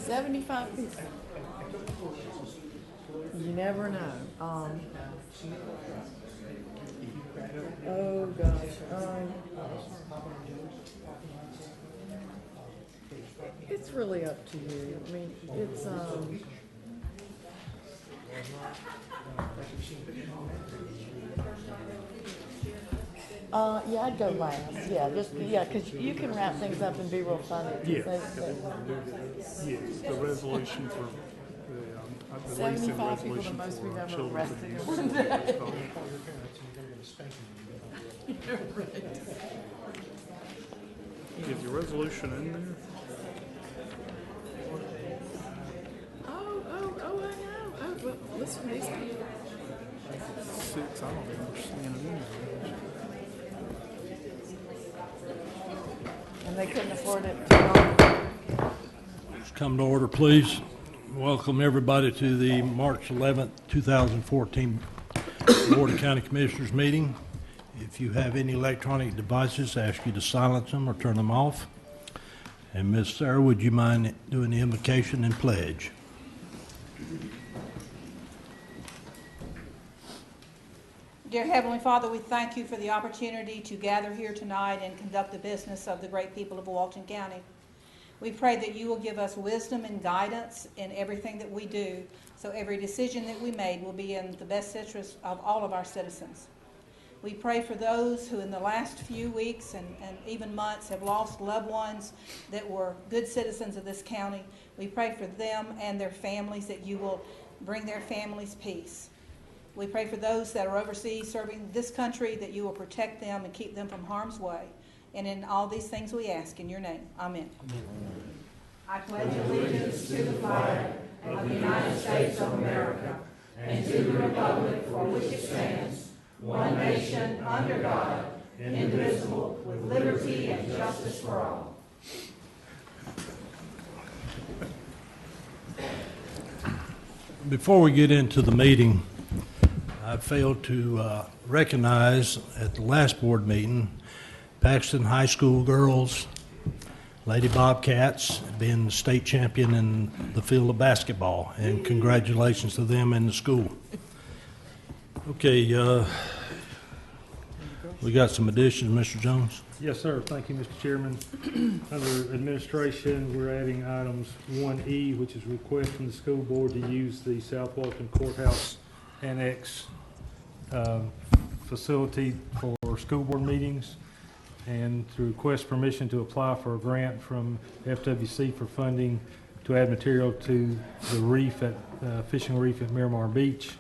75 people. You never know. Oh gosh. It's really up to you. I mean, it's yeah, I'd go last. Yeah, because you can wrap things up and be real funny. Yes, the resolution for the 75 people, the most we've ever arrested in one day. You're right. Is the resolution in there? Oh, I know. Oh, well, listen, these people. 6, I don't remember seeing it in there. And they couldn't afford it too long. Come to order, please. Welcome everybody to the March 11th, 2014 Board of County Commissioners meeting. If you have any electronic devices, I ask you to silence them or turn them off. And Ms. Sarah, would you mind doing the invocation and pledge? Dear Heavenly Father, we thank you for the opportunity to gather here tonight and conduct the business of the great people of Walton County. We pray that you will give us wisdom and guidance in everything that we do, so every decision that we made will be in the best interest of all of our citizens. We pray for those who in the last few weeks and even months have lost loved ones that were good citizens of this county. We pray for them and their families, that you will bring their families peace. We pray for those that are overseas serving this country, that you will protect them and keep them from harm's way. And in all these things we ask in your name. Amen. I pledge allegiance to the flag of the United States of America and to the republic for which it stands, one nation, under God, indivisible, with liberty and justice for all. Before we get into the meeting, I failed to recognize at the last board meeting Paxton High School girls, Lady Bobcats, being the state champion in the field of basketball, and congratulations to them and the school. Okay, we got some additions, Mr. Jones. Yes, sir. Thank you, Mr. Chairman. Under administration, we're adding items 1E, which is request from the school board to use the South Walton Courthouse Annex facility for school board meetings, and to request permission to apply for a grant from FWC for funding to add material to the reef at fishing reef at Miramar Beach.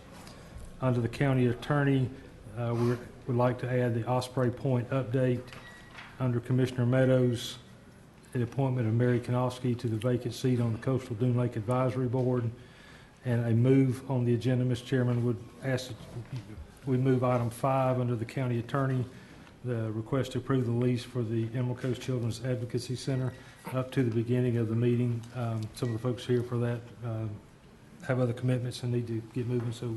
Under the county attorney, we would like to add the Osprey Point update. Under Commissioner Meadows, the appointment of Mary Kanofsky to the vacant seat on the Coastal Dune Lake Advisory Board. And a move on the agenda, Mr. Chairman, would ask that we move item 5 under the county attorney, the request to approve the lease for the Emerald Coast Children's Advocacy Center up to the beginning of the meeting. Some of the folks here for that have other commitments and need to get moving, so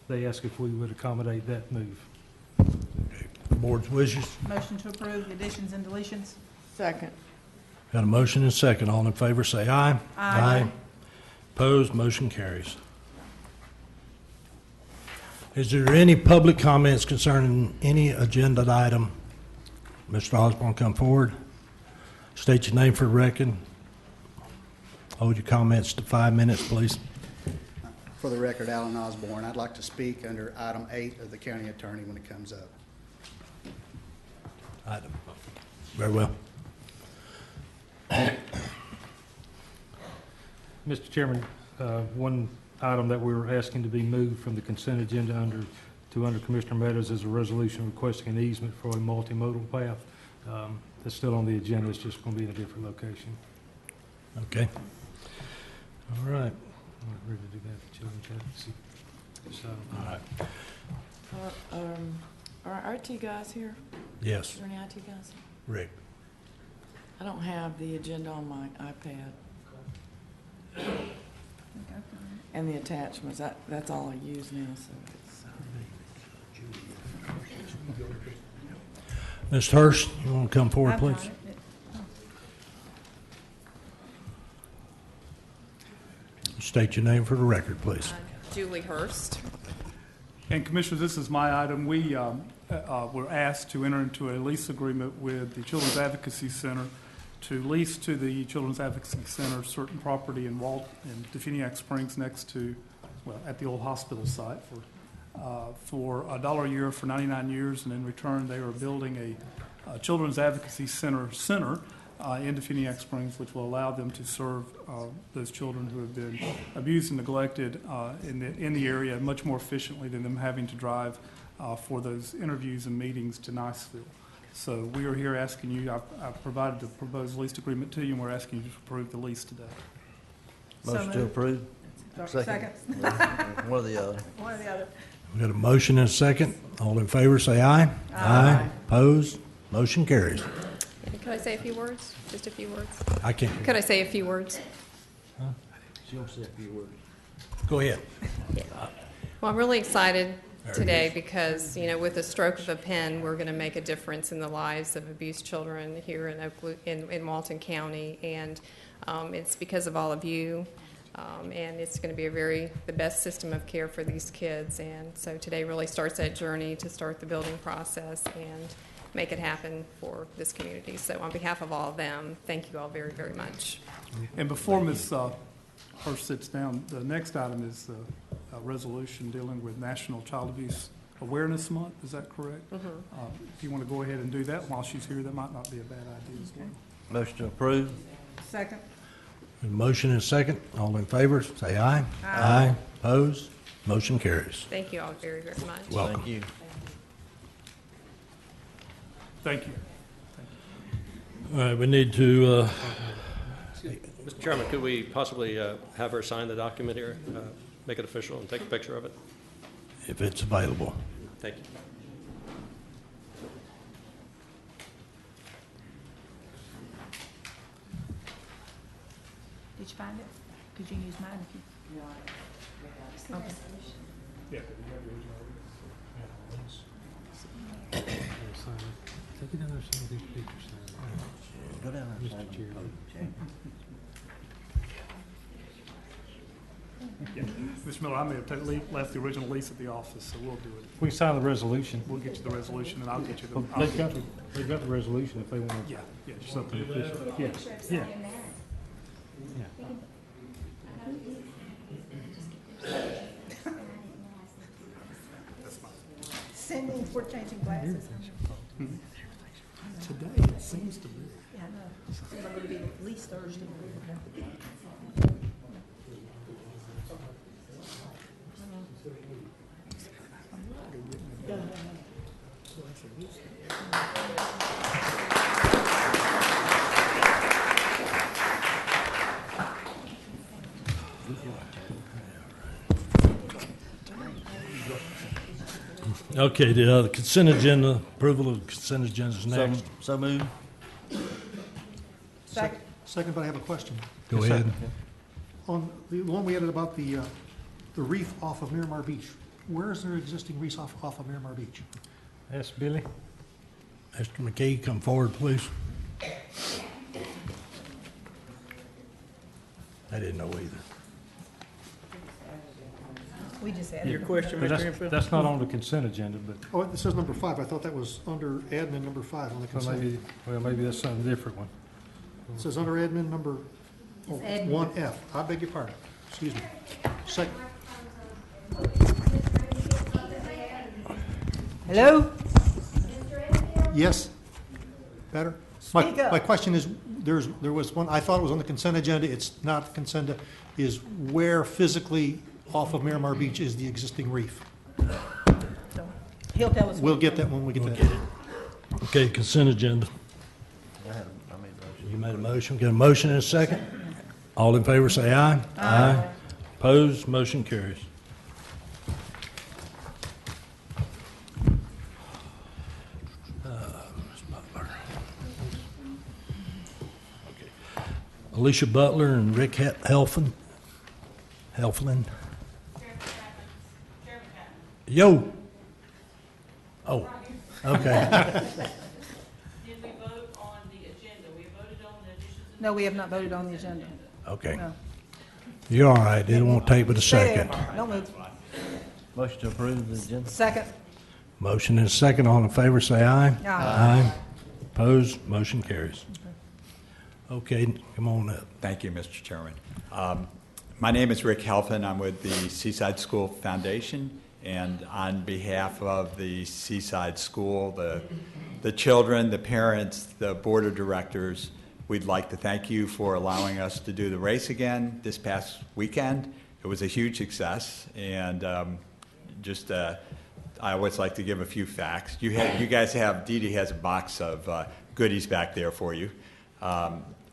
they ask if we would accommodate that move. Okay. The board's wishes. Motion to approve the additions and deletions. Second. Got a motion and a second. All in favor say aye. Aye. Opposed, motion carries. Is there any public comments concerning any agenda item? Mr. Osborne, come forward. State your name for the record. Hold your comments to 5 minutes, please. For the record, Alan Osborne. I'd like to speak under item 8 of the county attorney when it comes up. Item. Very well. Mr. Chairman, one item that we were asking to be moved from the consent agenda under Commissioner Meadows is a resolution requesting an easement for a multimodal path. It's still on the agenda. It's just going to be in a different location. Okay. All right. I'm ready to do that. Children's advocacy. So, All right. Are our IT guys here? Yes. Is there any IT guys here? Rick. I don't have the agenda on my iPad. And the attachments, that's all I use now, so it's... Ms. Hurst, you want to come forward, please? State your name for the record, please. Julie Hurst. And Commissioners, this is my item. We were asked to enter into a lease agreement with the Children's Advocacy Center to lease to the Children's Advocacy Center certain property in Walton and Definiak Springs next to, well, at the old hospital site for $1 a year for 99 years, and in return they are building a Children's Advocacy Center in Definiak Springs, which will allow them to serve those children who have been abused and neglected in the area much more efficiently than them having to drive for those interviews and meetings to Niceville. So we are here asking you, I've provided the proposed lease agreement to you, and we're asking you to approve the lease today. Motion to approve. Second. One or the other. One or the other. We got a motion and a second. All in favor, say aye. Aye. Opposed? Motion carries. Could I say a few words? Just a few words? I can't. Could I say a few words? She wants to say a few words. Go ahead. Well, I'm really excited today because, you know, with the stroke of a pen, we're going to make a difference in the lives of abused children here in Walton County, and it's because of all of you, and it's going to be the best system of care for these kids. And so today really starts that journey to start the building process and make it happen for this community. So on behalf of all of them, thank you all very, very much. And before Ms. Hurst sits down, the next item is a resolution dealing with National Child Abuse Awareness Month. Is that correct? Mm-hmm. If you want to go ahead and do that while she's here, that might not be a bad idea as well. Motion to approve. Second. A motion and a second. All in favor, say aye. Aye. Opposed? Motion carries. Thank you all very, very much. Welcome. Thank you. Thank you. All right, we need to, Mr. Chairman, could we possibly have her sign the document here, make it official, and take a picture of it? if it's available. Thank you. Did you find it? Could you use mine if you? Okay. Yeah. Go down there. Mr. Chair. Yeah. Mr. Miller, I may have left the original lease at the office, so we'll do it. We sign the resolution. We'll get you the resolution, and I'll get you the. Well, They've got the resolution if they want to. Yeah, just Something official. Yeah, yeah. Yeah. That's fine. Cindy, we're changing glasses. Today, it seems to be. Yeah, I know. I'm going to be at least Thursday. Okay, the consent agenda, approval of the consent agenda is next. So moved. Second. Second, but I have a question. Go ahead. On the one we added about the reef off of Miramar Beach, where is there existing reef off of Miramar Beach? Ask Billy. Mr. McKee, come forward, please. I didn't know either. We just added. Your question, But Mr. that's, Enfield? that's not on the consent agenda, but Oh, it says number 5. I thought that was under admin number 5 on the consent. maybe that's something different one. It says under admin number admin. 1F. I beg your pardon. Excuse me. Second. Hello? Yes? Better? Speak up. My question is, there was one, I thought it was on the consent agenda. It's not consent, is where physically off of Miramar Beach is the existing reef? He'll tell us. We'll get that when we get to that. Okay, consent agenda. I made a motion. You made a motion. Got a motion and a second? All in favor, say aye. Aye. Opposed, motion carries. Ms. Butler. Okay. Alicia Butler and Rick Helflin. Yo. Oh, okay. Did we vote on the agenda? We voted on the additions? No, we have not voted on the agenda. Okay. No. You're all right. It won't take but a Stay there. second. Don't move. Motion to approve the agenda? Second. Motion and a second. All in favor, say aye. Aye. Aye. Opposed? Motion carries. Okay, come on up. Thank you, Mr. Chairman. My name is Rick Helfand. I'm with the Seaside School Foundation, and on behalf of the Seaside School, the children, the parents, the board of directors, we'd like to thank you for allowing us to do the race again this past weekend. It was a huge success, and I always like to give a few facts. You guys have, Dee Dee has a box of goodies back there for you.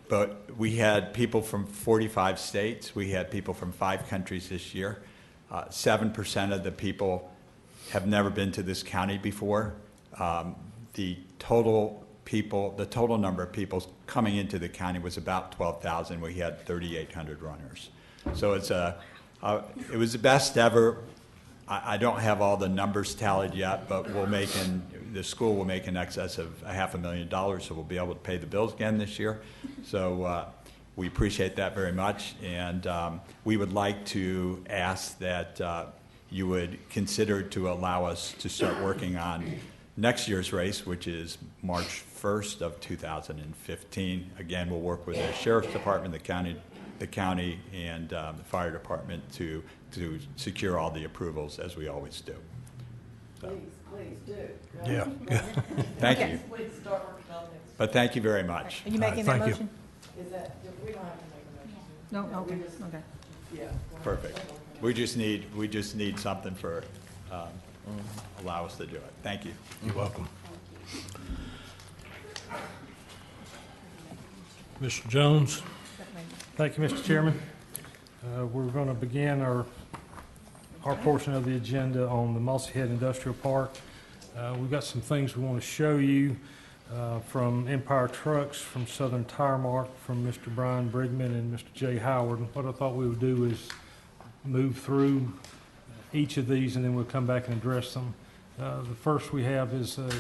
But we had people from 45 states. We had people from 5 countries this year. 7% of the people have never been to this county before. The total number of people coming into the county was about 12,000. We had 3,800 runners. So it was the best ever. I don't have all the numbers tallied yet, but the school will make in excess of $500,000, so we'll be able to pay the bills again this year. So we appreciate that very much, and we would like to ask that you would consider to allow us to start working on next year's race, which is March 1st of 2015. Again, we'll work with the Sheriff's Department, the county, and the fire department to secure all the approvals, as we always do. So. Please do. Yeah. Thank you. Please start working on this. But thank you very much. Are you making that Thank you. motion? Is that, we don't have to make a motion. No, okay, okay. Yeah. Perfect. We just need something for, allow us to do it. Thank you. You're welcome. Mr. Jones? Thank you, Mr. Chairman. We're going to begin our portion of the agenda on the Mossy Head Industrial Park. We've got some things we want to show you from Empire Trucks, from Southern Tire Mart, from Mr. Brian Brigman and Mr. Jay Howard. What I thought we would do is move through each of these and then we'll come back and address them. The first we have is a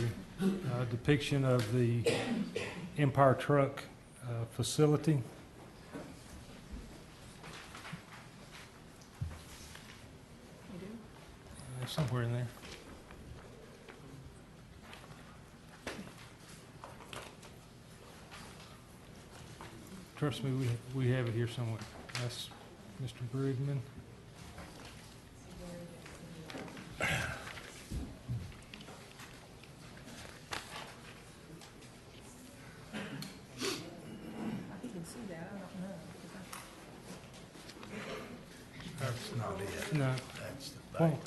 depiction of the Empire Truck facility. Somewhere in there. Trust me, we have it here somewhere. That's Mr. Brigman. That's not it. No. That's the Well, back.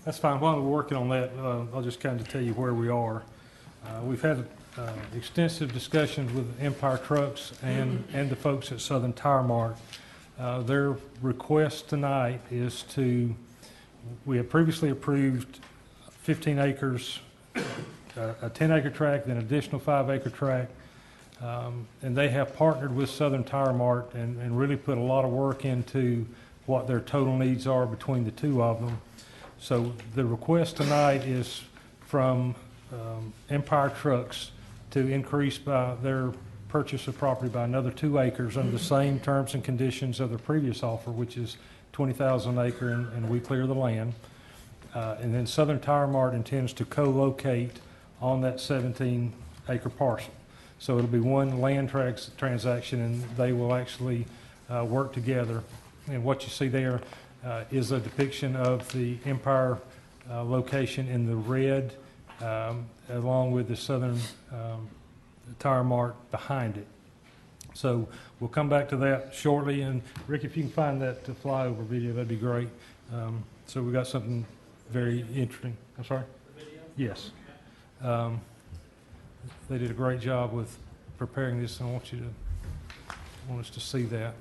that's fine. While we're working on that, I'll just kind of tell you where we are. We've had extensive discussions with Empire Trucks and the folks at Southern Tire Mart. Their request tonight is we have previously approved 15 acres, a 10-acre tract, then additional 5-acre tract. And they have partnered with Southern Tire Mart and really put a lot of work into what their total needs are between the two of them. So the request tonight is from Empire Trucks to increase by their purchase of property by another 2 acres under the same terms and conditions of the previous offer, which is 20,000 an acre and we clear the land. And then Southern Tire Mart intends to co-locate on that 17-acre parcel. So it'll be one land transaction and they will actually work together. And what you see there is a depiction of the Empire location in the red, along with the Southern Tire Mart behind it. So we'll come back to that shortly. And Rick, if you can find that flyover video, that'd be great. So we got something very interesting. I'm sorry? Yes. They did a great job with preparing this, and I want us to see that.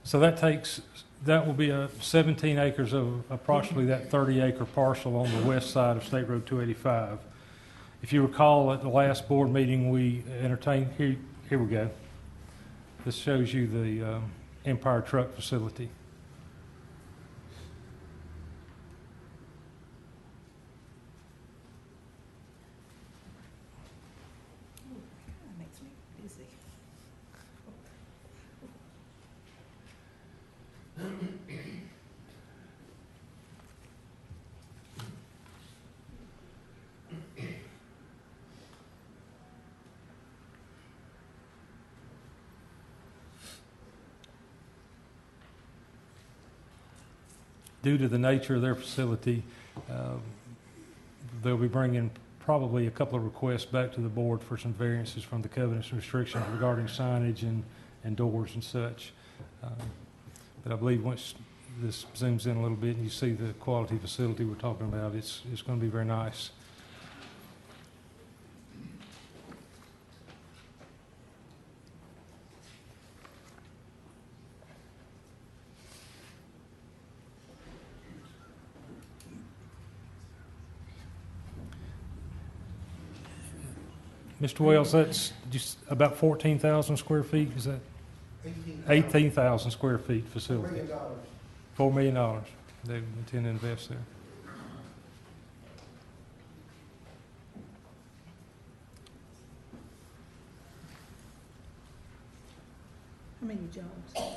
So that will be 17 acres of approximately that 30-acre parcel on the west side of State Road 285. If you recall, at the last board meeting, we entertained, here we go. This shows you the Empire Truck facility. That makes me busy. due to the nature of their facility, they'll be bringing probably a couple of requests back to the board for some variances from the covenants and restrictions regarding signage and doors and such. But I believe once this zooms in a little bit and you see the quality facility we're talking about, it's going to be very nice. Mr. Wells, that's just about 14,000 square feet, is that? 18,000 square feet facility. $4 million. They intend to invest there. How many jobs?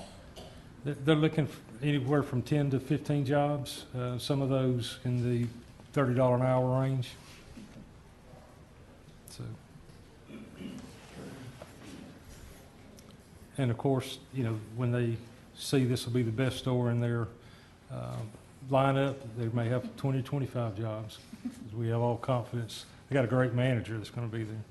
They're looking for anywhere from 10 to 15 jobs, some of those in the $30 an hour range. So, and of course, you know, when they see this will be the best store in their lineup, they may have 20, 25 jobs. We have all confidence. They got a great manager that's going to be there.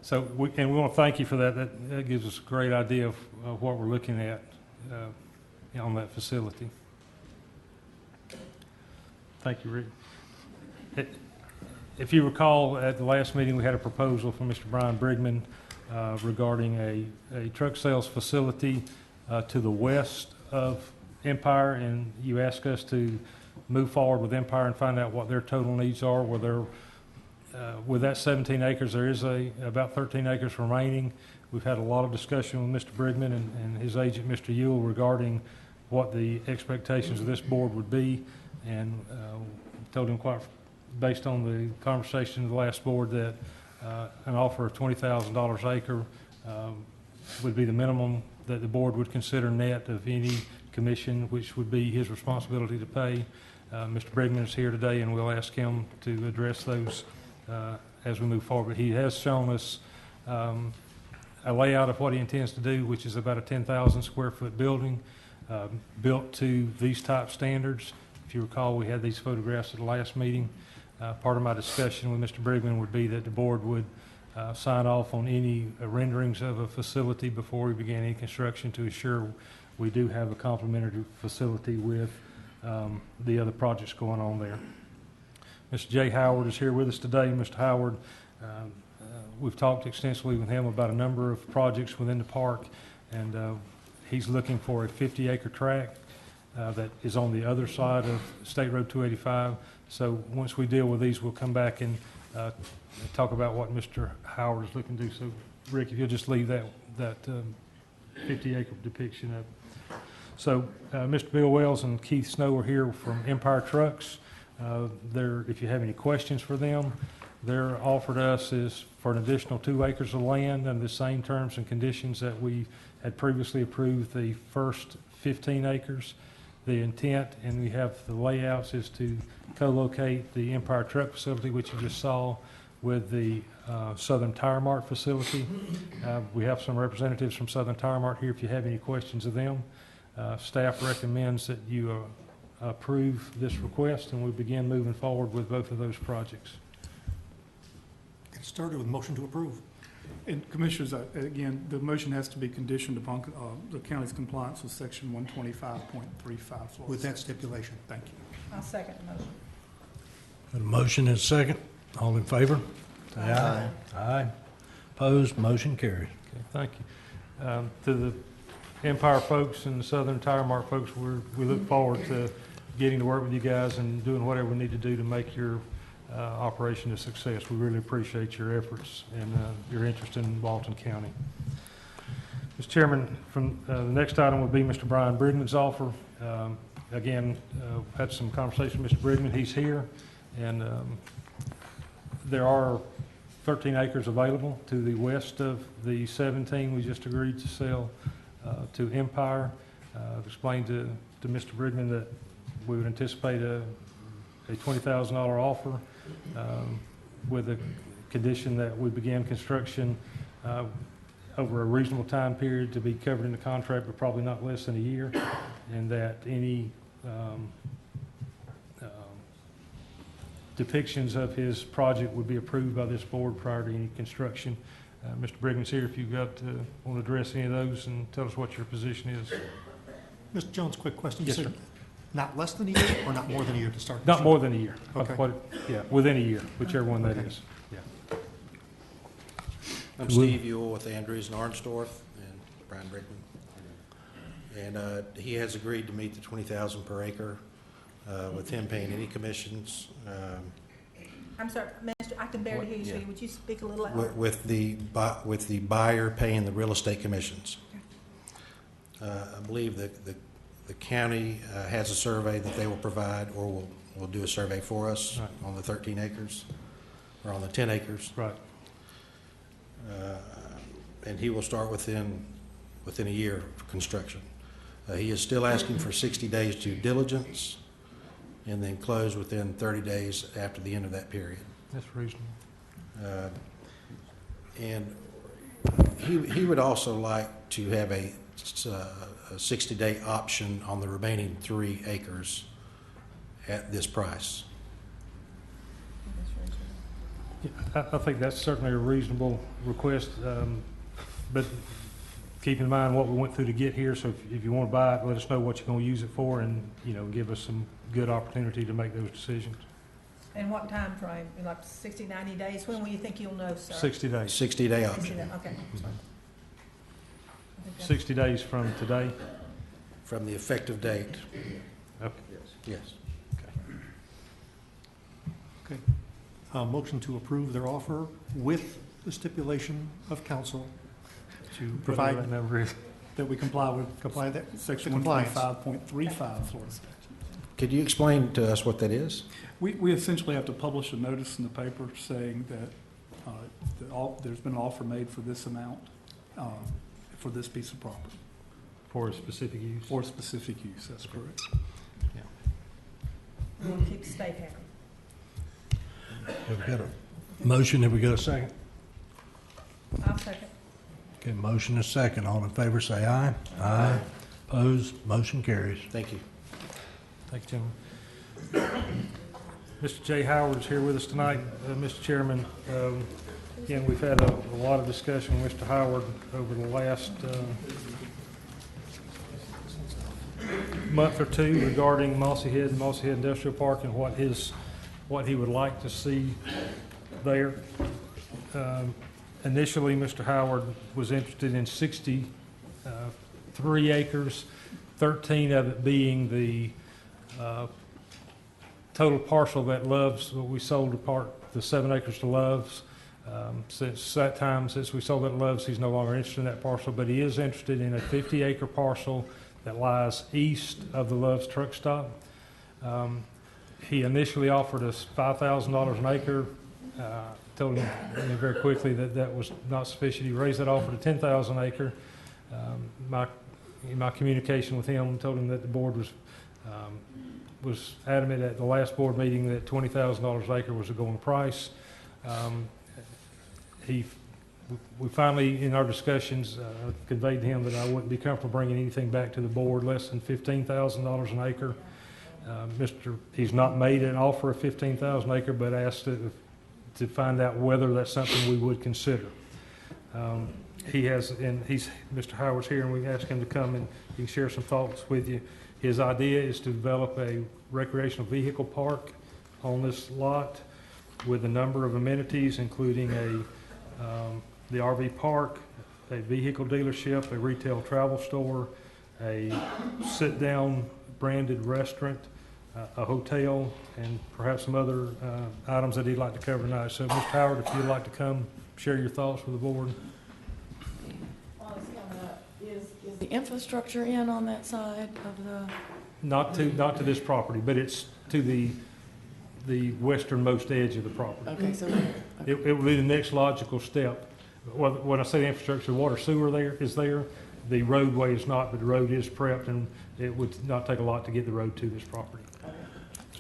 So, we want to thank you for that. That gives us a great idea of what we're looking at on that facility. Thank you, Rick. If you recall, at the last meeting, we had a proposal from Mr. Brian Brigman regarding a truck sales facility to the west of Empire, and you asked us to move forward with Empire and find out what their total needs are. With that 17 acres, there is about 13 acres remaining. We've had a lot of discussion with Mr. Brigman and his agent, Mr. Ewell, regarding what the expectations of this board would be, and told him based on the conversation of the last board that an offer of $20,000 an acre would be the minimum that the board would consider net of any commission, which would be his responsibility to pay. Mr. Brigman is here today, and we'll ask him to address those as we move forward. He has shown us a layout of what he intends to do, which is about a 10,000 square foot building built to these type standards. If you recall, we had these photographs at the last meeting. Part of my discussion with Mr. Brigman would be that the board would sign off on any renderings of a facility before we begin any construction to assure we do have a complementary facility with the other projects going on there. Mr. Jay Howard is here with us today. Mr. Howard, we've talked extensively with him about a number of projects within the park, and he's looking for a 50-acre tract that is on the other side of State Road 285. So once we deal with these, we'll come back and talk about what Mr. Howard is looking to do. So, Rick, if you'll just leave that 50-acre depiction up. So, Mr. Bill Wells and Keith Snow are here from Empire Trucks. If you have any questions for them, their offer to us is for an additional 2 acres of land under the same terms and conditions that we had previously approved the first 15 acres. The intent, and we have the layouts, is to co-locate the Empire Truck Facility, which you just saw, with the Southern Tire Mart facility. We have some representatives from Southern Tire Mart here if you have any questions of them. Staff recommends that you approve this request, and we begin moving forward with both of those projects. Get started with motion to approve. And Commissioners, again, the motion has to be conditioned upon the county's compliance with Section 125.35. With that stipulation. Thank you. I'll second the motion. Got a motion and a second. All in favor? Say aye. Aye. Opposed? Motion carries. Okay, thank you. To the Empire folks and the Southern Tire Mart folks, we look forward to getting to work with you guys and doing whatever we need to do to make your operation a success. We really appreciate your efforts and your interest in Walton County. Mr. Chairman, from the next item would be Mr. Brian Brigman's offer. Again, had some conversation with Mr. Brigman. He's here, and there are 13 acres available to the west of the 17 we just agreed to sell to Empire. I've explained to Mr. Brigman that we would anticipate a $20,000 offer with a condition that we begin construction over a reasonable time period to be covered in the contract, but probably not less than a year. and that any depictions of his project would be approved by this board prior to any construction. Mr. Brigham's here if you've got, want to address any of those and tell us what your position is. Mr. Jones, quick question. Yes, You said sir. not less than a year or not more than a year to start? Not more than a year. Okay. Yeah, within a year, whichever one that Okay. is. Yeah. I'm Steve Ewell with Andrews and Arnstorff and Brian Brickman. And he has agreed to meet the 20,000 per acre with him paying any commissions. I'm sorry, Minister, I can barely hear you, sweetie. Would you speak a little louder? With the buyer paying the real estate commissions. I believe that the county has a survey that they will provide, or will do a survey for us Right. on the 13 acres, or on the 10 acres. Right. And he will start within a year of construction. He is still asking for 60 days due diligence, and then close within 30 days after the end of that period. That's reasonable. And he would also like to have a 60-day option on the remaining 3 acres at this price. Yeah, I think that's certainly a reasonable request, but keep in mind what we went through to get here, so if you want to buy it, let us know what you're going to use it for, and, give us some good opportunity to make those decisions. And what time frame? In like 60, 90 days? When will you think you'll know, sir? 60 days. 60-day 60 option days, okay. 60 days from today? from the effective date. Okay. Yes. Okay. Motion to approve their offer with the stipulation of council to provide Whatever that number is. That we comply with comply that section compliance. 125.35 Florida statute. Could you explain to us what that is? We essentially have to publish a notice in the paper saying that there's been an offer made for this amount for this piece of property. For a specific use? For specific use, that's correct. We'll keep the state happy. Have we got a motion? Have we got a second? I'll second. Okay, motion is second. All in favor, say aye. Aye. Opposed? Motion carries. Thank you. Thank you, gentlemen. Mr. Jay Howard is here with us tonight. Mr. Chairman, again, we've had a lot of discussion with Mr. Howard over the last month or two regarding Mossy Head and Mossy Head Industrial Park and what he would like to see there. Initially, Mr. Howard was interested in 63 acres, 13 of it being the total parcel that Love's, we sold the 7 acres to Love's. Since that time, since we sold that to Love's, he's no longer interested in that parcel, but he is interested in a 50-acre parcel that lies east of the Love's truck stop. He initially offered us $5,000 an acre. Told him very quickly that was not sufficient. He raised that offer to $10,000 an acre. In my communication with him, told him that the board was adamant at the last board meeting that $20,000 an acre was the going price. We finally, in our discussions, conveyed to him that I wouldn't be comfortable bringing anything back to the board less than $15,000 an acre. He's not made an offer of $15,000 an acre, but asked to find out whether that's something we would consider. Mr. Howard's here, and we asked him to come and he can share some thoughts with you. His idea is to develop a recreational vehicle park on this lot with a number of amenities, including the RV park, a vehicle dealership, a retail travel store, a sit-down branded restaurant, a hotel, and perhaps some other items that he'd like to cover tonight. So, Mr. Howard, if you'd like to come share your thoughts with the board. Is the infrastructure in on that side of the? Not to this property, but it's to the westernmost edge of the property. Okay, so. It would be the next logical step. When I say the infrastructure, water sewer is there. The roadway is not, but the road is prepped, and it would not take a lot to get the road to this property.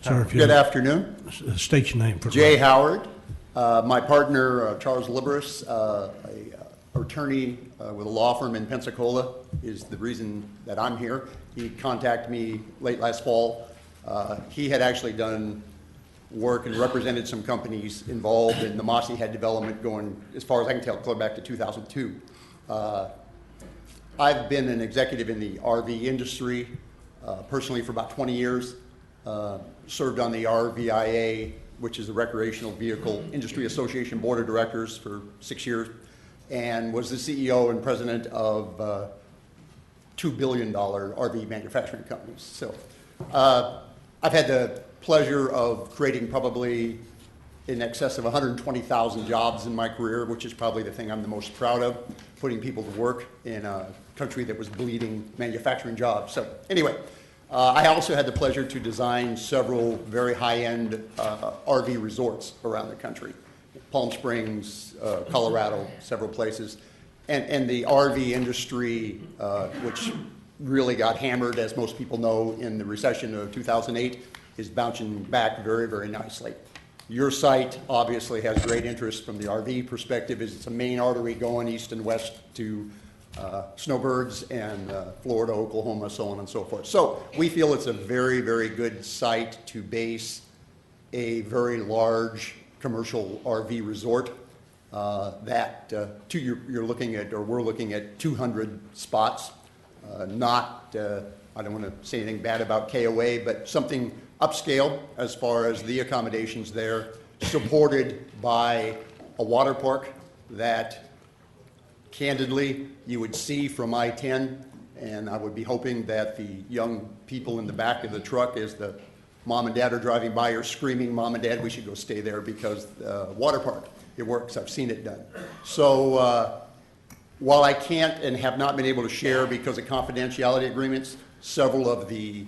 Sir, if Good afternoon. State your name for Jay Howard. My partner, Charles Libris, an attorney with a law firm in Pensacola, is the reason that I'm here. He contacted me late last fall. He had actually done work and represented some companies involved in the Mossy Head development going, as far as I can tell, clear back to 2002. I've been an executive in the RV industry personally for about 20 years. Served on the RVIA, which is the Recreational Vehicle Industry Association Board of Directors, for 6 years, and was the CEO and president of $2 billion RV manufacturing companies. So I've had the pleasure of creating probably in excess of 120,000 jobs in my career, which is probably the thing I'm the most proud of, putting people to work in a country that was bleeding manufacturing jobs. So anyway, I also had the pleasure to design several very high-end RV resorts around the country. Palm Springs, Colorado, several places. And the RV industry, which really got hammered, as most people know, in the recession of 2008, is bouncing back very, very nicely. Your site obviously has great interest from the RV perspective, as it's a main artery going east and west to snowbirds and Florida, Oklahoma, so on and so forth. So we feel it's a very, very good site to base a very large commercial RV resort you're looking at, or we're looking at 200 spots. Not, I don't want to say anything bad about KOA, but something upscale as far as the accommodations there, supported by a water park that candidly you would see from I-10, and I would be hoping that the young people in the back of the truck, as the mom and dad are driving by, are screaming, "Mom and Dad, we should go stay there," because water park, it works. I've seen it done. So while I can't and have not been able to share because of confidentiality agreements, several of the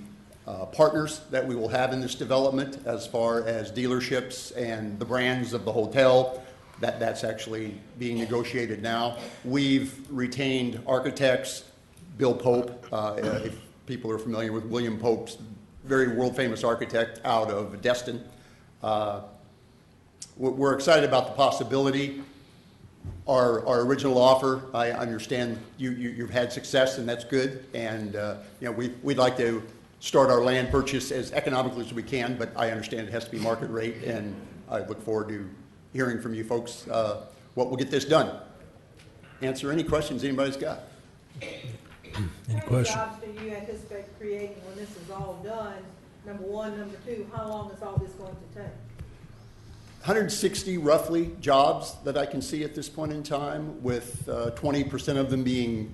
partners that we will have in this development, as far as dealerships and the brands of the hotel, that's actually being negotiated now. We've retained architects, Bill Pope, if people are familiar with William Pope's very world-famous architect out of Destin. We're excited about the possibility. Our original offer, I understand you've had success, and that's good. And we'd like to start our land purchase as economically as we can, but I understand it has to be market rate, and I look forward to hearing from you folks what will get this done. Answer any questions anybody's got. Any questions? How many jobs do you anticipate creating when this is all done? Number one. Number two, how long is all this going to take? 160 roughly jobs that I can see at this point in time, with 20% of them being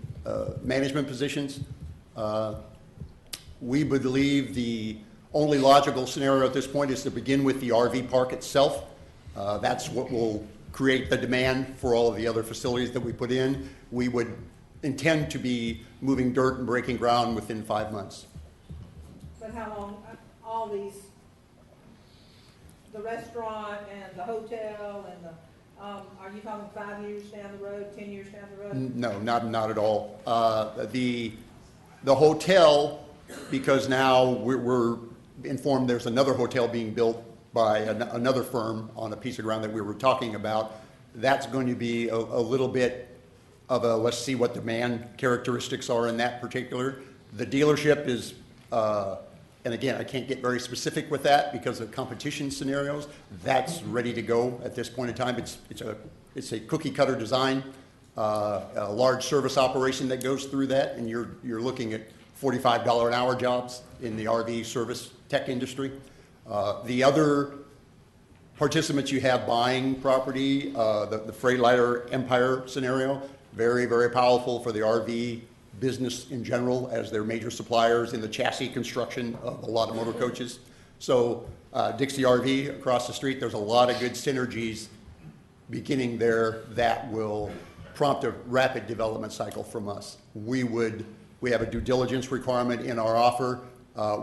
management positions. We believe the only logical scenario at this point is to begin with the RV park itself. That's what will create the demand for all of the other facilities that we put in. We would intend to be moving dirt and breaking ground within 5 months. But how long, all these, the restaurant and the hotel and the, are you talking 5 years down the road, 10 years down the road? No, not at all. The hotel, because now we're informed there's another hotel being built by another firm on a piece of ground that we were talking about. That's going to be a little bit of a, let's see what demand characteristics are in that particular. The dealership is, and again, I can't get very specific with that because of competition scenarios. That's ready to go at this point in time. It's a cookie cutter design, a large service operation that goes through that, and you're looking at $45 an hour jobs in the RV service tech industry. The other participants you have buying property, the Freightliner Empire scenario, very, very powerful for the RV business in general, as they're major suppliers in the chassis construction of a lot of motor coaches. So Dixie RV across the street, there's a lot of good synergies beginning there that will prompt a rapid development cycle from us. We have a due diligence requirement in our offer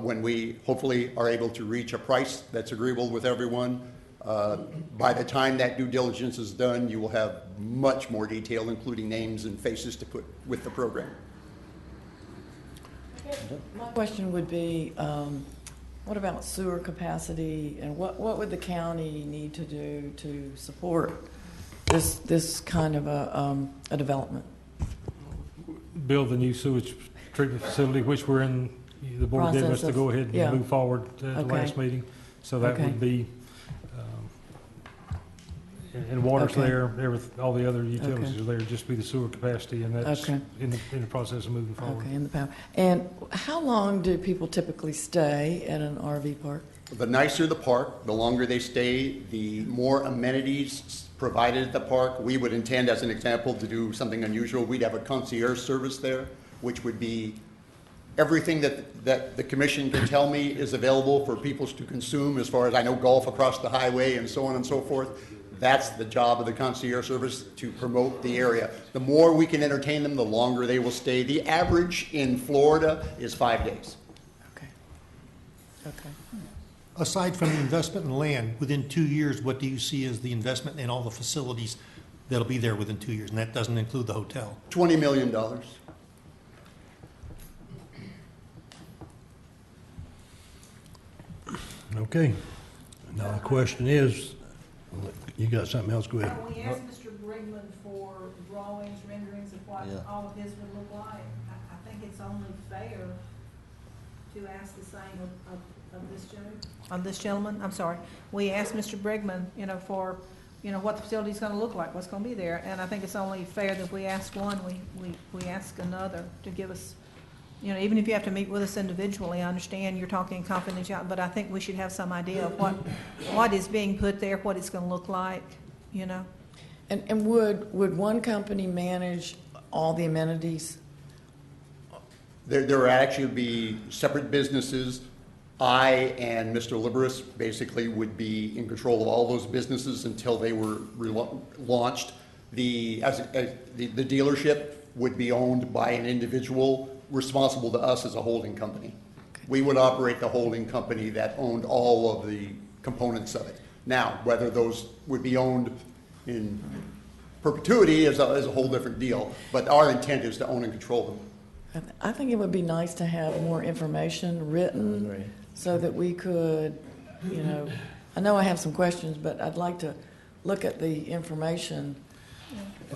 when we hopefully are able to reach a price that's agreeable with everyone. By the time that due diligence is done, you will have much more detail, including names and faces to put with the program. My question would be, what about sewer capacity, and what would the county need to do to support this kind of a development? Build the new sewage treatment facility, which we're in the board gave us Process to of- go ahead yeah. and move forward at the Okay. last meeting. So that Okay. would be, and water's Okay. there, all the other utilities Okay. are there, just be the sewer capacity, and that's Okay. in the process of moving forward. Okay, in the power. And how long do people typically stay at an RV park? The nicer the park, the longer they stay, the more amenities provided at the park. We would intend, as an example, to do something unusual. We'd have a concierge service there, which would be everything that the commission can tell me is available for people to consume, as far as I know, golf across the highway and so on and so forth. That's the job of the concierge service, to promote the area. The more we can entertain them, the longer they will stay. The average in Florida is 5 days. Okay. Okay. Aside from the investment in land, within 2 years, what do you see as the investment in all the facilities that'll be there within 2 years? And that doesn't include the hotel. $20 million. Okay. Now, the question is, you got something else? Go ahead. We asked Mr. Brigman for drawings, renderings of what Yeah. all of his would look like. I think it's only fair to ask the same of this gentleman. Of this gentleman, I'm sorry. We asked Mr. Brigman, for, what the facility's gonna look like, what's gonna be there. And I think it's only fair that if we ask one, we ask another to give us, even if you have to meet with us individually, I understand you're talking confidential, but I think we should have some idea of what is being put there, what it's gonna look like, And would one company manage all the amenities? There actually would be separate businesses. I and Mr. Liberis basically would be in control of all those businesses until they were launched. The dealership would be owned by an individual responsible to us as a holding company. We would operate the holding company that owned all of the components of it. Now, whether those would be owned in perpetuity is a whole different deal, but our intent is to own and control them. I think it would be nice to have more information written so that we could, I know I have some questions, but I'd like to look at the information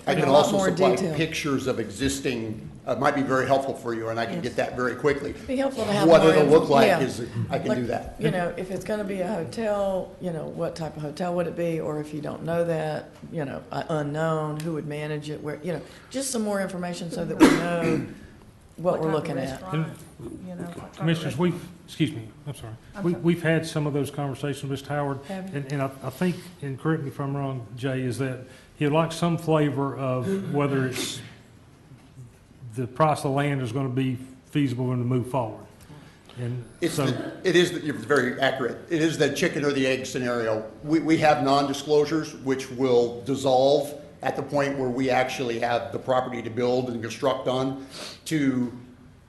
I in can a lot also more supply detail. pictures of existing, might be very helpful for you, and I can Yes. get that very quickly. It'd be helpful to have What more it'll look info- like yeah. is, I can do that. If it's going to be a hotel, what type of hotel would it be? Or if you don't know that, unknown, who would manage it, where, just some more information so that we know what we're type of looking at. restaurant, what type of Commissioners, we've had some of those conversations with Mr. Howard, Have you? and I think, and correct me if I'm wrong, Jay, is that he'd like some flavor of whether it's the price of the land is going to be feasible when to move forward. And You're very accurate. It is the chicken or the egg scenario. We have non-disclosures which will dissolve at the point where we actually have the property to build and construct on, to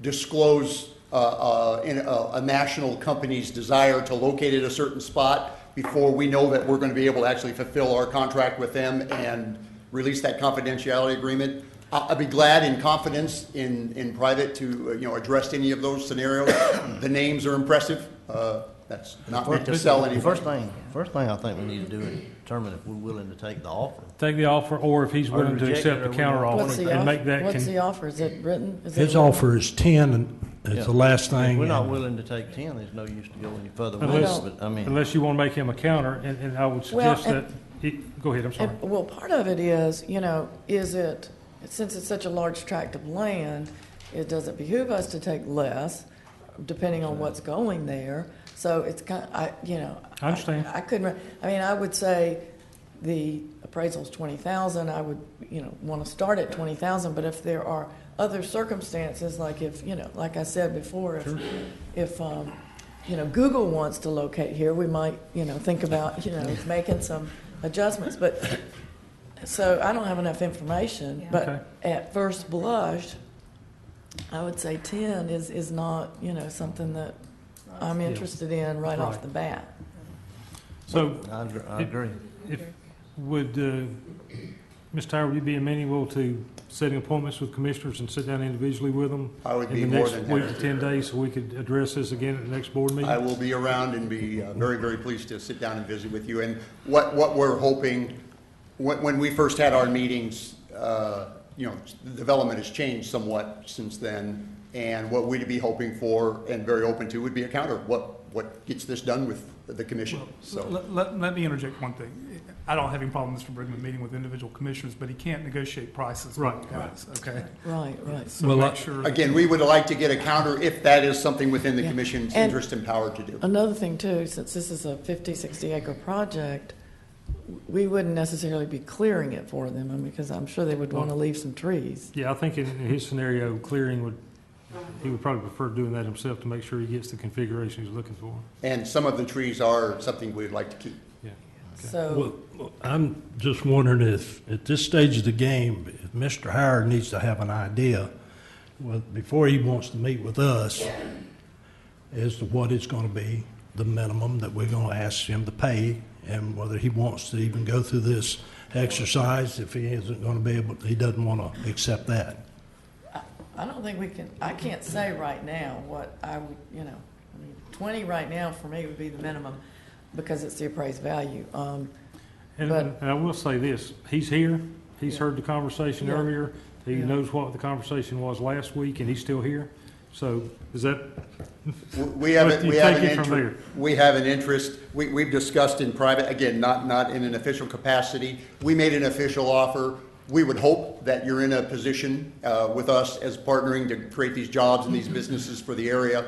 disclose a national company's desire to locate at a certain spot before we know that we're going to be able to actually fulfill our contract with them and release that confidentiality agreement. I'd be glad in confidence in private to address any of those scenarios. The names are impressive. That's not meant to sell anything. First thing I think we need to do is determine if we're willing to take the offer. take the offer, or if he's willing to reject accept it, the or we counter won't. What's offer the and offer? make that. What's the offer? Is it written? Is it His written? offer is 10, and Yeah. it's the last thing. If we're not and- willing to take 10, there's no use to go any further with Unless, it, but I mean. unless you want to make him a counter, and I would Well, suggest that, go ahead, I'm sorry. Well, part of it is, is it, since it's such a large tract of land, does it behoove us to take less, depending on what's going there? So it's kind of, I understand. I couldn't, I would say the appraisal's 20,000, I would, want to start at 20,000, but if there are other circumstances, like if, like I said before, if Google wants to locate here, we might, think about, making some adjustments, but, so I don't have enough information, but Okay. at first blush, I would say 10 is not, something that I'm interested in right off Right. the bat. So, I agree. would, Mr. Howard, you be amenable to setting appointments with commissioners and sit down individually with them? I would be in the more next than week happy to to. 10 days, so we could address this again at the next board meeting? I will be around and be very, very pleased to sit down and visit with you. And what we're hoping, when we first had our meetings, the development has changed somewhat since then. And what we'd be hoping for and very open to would be a counter. What gets this done with the commission? So Let me interject one thing. I don't have any problem, Mr. Brigman, meeting with individual commissioners, but he can't negotiate prices with guys, okay? Right. So make sure. again, we would like to get a counter if that is something within the commission's interest and power to do. Another thing too, since this is a 50, 60 acre project, we wouldn't necessarily be clearing it for them, I mean, because I'm sure they would want to leave some trees. Yeah, I think in his scenario, clearing he would probably prefer doing that himself to make sure he gets the configuration he's looking for. And some of the trees are something we'd like to keep. Yeah. Okay. So, Well, I'm just wondering if, at this stage of the game, if Mr. Howard needs to have an idea, well, before he wants to meet with us, as to what it's going to be, the minimum that we're going to ask him to pay, and whether he wants to even go through this exercise, if he isn't going to be able, he doesn't want to accept that. I don't think we can, I can't say right now what I would, I mean, 20 right now for me would be the minimum because it's the appraised value. And I will say this, he's here, he's heard the conversation earlier, he knows what the conversation was last week, and he's still here. So is that, We have an interest. We've discussed in private, again, not in an official capacity. We made an official offer. We would hope that you're in a position with us as partnering to create these jobs and these businesses for the area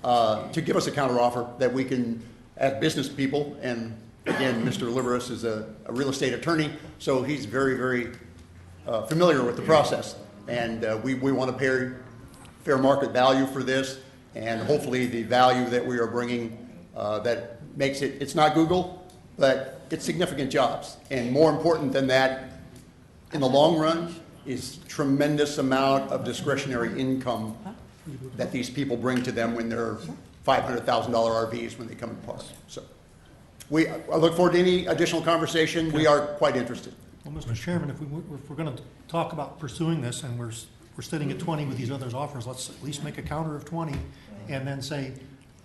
to give us a counteroffer that we can, as business people, and again, Mr. Liberis is a real estate attorney, so he's very, very familiar with the process. And we want to pay fair market value for this, and hopefully the value that we are bringing that makes it, it's not Google, but it's significant jobs. And more important than that, in the long run, is tremendous amount of discretionary income that these people bring to them when they're $500,000 RVs when they come and park. So I look forward to any additional conversation. We are quite interested. Well, Mr. Chairman, if we're going to talk about pursuing this and we're sitting at 20 with these other offers, let's at least make a counter of 20 and then say,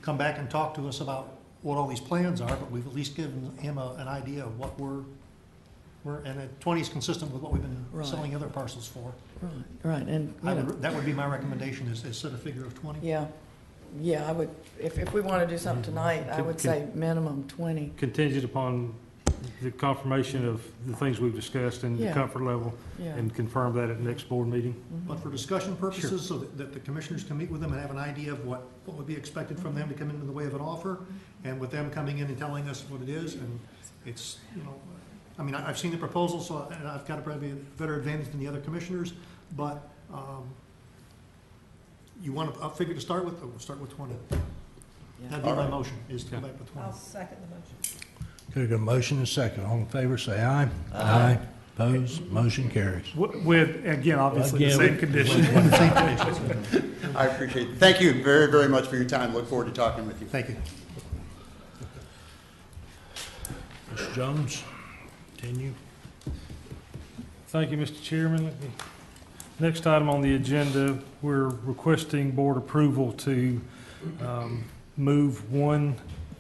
come back and talk to us about what all these plans are, but we've at least given him an idea of what and 20 is consistent with what we've been selling other parcels for. right, and, That would be my recommendation, is set a figure of 20. Yeah, I would, if we want to do something tonight, I would say minimum 20. contingent upon the confirmation of the things we've discussed and the comfort level, and confirm that at the next board meeting? But for discussion purposes, so that the commissioners can meet with them and have an idea of what would be expected from them to come in the way of an offer, and with them coming in and telling us what it is, and it's, I mean, I've seen the proposal, so and I've got probably a better advantage than the other commissioners, but you want a figure to start with? We'll start with 20. That'd be my motion, is to go back with 20. I'll second the motion. Okay, got a motion and a second. All in favor, say aye. Aye. Opposed? Motion carries. With, again, obviously, the same condition. I appreciate it. Thank you very, very much for your time. Look forward to talking with you. Thank you. Mr. Jones, continue. Thank you, Mr. Chairman. Next item on the agenda, we're requesting board approval to move one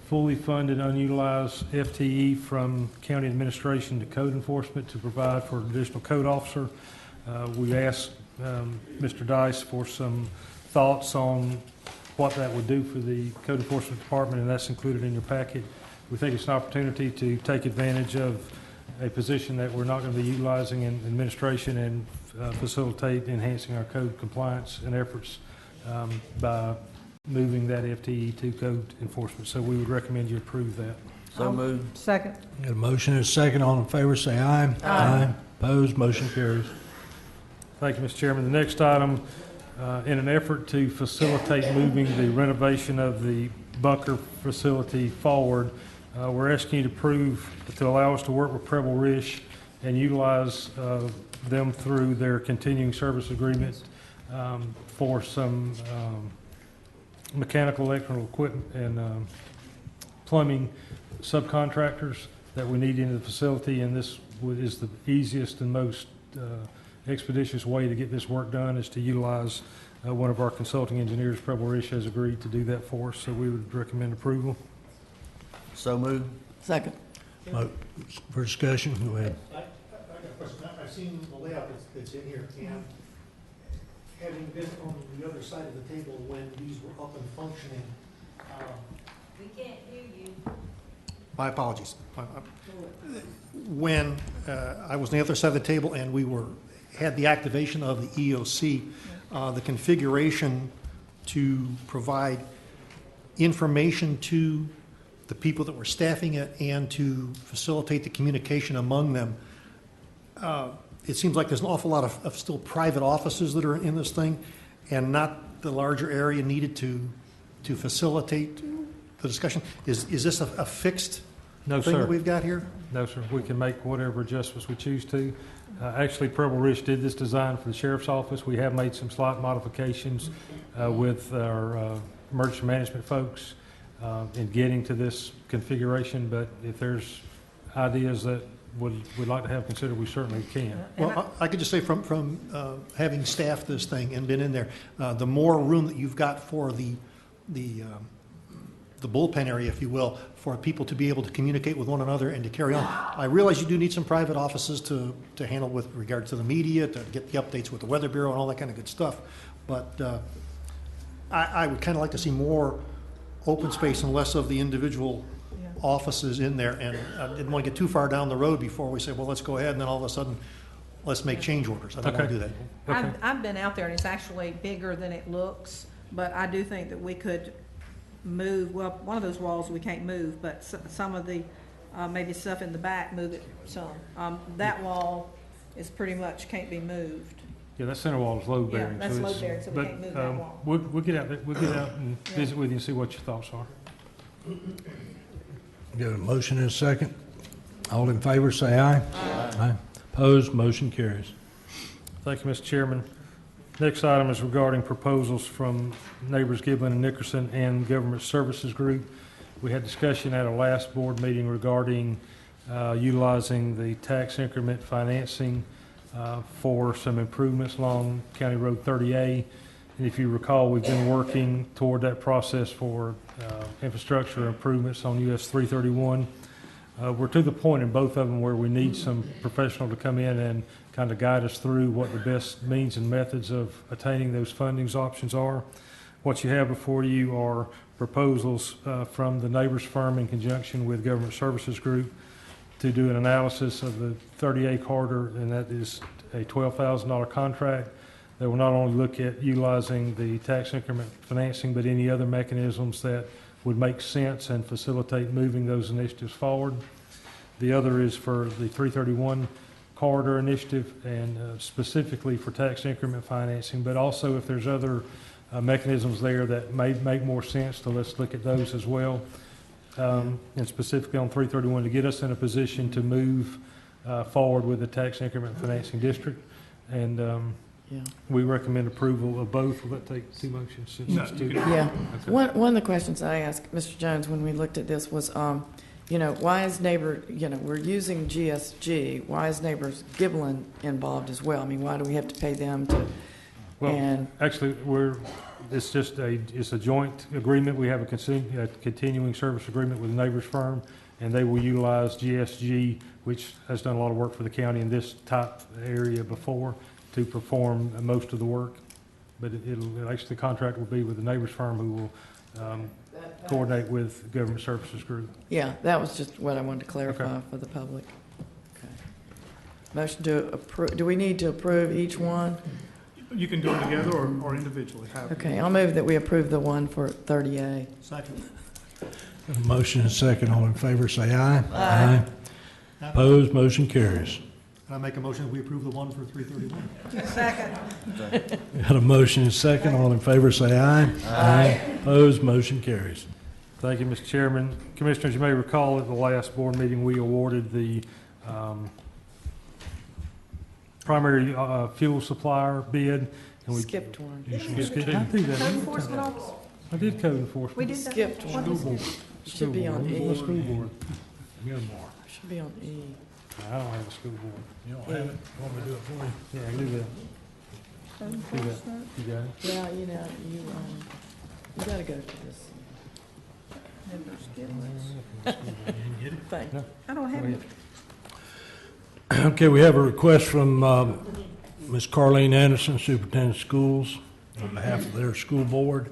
fully funded, unutilized FTE from county administration to code enforcement to provide for an additional code officer. We asked Mr. Dice for some thoughts on what that would do for the code enforcement department, and that's included in your packet. We think it's an opportunity to take advantage of a position that we're not going to be utilizing in administration and facilitate enhancing our code compliance and efforts by moving that FTE to code enforcement. So we would recommend you approve that. So moved. Second. Got a motion and a second. All in favor, say aye. Aye. Opposed? Motion carries. Thank you, Mr. Chairman. The next item, in an effort to facilitate moving the renovation of the bunker facility forward, we're asking you to approve to allow us to work with Preble Rish and utilize them through their continuing service agreement for some mechanical, electrical equipment, and plumbing subcontractors that we need into the facility, and this is the easiest and most expeditious way to get this work done is to utilize one of our consulting engineers. Preble Rish has agreed to do that for us, so we would recommend approval. So moved. Second. For discussion, go ahead. I got a question. I've seen the layout that's in here, and having been on the other side of the table when these were up and functioning, We can't hear you. my apologies. When I was on the other side of the table and we had the activation of the EOC, the configuration to provide information to the people that were staffing it and to facilitate the communication among them, it seems like there's an awful lot of still private offices that are in this thing and not the larger area needed to facilitate the discussion. Is this a fixed No, thing sir. that we've got here? No, sir. We can make whatever adjustments we choose to. Actually, Preble Rich did this design for the sheriff's office. We have made some slight modifications with our emergency management folks in getting to this configuration, but if there's ideas that we'd like to have considered, we certainly can. Well, I could just say from having staffed this thing and been in there, the more room that you've got for the bullpen area, if you will, for people to be able to communicate with one another and to carry on. I realize you do need some private offices to handle with regard to the media, to get the updates with the Weather Bureau and all that kind of good stuff, but I would kind of like to see more open space and less of the individual offices in there, and I didn't want to get too far down the road before we say, well, let's go ahead, and then all of a sudden, let's make change orders. I don't want to do that. Okay. I've been out there, and it's actually bigger than it looks, but I do think that we could move, well, one of those walls we can't move, but some of the, maybe stuff in the back, move it some. That wall is pretty much can't be moved. Yeah, that center wall is load bearing. Yeah, that's load bearing, so we can't move that wall. We'll get out there, we'll get out and visit with you and see what your thoughts are. Got a motion and a second. All in favor, say aye. Aye. Opposed, motion carries. Thank you, Mr. Chairman. Next item is regarding proposals from Neighbors Giblin and Nickerson and Government Services Group. We had discussion at our last board meeting regarding utilizing the tax increment financing for some improvements along County Road 30A. And if you recall, we've been working toward that process for infrastructure improvements on US 331. We're to the point in both of them where we need some professional to come in and kind of guide us through what the best means and methods of attaining those funding options are. What you have before you are proposals from the Neighbors firm in conjunction with Government Services Group to do an analysis of the 30A corridor, and that is a $12,000 contract that will not only look at utilizing the tax increment financing, but any other mechanisms that would make sense and facilitate moving those initiatives forward. The other is for the 331 corridor initiative, and specifically for tax increment financing, but also if there's other mechanisms there that may make more sense, so let's look at those as well. And specifically on 331 to get us in a position to move forward with the tax increment financing district. And we recommend approval of both. Will that take two motions? Since it's two? Yeah. Okay. One of the questions I asked Mr. Jones when we looked at this was, why is we're using GSG, why is Neighbors Giblin involved as well? I mean, why do we have to pay them to? Well, actually, it's a joint agreement. We have a continuing service agreement with the Neighbors firm, and they will utilize GSG, which has done a lot of work for the county in this type area before, to perform most of the work. But the contract will be with the Neighbors firm, who will coordinate with Government Services Group. Yeah, that was just what I wanted to clarify Okay. for the public. Okay. Motion to approve, do we need to approve each one? You can do them together or individually. Okay, I'll move that we approve the one for 30A. Second. Got a motion and a second. All in favor, say aye. Aye. Opposed, motion carries. I make a motion that we approve the one for 331. Second. Got a motion and a second. All in favor, say aye. Aye. Opposed, motion carries. Thank you, Mr. Chairman. Commissioners, you may recall at the last board meeting, we awarded the primary fuel supplier bid. And we Skipped one. I did that. Code enforcement officer? I did code enforcement. We did that? Skipped What one. is it? Should be on E. School board. You got more. Should be on E. I don't have a school board. You don't have it? You want me to do it for you? Yeah, I can do that. Code Do that. enforcement? You got it? Yeah, you gotta go to this. Neighbors Giblin. Thank you. I don't have it. Okay, we have a request from Ms. Carleen Anderson, Superintendent of Schools, on behalf of their school board,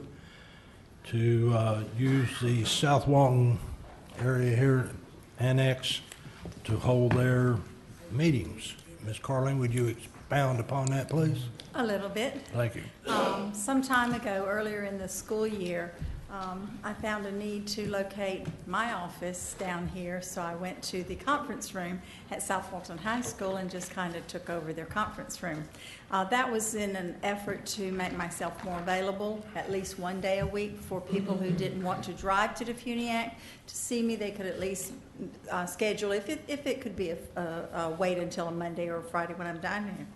to use the South Walton area here, annex, to hold their meetings. Ms. Carleen, would you expound upon that, please? A little bit. Thank you. Some time ago, earlier in the school year, I found a need to locate my office down here, so I went to the conference room at South Walton High School and just kind of took over their conference room. That was in an effort to make myself more available at least one day a week for people who didn't want to drive to Defuniak to see me. They could at least schedule, if it could be a wait until a Monday or a Friday when I'm down here.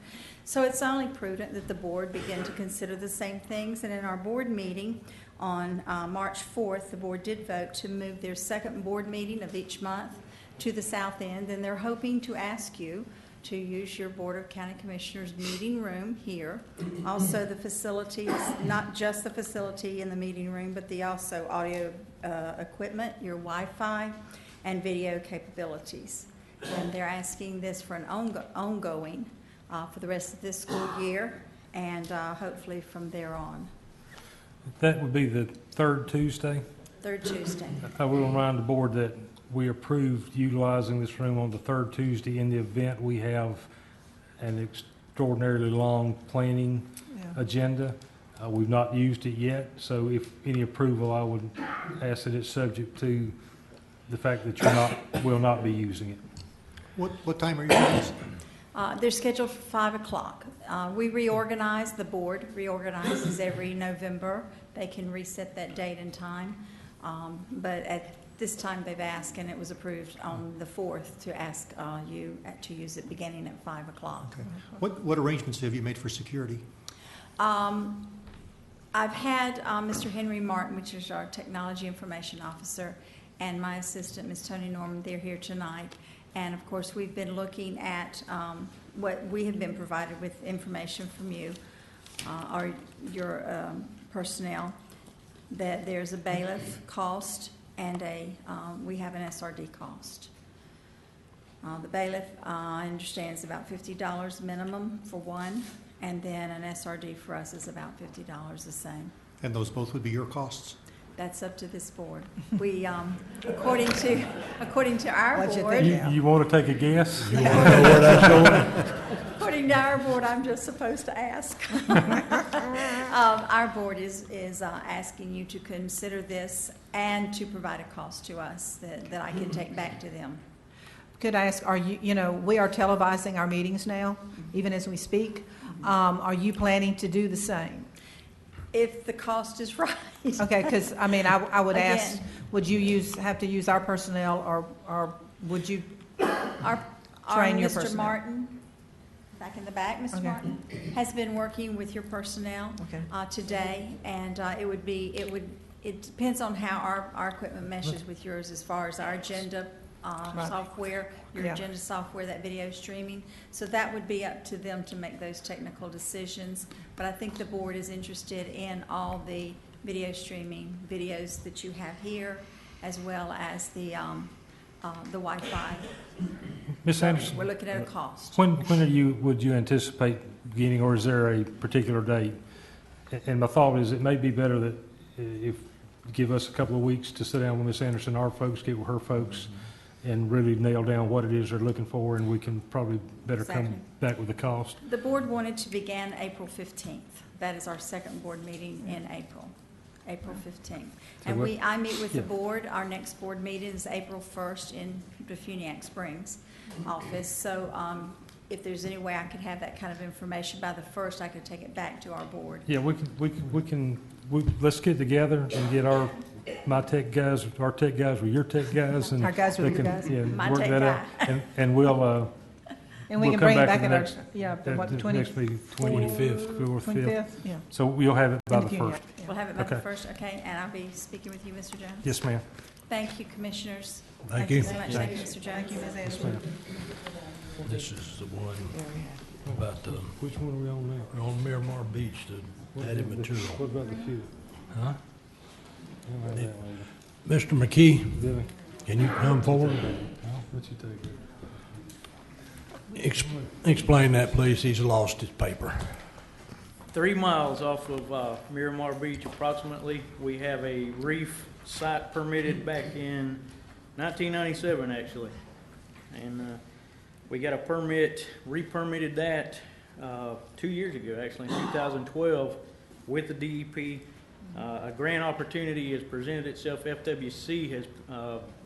So it's only prudent that the board begin to consider the same things, and in our board meeting on March 4th, the board did vote to move their second board meeting of each month to the south end, and they're hoping to ask you to use your Board of County Commissioners meeting room here. Also the facilities, not just the facility in the meeting room, but the also audio equipment, your Wi-Fi, and video capabilities. And they're asking this for an ongoing for the rest of this school year, and hopefully from there on. That would be the third Tuesday. Third Tuesday. I will remind the board that we approved utilizing this room on the third Tuesday in the event we have an extraordinarily long planning agenda. We've not used it yet, so if any approval, I would ask that it's subject to the fact that you will not be using it. What time are you using? They're scheduled for 5 o'clock. We reorganize, the board reorganizes every November. They can reset that date and time. But at this time they've asked, and it was approved on the 4th, to ask you to use it beginning at 5 o'clock. Okay. What arrangements have you made for security? I've had Mr. Henry Martin, which is our Technology Information Officer, and my assistant, Ms. Tony Norman, they're here tonight. And of course, we've been looking at what we have been provided with information from you, or your personnel, that there's a bailiff cost and we have an SRD cost. The bailiff, I understand, is about $50 minimum for one, and then an SRD for us is about $50 the same. And those both would be your costs? That's up to this board. We, according to our board. You want to take a guess? According to our board, I'm just supposed to ask. Our board is asking you to consider this and to provide a cost to us that I can take back to them. Could I ask, are you know, we are televising our meetings now, even as we speak. Are you planning to do the same? If the cost is right. Okay, because, I mean, I would Again. ask, would you have to use our personnel, or would you train your Mr. personnel? Martin, back in the back, Mr. Okay. Martin, has been working with your personnel today, and it depends on how our equipment meshes with yours as far as our agenda software, your agenda software, that video streaming. So that would be up to them to make those technical decisions. But I think the board is interested in all the video streaming videos that you have here, as well as the Wi-Fi. Ms. Anderson, we're looking at a cost. When would you anticipate beginning, or is there a particular date? And my thought is, it may be better that if give us a couple of weeks to sit down with Ms. Anderson, our folks, get with her folks, and really nail down what it is they're looking for, and we can probably better come back with the cost. The board wanted to begin April 15th. That is our second board meeting in April 15th. And I meet with the board. Our next board meeting is April 1st in Defuniak Springs office. So if there's any way I could have that kind of information by the 1st, I could take it back to our board. Yeah, let's get together and get our tech guys with your tech guys, and our guys with your guys. My work tech that guy. out, and we'll and we we'll can come bring it back back at in our, the next meeting, 25th, 25th, yeah. So we'll have it by the 1st. We'll have it by the 1st, okay? And I'll be speaking with you, Mr. Jones. Yes, ma'am. Thank you, commissioners. Thank you. So much. Thank you, Mr. Jones. Thank you, Ms. Yes, Anderson. ma'am. This is the one about the, Which one are we on now? we're on Miramar Beach, the added material. What about the fuel? Huh? We'll have that later. Mr. McKee, Billy, can you come forward? I'll let you take it. Explain that, please. He's lost his paper. 3 miles off of Miramar Beach approximately, we have a reef site permitted back in 1997 actually. And we got a permit, re-permitted that 2 years ago actually, in 2012 with the DEP. A grant opportunity has presented itself. FWC has,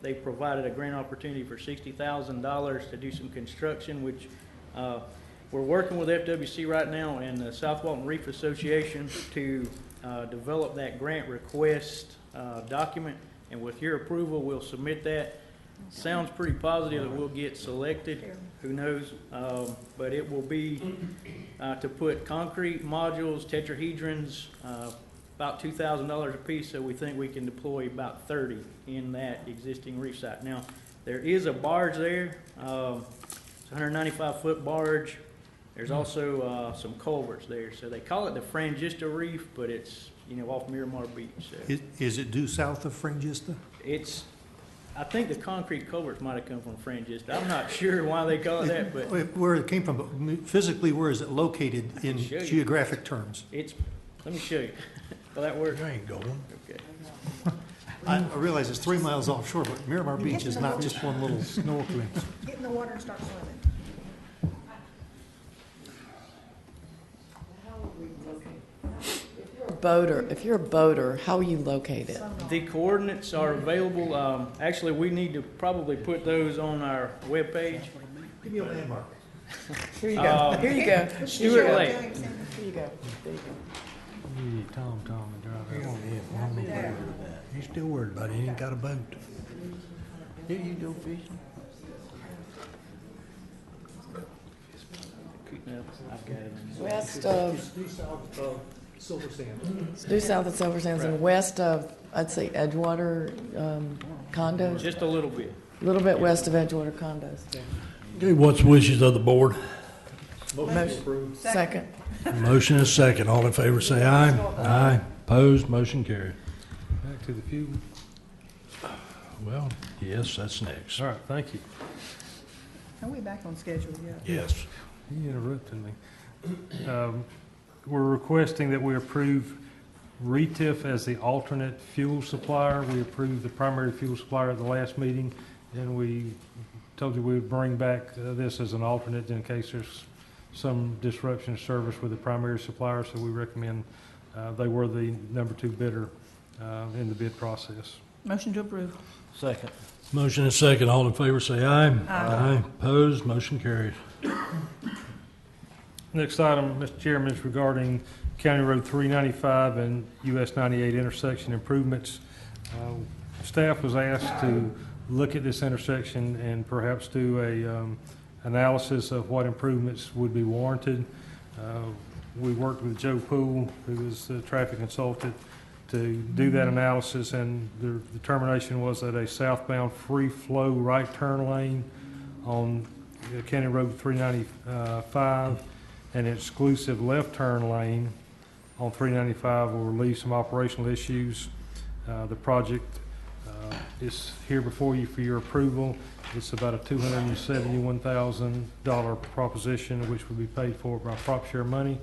they provided a grant opportunity for $60,000 to do some construction, which we're working with FWC right now and the South Walton Reef Association to develop that grant request document. And with your approval, we'll submit that. Sounds pretty positive that we'll get selected. Who knows? But it will be to put concrete modules, tetrahedrons, about $2,000 a piece, so we think we can deploy about 30 in that existing reef site. Now, there is a barge there. It's a 195-foot barge. There's also some culverts there. So they call it the Frangista Reef, but it's, you know, off Miramar Beach. So. Is it due south of Frangista? It's, I think the concrete culverts might have come from Frangista. I'm not sure why they call it that, but. Where it came from, but physically, where is it located in geographic terms? It's, let me show you. Will that work? You ain't going. Okay. I realize it's 3 miles offshore, but Miramar Beach is not just one little snorkeling. Get in the water and start swimming. If you're a boater, how are you located? The coordinates are available. Actually, we need to probably put those on our webpage. Give me a landmark. Here you go. Here you go. Stewart Lake. Here you go. There you go. Tom, and drive out. He's still worried about it. He ain't got a boat. Here you go fishing. I've got it. West of Silver Sands. due south of Silver Sands and west of, I'd say, Edgewater condos. Just a little bit. A little bit west of Edgewater condos. Okay, what's the wishes of the board? Motion approved. Second. Motion is second. All in favor say aye. Aye. Opposed, motion carried. Back to the fuel. Well, yes, that's next. All right, thank you. Are we back on schedule yet? Yes. You interrupted me. We're requesting that we approve RETIF as the alternate fuel supplier. We approved the primary fuel supplier at the last meeting, and we told you we would bring back this as an alternate in case there's some disruption of service with the primary supplier, so we recommend they were the number 2 bidder in the bid process. Motion to approve. Second. Motion is second. All in favor say aye. Aye. Opposed, motion carries. Next item, Mr. Chairman, is regarding County Road 395 and US 98 intersection improvements. Staff was asked to look at this intersection and perhaps do a analysis of what improvements would be warranted. We worked with Joe Poole, who is the traffic consultant, to do that analysis, and the determination was that a southbound free flow right turn lane on County Road 395 an exclusive left turn lane on 395 will relieve some operational issues. The project is here before you for your approval. It's about a $271,000 proposition, which will be paid for by prop share money.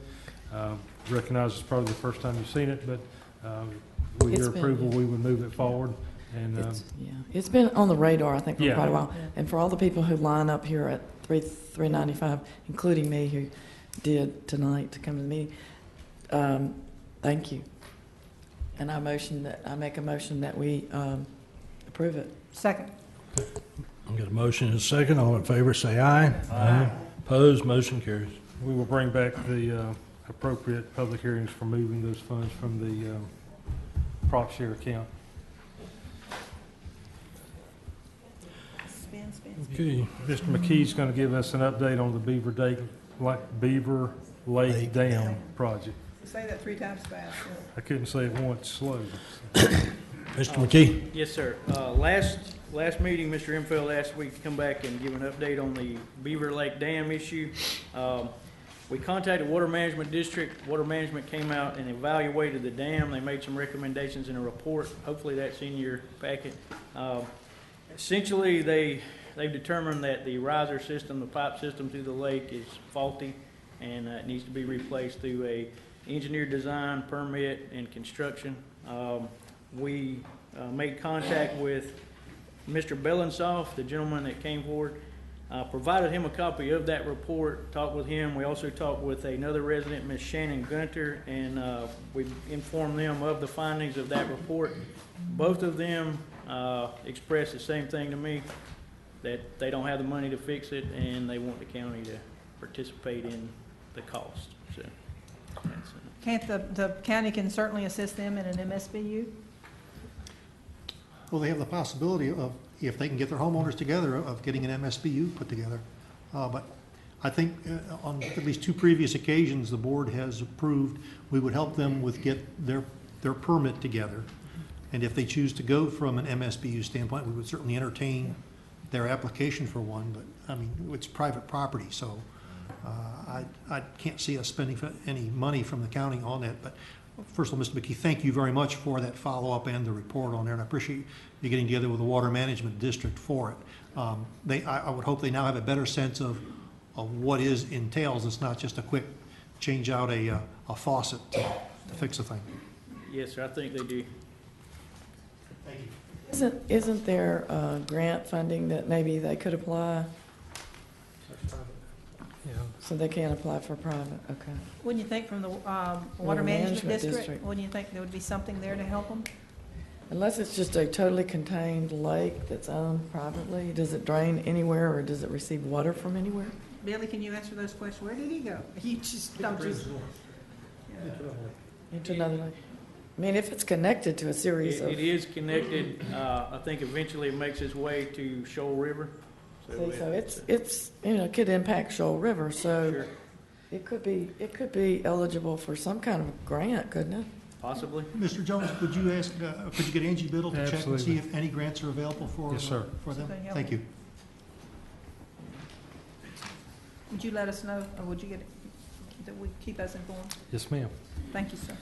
Recognize it's probably the first time you've seen it, but with your approval, we would move it forward. And it's been on the radar, I think, for quite a while. Yeah. And for all the people who line up here at 395, including me, who did tonight to come to the meeting, thank you. And I make a motion that we approve it. Second. I've got a motion and a second. All in favor say aye. Aye. Opposed, motion carries. we will bring back the appropriate public hearings for moving those funds from the prop share account. Okay. Mr. McKee's going to give us an update on the Beaver Lake Dam project. Say that 3 times fast. I couldn't say it once slow. Mr. McKee? Yes, sir. Last meeting, Mr. Infeld asked we to come back and give an update on the Beaver Lake Dam issue. We contacted Water Management District. Water Management came out and evaluated the dam. They made some recommendations in a report. Hopefully that's in your packet. Essentially, they they've determined that the riser system, the pipe system through the lake is faulty, and it needs to be replaced through a engineer design, permit, and construction. We made contact with Mr. Bellensoff, the gentleman that came forward, provided him a copy of that report, talked with him. We also talked with another resident, Ms. Shannon Gunter, and we informed them of the findings of that report. Both of them expressed the same thing to me, that they don't have the money to fix it, and they want the county to participate in the cost. So, Can't the county can certainly assist them in an MSBU? Well, they have the possibility of, if they can get their homeowners together, of getting an MSBU put together. But I think on at least 2 previous occasions, the board has approved we would help them with get their permit together. And if they choose to go from an MSBU standpoint, we would certainly entertain their application for one. But I mean, it's private property, so I can't see us spending any money from the county on that. But first of all, Mr. McKee, thank you very much for that follow-up and the report on there, and I appreciate you getting together with the Water Management District for it. I would hope they now have a better sense of what entails. It's not just a quick change out a faucet to fix a thing. yes, sir, I think they do. Thank you. Isn't there grant funding that maybe they could apply? Yeah. So they can't apply for private, okay. Wouldn't you think from the Water Management District, wouldn't you think there would be something there to help them? Unless it's just a totally contained lake that's owned privately, does it drain anywhere or does it receive water from anywhere? Billy, can you answer those questions? Where did he go? You just don't just. Into another lake? I mean, if it's connected to a series of. It is connected. I think eventually it makes its way to Shoal River. So it's could impact Shoal River, so Sure. it could be eligible for some kind of grant, couldn't it? Possibly. Mr. Jones, could you get Angie Biddle to check and Absolutely. see if any grants are available for Yes, sir. for them? Okay, Thank you. Would you let us know, or would you get, that we keep us informed? Yes, ma'am. Thank you, sir.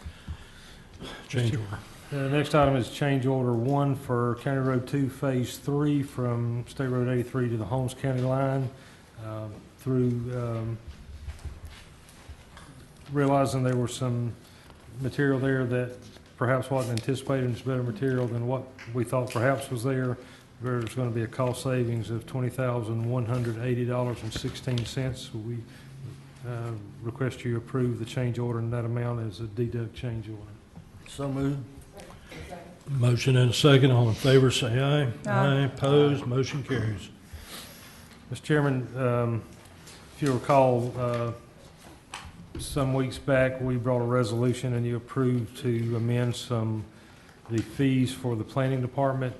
Change order. The next item is change order 1 for County Road 2, Phase 3 from State Road 83 to the Holmes County line. Through realizing there was some material there that perhaps wasn't anticipated, it's better material than what we thought perhaps was there. There's going to be a cost savings of $20,180.16. We request you approve the change order, and that amount is a deduct change order. So moved. Motion and a second. All in favor, say aye. Aye. Opposed, motion carries. Mr. Chairman, if you recall, some weeks back, we brought a resolution and you approved to amend the fees for the planning department.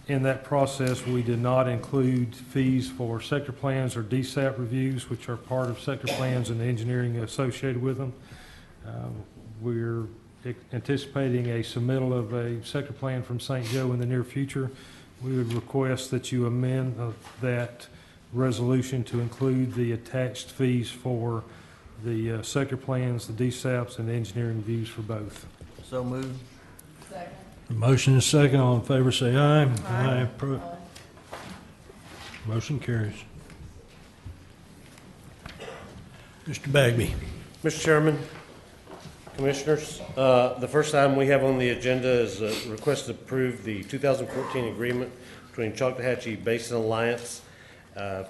In that process, we did not include fees for sector plans or DSAP reviews, which are part of sector plans and the engineering associated with them. We're anticipating a submittal of a sector plan from St. Joe in the near future. We would request that you amend that resolution to include the attached fees for the sector plans, the DSAPs, and the engineering reviews for both. So moved. Motion and a second. All in favor, say aye. Aye. Motion carries. Mr. Bagby. Mr. Chairman, Commissioners, the first item we have on the agenda is a request to approve the 2014 agreement between Choctawhatchee Basin Alliance,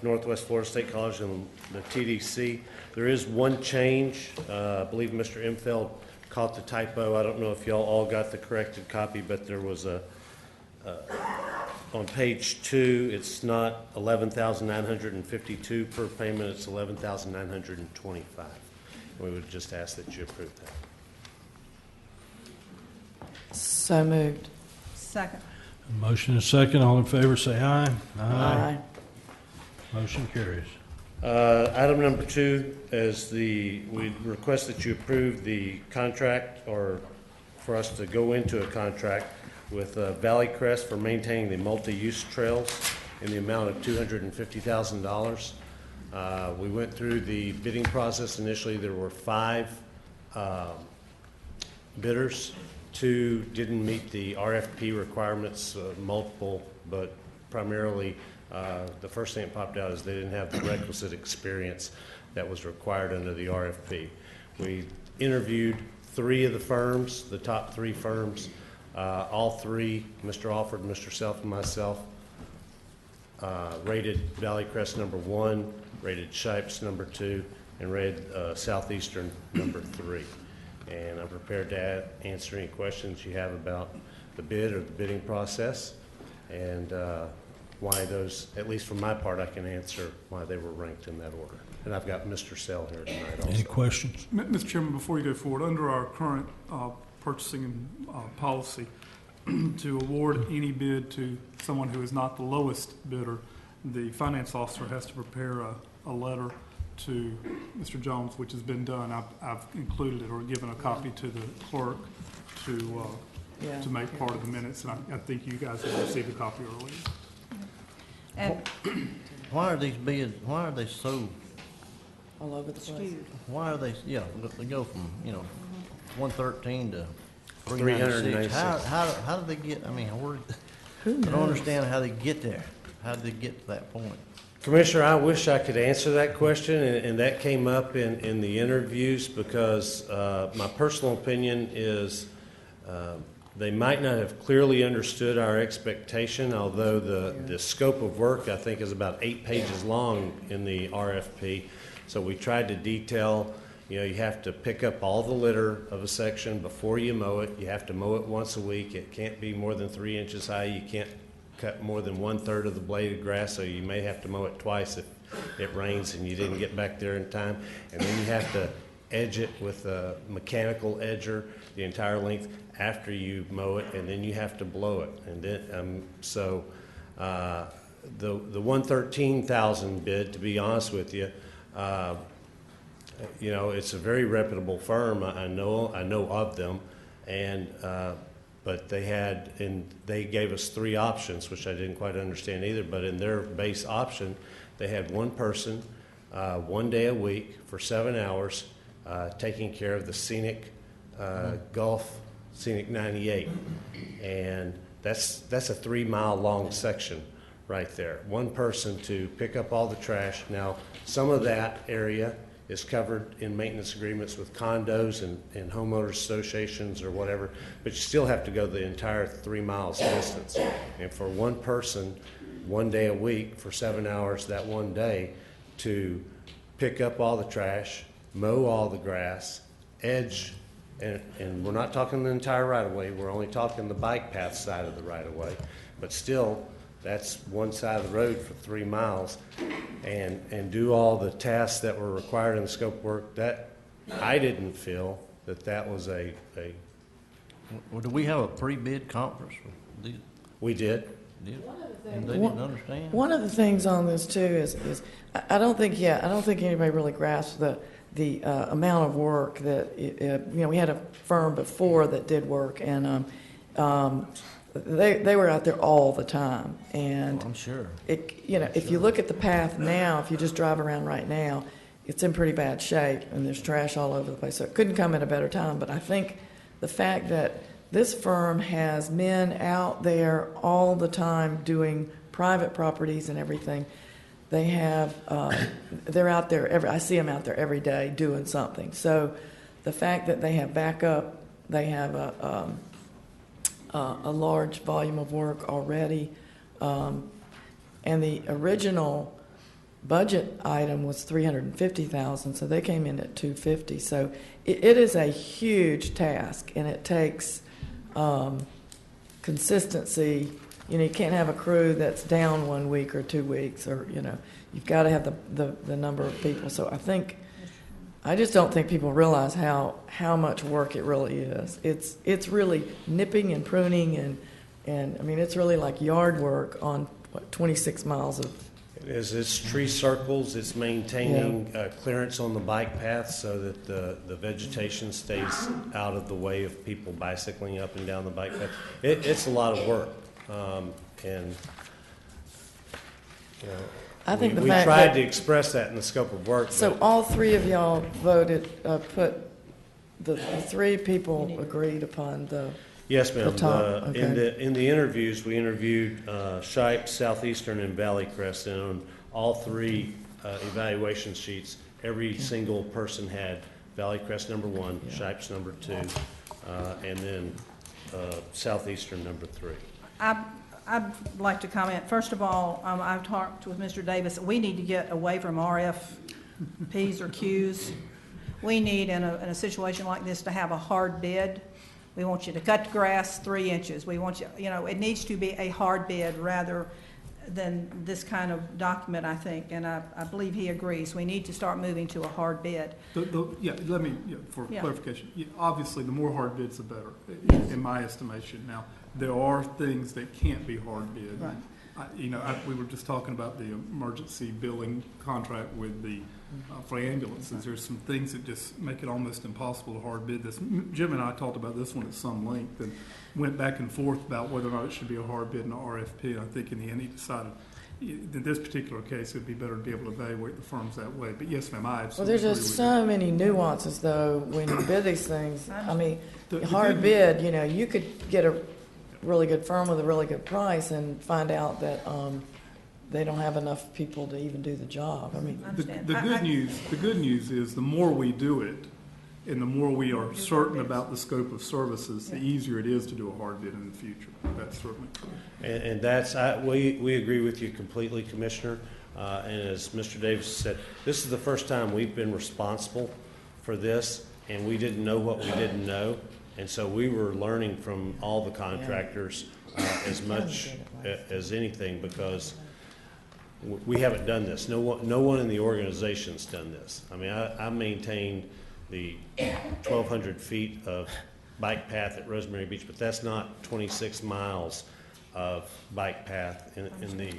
Northwest Florida State College, and the TDC. There is one change. I believe Mr. Imfeld caught the typo. I don't know if y'all all got the corrected copy, but there was on page 2, it's not $11,952 per payment, it's $11,925. We would just ask that you approve that. So moved. Second. Motion and a second. All in favor, say aye. Aye. Motion carries. Item number 2 is we request that you approve the contract, or for us to go into a contract with Valley Crest for maintaining the multi-use trails in the amount of $250,000. We went through the bidding process. Initially, there were 5 bidders. 2 didn't meet the RFP requirements, multiple, but primarily The first thing that popped out is they didn't have the requisite experience that was required under the RFP. We interviewed 3 of the firms, the top 3 firms. All 3, Mr. Alford, Mr. Self, and myself, rated Valley Crest number 1, rated Shipes number 2, and rated Southeastern number 3. And I'm prepared to answer any questions you have about the bid or the bidding process, and why those, at least from my part, I can answer why they were ranked in that order. And I've got Mr. Sell here tonight also. Any questions? Mr. Chairman, before you go forward, under our current purchasing policy, to award any bid to someone who is not the lowest bidder, the finance officer has to prepare a letter to Mr. Jones, which has been done. I've included it or given a copy to the clerk to make part of the minutes, and I think you guys have received a copy earlier. And Why are these bids, why are they so, All over the place. why are they, they go from, 113 to 396. 396. How do they get, I don't understand how they get there. How did they get to that point? Commissioner, I wish I could answer that question, and that came up in the interviews, because my personal opinion is they might not have clearly understood our expectation, although the scope of work, I think, is about 8 pages long in the RFP. So we tried to detail, you have to pick up all the litter of a section before you mow it. You have to mow it once a week. It can't be more than 3 inches high. You can't cut more than 1/3 of the blade of grass, so you may have to mow it twice if it rains and you didn't get back there in time. And then you have to edge it with a mechanical edger the entire length after you mow it, and then you have to blow it. And then the 113,000 bid, to be honest with you, it's a very reputable firm. I know of them, and but they gave us 3 options, which I didn't quite understand either. But in their base option, they had one person, 1 day a week for 7 hours, taking care of the scenic Gulf Scenic 98, and that's a 3-mile long section right there. One person to pick up all the trash. Now, some of that area is covered in maintenance agreements with condos and homeowners associations or whatever, but you still have to go the entire 3 miles distance. And for one person, 1 day a week for 7 hours that one day to pick up all the trash, mow all the grass, edge, and we're not talking the entire right-of-way, we're only talking the bike path side of the right-of-way, but still, that's one side of the road for 3 miles, and do all the tasks that were required in the scope of work. That I didn't feel that was a. Well, do we have a pre-bid conference? We did. And they didn't understand? One of the things on this too is I don't think anybody really grasps the amount of work that we had a firm before that did work, and they were out there all the time, and I'm sure. If you look at the path now, if you just drive around right now, it's in pretty bad shape, and there's trash all over the place. So it couldn't come at a better time. But I think the fact that this firm has men out there all the time doing private properties and everything, they're out there I see them out there every day doing something. So the fact that they have backup, they have a large volume of work already, and the original budget item was $350,000, so they came in at $250,000. So it is a huge task, and it takes consistency. You can't have a crew that's down 1 week or 2 weeks, or you've got to have the number of people. So I just don't think people realize how much work it really is. It's really nipping and pruning and it's really like yard work on 26 miles of. It is. It's tree circles. It's maintaining clearance on the bike path so that the vegetation stays out of the way of people bicycling up and down the bike path. It's a lot of work, and I think we tried to express that in the scope of work. So all 3 of y'all voted, the 3 people agreed upon the. Yes, ma'am. The top, In the interviews, we interviewed Shipe, Southeastern, and Valley Crest, and on all three evaluation sheets, every single person had Valley Crest number 1, Shipe's number 2, and then Southeastern number 3. I'd like to comment. First of all, I've talked with Mr. Davis. We need to get away from RFPs or Qs. We need, in a situation like this, to have a hard bid. We want you to cut the grass 3 inches. We want you, it needs to be a hard bid rather than this kind of document, I think, and I believe he agrees. We need to start moving to a hard bid. For clarification, obviously the more hard bids the better, in my estimation. Now, there are things that can't be hard bid. Right. We were just talking about the emergency billing contract with the for ambulances. There's some things that just make it almost impossible to hard bid this. Jim and I talked about this one at some length and went back and forth about whether or not it should be a hard bid and an RFP. And I think in the end he decided in this particular case it would be better to be able to evaluate the firms that way. But yes, ma'am, I absolutely Well, there's just so many nuances, though, when you bid these things. I mean, hard bid, you could get a really good firm with a really good price and find out that they don't have enough people to even do the job. I mean, the good news is the more we do it, and the more we are certain about the scope of services, the easier it is to do a hard bid in the future. That's certainly true. And that's we agree with you completely, Commissioner. And as Mr. Davis said, this is the first time we've been responsible for this, and we didn't know what we didn't know. And so we were learning from all the contractors as much as anything, because we haven't done this. No one in the organization's done this. I mean, I maintained the 1,200 feet of bike path at Rosemary Beach, but that's not 26 miles of bike path in the...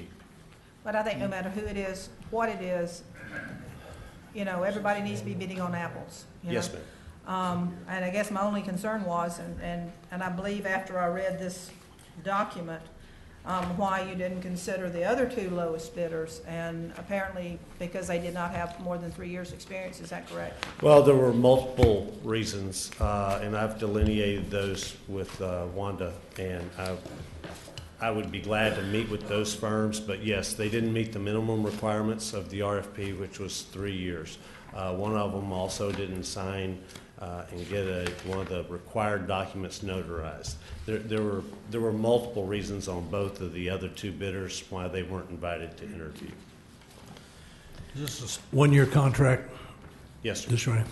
But I think no matter who it is, what it is, everybody needs to be bidding on apples. Yes, ma'am. And I guess my only concern was, and I believe after I read this document, why you didn't consider the other 2 lowest bidders, and apparently because they did not have more than 3 years' experience. Is that correct? Well, there were multiple reasons, and I've delineated those with Wanda, and I would be glad to meet with those firms, but yes, they didn't meet the minimum requirements of the RFP, which was 3 years. One of them also didn't sign and get one of the required documents notarized. There were multiple reasons on both of the other 2 bidders why they weren't invited to interview. Is this a 1-year contract? Yes, sir. That's right.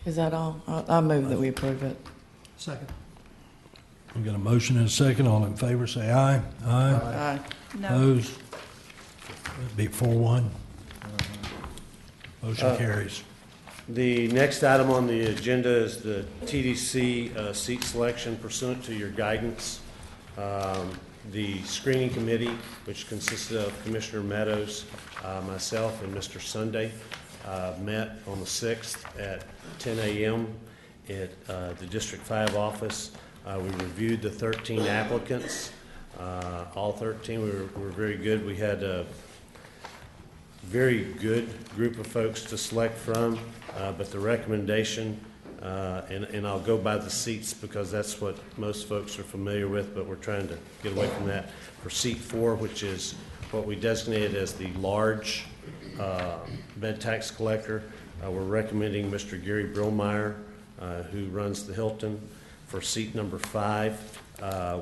Is that all? I move that we approve it. Second. We've got a motion and a second. All in favor, say aye. Aye. No. Opposed? That'd be 4-1. Motion carries. The next item on the agenda is the TDC seat selection pursuant to your guidance. The screening committee, which consisted of Commissioner Meadows, myself, and Mr. Sunday, met on the 6th at 10 a.m. at the District 5 office. We reviewed the 13 applicants. All 13 were very good. We had a very good group of folks to select from, but the recommendation, and I'll go by the seats because that's what most folks are familiar with, but we're trying to get away from that. For seat 4, which is what we designated as the large bed tax collector, we're recommending Mr. Gary Brillmeyer, who runs the Hilton. For seat number 5,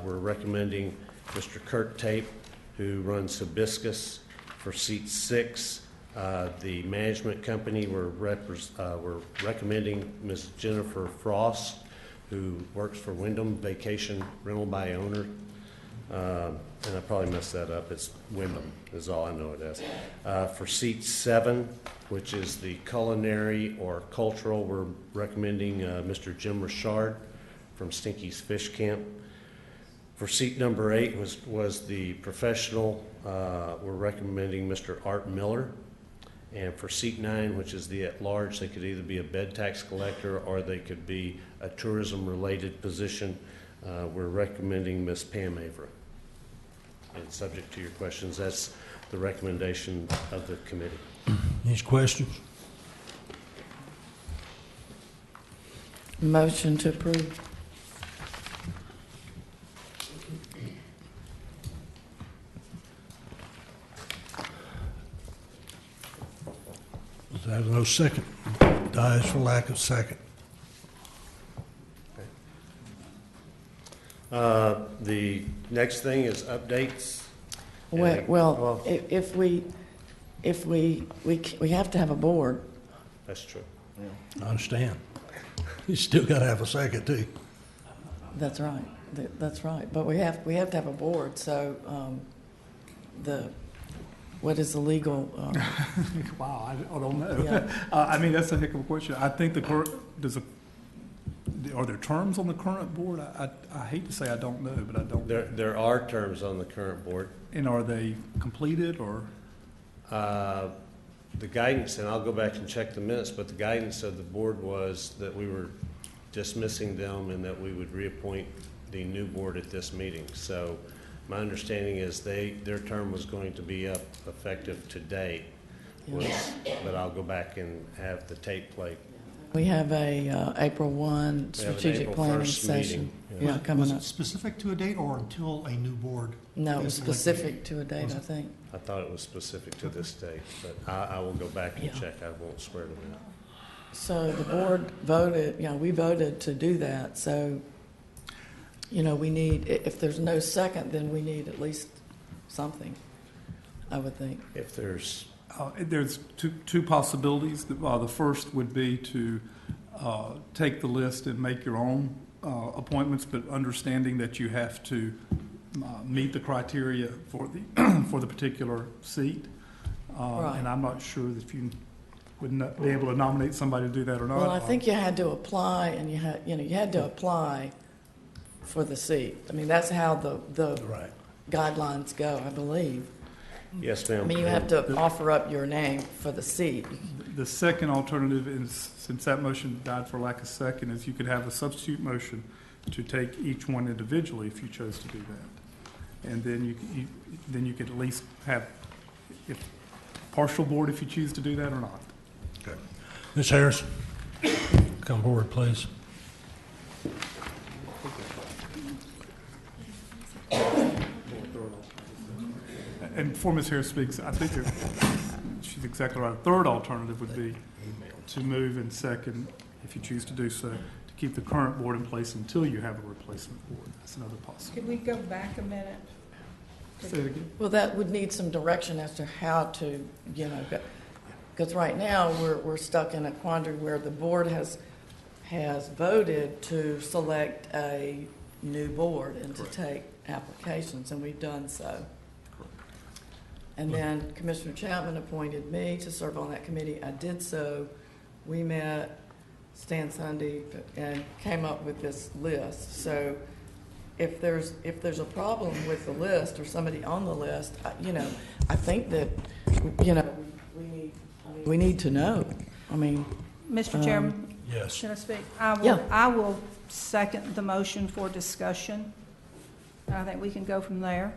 we're recommending Mr. Kurt Tape, who runs Hibiscus. For seat 6, the management company, we're recommending Ms. Jennifer Frost, who works for Wyndham Vacation Rental by Owner. And I probably messed that up. It's Wyndham is all I know it as. For seat 7, which is the culinary or cultural, we're recommending Mr. Jim Richard from Stinky's Fish Camp. For seat number 8 was the professional. We're recommending Mr. Art Miller. And for seat 9, which is the at-large, they could either be a bed tax collector or they could be a tourism-related position. We're recommending Ms. Pam Avra. And subject to your questions, that's the recommendation of the committee. Any questions? Motion to approve. No second. Dies for lack of second. The next thing is updates. Well, if we have to have a board. That's true. I understand. You still got to have a second, too. That's right. That's right. But we have to have a board. So what is the legal? Wow, I don't know. Yeah. I mean, that's a heck of a question. I think are there terms on the current board? I hate to say I don't know, but I don't. There are terms on the current board. And are they completed or? The guidance, and I'll go back and check the minutes, but the guidance of the board was that we were dismissing them and that we would reappoint the new board at this meeting. So my understanding is their term was going to be up effective today, but I'll go back and have the tape played. We have a April 1 strategic planning session. Yeah, coming up. Was it specific to a date or until a new board? No, it was specific to a date, I think. I thought it was specific to this date, but I will go back and check. I won't swear to that. So the board voted, we voted to do that. So, we need, if there's no second, then we need at least something, I would think. If there's two possibilities. The first would be to take the list and make your own appointments, but understanding that you have to meet the criteria for the particular seat. Right. And I'm not sure if you would be able to nominate somebody to do that or not. Well, I think you had to apply, and you had to apply for the seat. I mean, that's how the guidelines go, I believe. Yes, ma'am. I mean, you have to offer up your name for the seat. The second alternative is, since that motion died for lack of second, is you could have a substitute motion to take each one individually if you chose to do that. And then you could at least have partial board if you choose to do that or not. Okay. Ms. Harris, come forward, please. And before Ms. Harris speaks, I think she's exactly right. A third alternative would be to move and second, if you choose to do so, to keep the current board in place until you have a replacement board. That's another possibility. Could we go back a minute? Say it again. Well, that would need some direction as to how to, because right now we're stuck in a quandary where the board has voted to select a new board and to take applications, and we've done so. And then Commissioner Chapman appointed me to serve on that committee. I did so. We met Stan Sunday and came up with this list. So if there's a problem with the list or somebody on the list, I think that we need to know. I mean, Mr. Chairman? Yes. Should I speak? I will second the motion for discussion. I think we can go from there.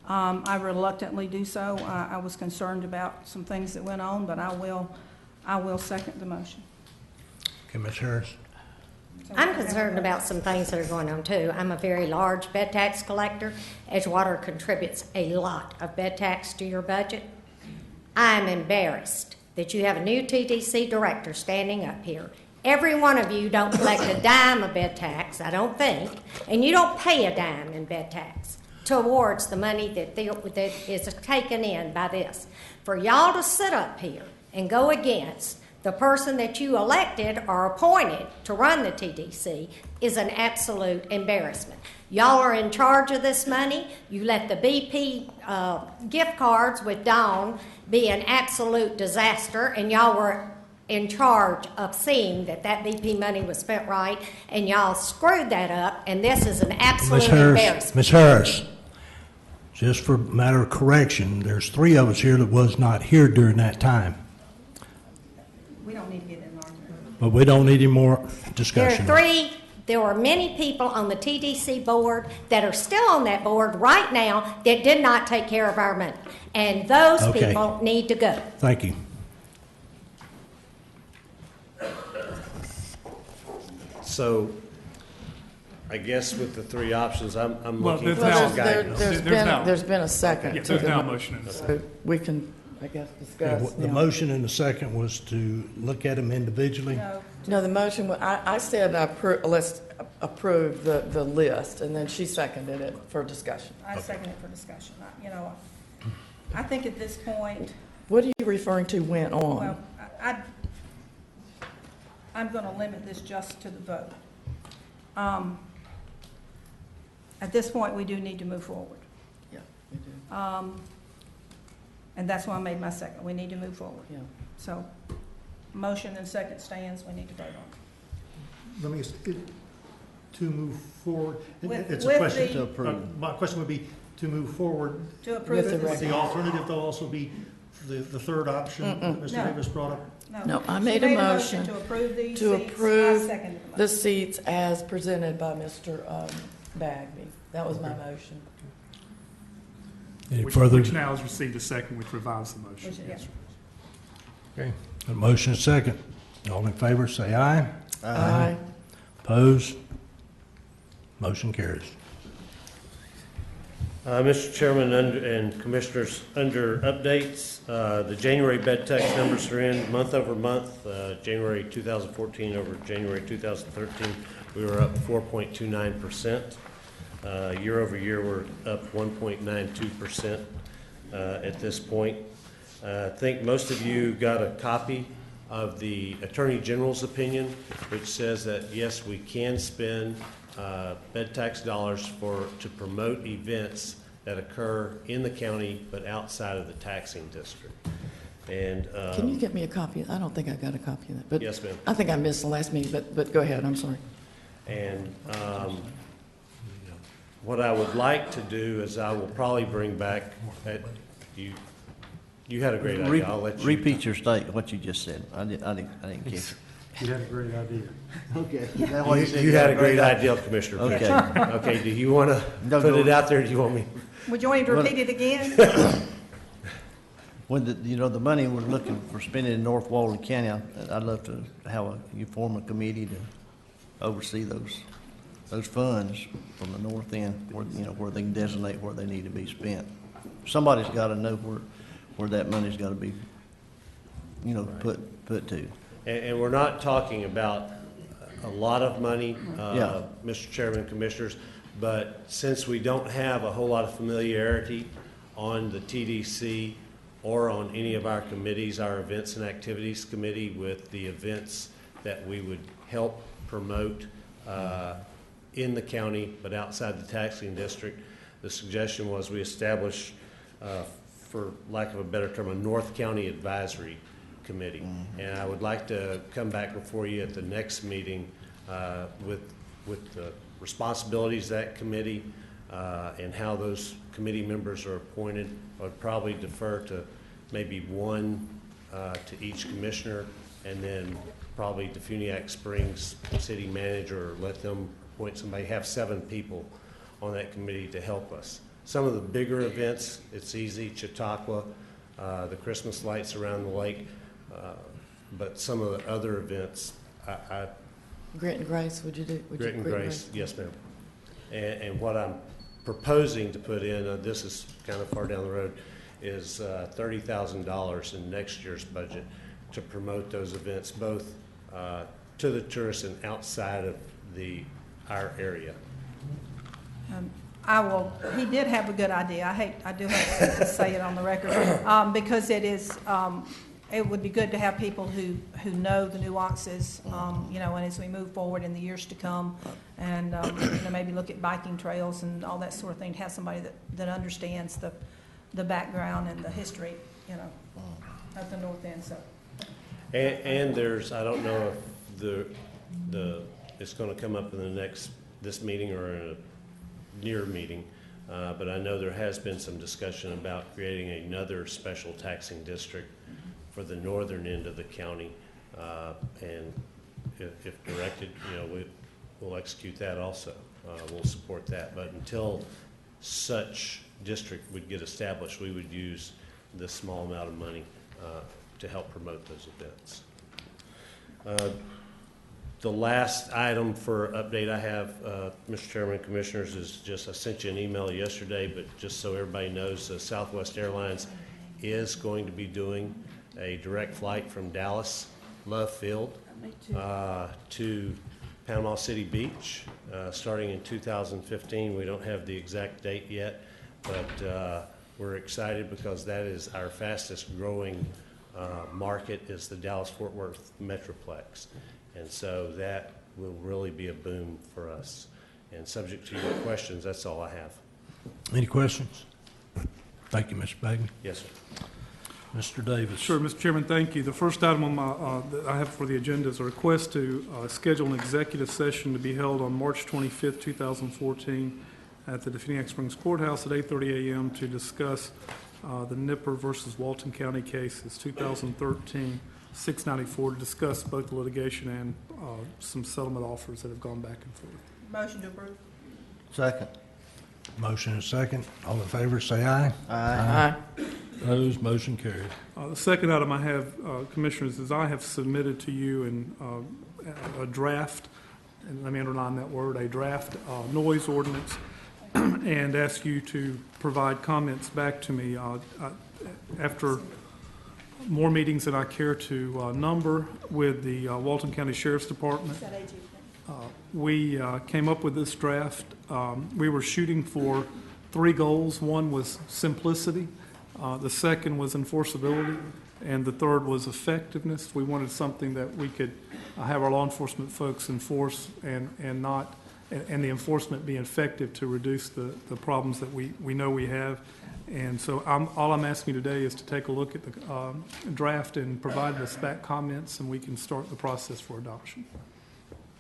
I reluctantly do so. I was concerned about some things that went on, but I will second the motion. Okay, Ms. Harris. I'm concerned about some things that are going on too. I'm a very large bed tax collector. Edgewater contributes a lot of bed tax to your budget. I'm embarrassed that you have a new TDC director standing up here. Every one of you don't collect a dime of bed tax, I don't think, and you don't pay a dime in bed tax towards the money that is taken in by this. For y'all to sit up here and go against the person that you elected or appointed to run the TDC is an absolute embarrassment. Y'all are in charge of this money. You let the BP gift cards with Dawn be an absolute disaster, and y'all were in charge of seeing that BP money was spent right, and y'all screwed that up, and this is an absolute embarrassment. Ms. Harris, just for matter of correction, there's 3 of us here that was not here during that time. We don't need to get in an argument. But we don't need any more discussion. There were many people on the TDC board that are still on that board right now that did not take care of our money, and those people need to go. Thank you. So, I guess with the 3 options, I'm Well, looking for there's some guidance. There's been a second. Yeah, there's now a motion. So we can I guess, discuss. The motion and the second was to look at them individually? No, the motion, I said let's approve the list, and then she seconded it for discussion. I second it for discussion. I think at this point, What are you referring to went on? well, I'm going to limit this just to the vote. At this point, we do need to move forward. Yeah, we do. And that's why I made my second. We need to move forward. Yeah. So, motion and second stands, we need to vote on. Let me, to move forward, it's a With question. the- To approve. My question would be to move forward. To approve the The alternative, though, also be the third option that Mr. No. Davis brought up. No, I She made a motion to approve these to seats. approve I seconded the the motion. seats as presented by Mr. Bagby. That was my motion. Any Which further? now has received a second, which revives the motion. Which- yeah. Okay, a motion and second. All in favor, say aye. Aye. Opposed? Motion carries. Mr. Chairman and Commissioners, under updates, the January bed tax numbers are in month over month. January 2014 over January 2013, we were up 4.29%. Year over year, we're up 1.92% at this point. I think most of you got a copy of the Attorney General's opinion, which says that, yes, we can spend bed tax dollars to promote events that occur in the county but outside of the taxing district. And Can you get me a copy? I don't think I got a copy of that. But yes, ma'am. I think I missed the last meeting, but go ahead. I'm sorry. And what I would like to do is I will probably bring back, you had a great idea. I'll let you. Repeat your what you just said. I didn't catch it. You had a great idea. Okay. Is that what you said? You had a great idea, Commissioner. Okay. Okay, do you want to No, put go. it out there, or do you want me? Would you want him to repeat it again? When the money we're looking for spending in North Walton County, I'd love to you form a committee to oversee those funds from the north end, where they can designate where they need to be spent. Somebody's got to know where that money's got to be, put to. And we're not talking about a lot of money, Yeah. Mr. Chairman, Commissioners, but since we don't have a whole lot of familiarity on the TDC or on any of our committees, our Events and Activities Committee, with the events that we would help promote in the county but outside the taxing district, the suggestion was we establish, for lack of a better term, a North County Advisory Committee. Mm-hmm. And I would like to come back before you at the next meeting with the responsibilities of that committee and how those committee members are appointed. I would probably defer to maybe one to each commissioner, and then probably Defuniak Springs city manager, or let them appoint somebody, have 7 people on that committee to help us. Some of the bigger events, it's easy, Chautauqua, the Christmas lights around the lake, but some of the other events, Grit and Grace, would you do? Grit and Grace, yes, ma'am. And what I'm proposing to put in, this is kind of far down the road, is $30,000 in next year's budget to promote those events, both to the tourists and outside of our area. He did have a good idea. I do have to say it on the record, because it would be good to have people who know the nuances, and as we move forward in the years to come, and maybe look at biking trails and all that sort of thing, to have somebody that understands the background and the history, of the north end. So. And there's, I don't know if it's going to come up in this meeting or in a near meeting, but I know there has been some discussion about creating another special taxing district for the northern end of the county, and if directed, we'll execute that also. We'll support that, but until such district would get established, we would use this small amount of money to help promote those events. The last item for update I have, Mr. Chairman and Commissioners, is just I sent you an email yesterday, but just so everybody knows, Southwest Airlines is going to be doing a direct flight from Dallas Love Field to Panama City Beach, starting in 2015. We don't have the exact date yet, but we're excited because that is our fastest growing market is the Dallas-Fort Worth Metroplex. And so that will really be a boom for us. And subject to your questions, that's all I have. Any questions? Thank you, Mr. Bagley. Yes, sir. Mr. Davis. Sure, Mr. Chairman, thank you. The first item on my, that I have for the agenda is a request to schedule an executive session to be held on March 25th, 2014 at the Definiak Springs Courthouse at 8:30 a.m. to discuss the Nipper versus Walton County case. It's 2013-694 to discuss both the litigation and some settlement offers that have gone back and forth. Motion to approve. Second. Motion and second. All in favor, say aye. Aye. Opposed, motion carried. The second item I have, Commissioners, is I have submitted to you in a draft, and let me underline that word, a draft noise ordinance, and ask you to provide comments back to me. After more meetings than I care to number with the Walton County Sheriff's Department, we came up with this draft. We were shooting for 3 goals. One was simplicity. The second was enforceability, and the third was effectiveness. We wanted something that we could have our law enforcement folks enforce and the enforcement be effective to reduce the problems that we know we have. And so all I'm asking you today is to take a look at the draft and provide us back comments, and we can start the process for adoption.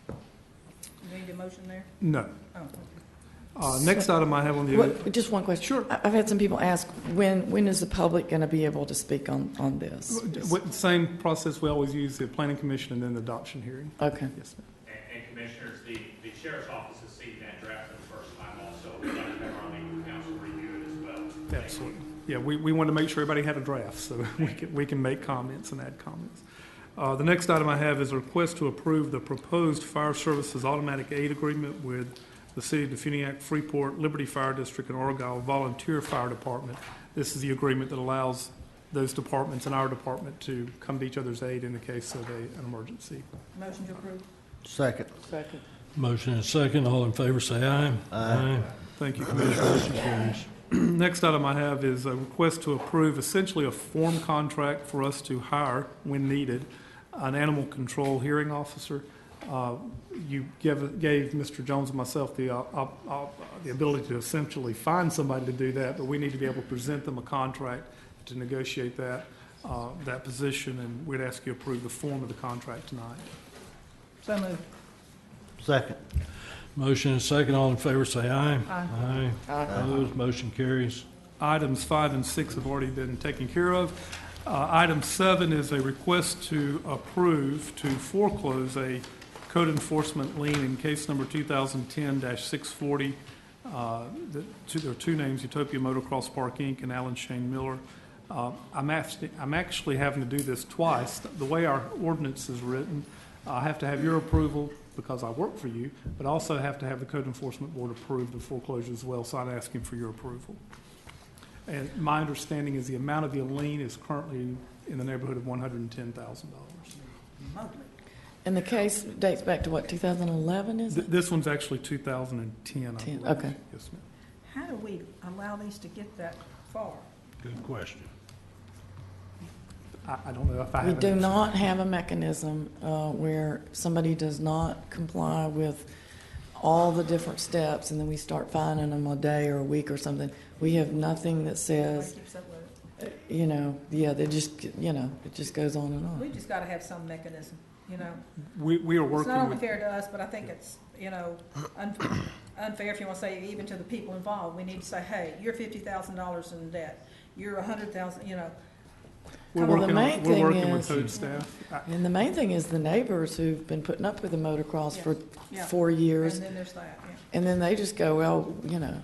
You need a motion there? No. Oh. Next item I have on the Just one question. Sure. I've had some people ask, when is the public going to be able to speak on this? Same process we always use, the planning commission and then the adoption hearing. Okay. Yes, ma'am. And commissioners, the sheriff's office has seen that draft for the first time also. We'd like to have our legal counsel review it as well. Absolutely. Yeah, we wanted to make sure everybody had a draft, so we can make comments and add comments. The next item I have is a request to approve the proposed fire services automatic aid agreement with the City of Definiak, Freeport, Liberty Fire District, and Argyle Volunteer Fire Department. This is the agreement that allows those departments and our department to come to each other's aid in the case of an emergency. Motion to approve. Second. Second. Motion and second. All in favor, say aye. Aye. Thank you, Commissioner. Motion carries. Next item I have is a request to approve essentially a form contract for us to hire, when needed, an animal control hearing officer. You gave Mr. Jones and myself the ability to essentially find somebody to do that, but we need to be able to present them a contract to negotiate that position, and we'd ask you to approve the form of the contract tonight. So moved. Second. Motion and second. All in favor, say aye. Aye. Opposed, motion carries. Items 5 and 6 have already been taken care of. Item 7 is a request to approve to foreclose a code enforcement lien in case number 2010-640. There are 2 names, Utopia Motocross Park, Inc. and Alan Shane Miller. I'm actually having to do this twice. The way our ordinance is written, I have to have your approval because I work for you, but I also have to have the Code Enforcement Board approve the foreclosure as well, so I'm asking for your approval. And my understanding is the amount of the lien is currently in the neighborhood of $110,000. And the case dates back to what, 2011, is it? This one's actually 2010, I believe. Okay. Yes, ma'am. How do we allow these to get that far? Good question. I don't know if I have We an do answer. not have a mechanism where somebody does not comply with all the different steps, and then we start fining them a day or a week or something. We have nothing that says, they just, it just goes on and on. We just got to have some mechanism, We are working It's not only with, fair to us, but I think it's, unfair, if you want to say, even to the people involved. We need to say, hey, you're $50,000 in debt. You're $100,000, we're Well, working with code staff. And the main thing is the neighbors who've been putting up with the motocross for 4 years. And then there's that, And then they just go, well,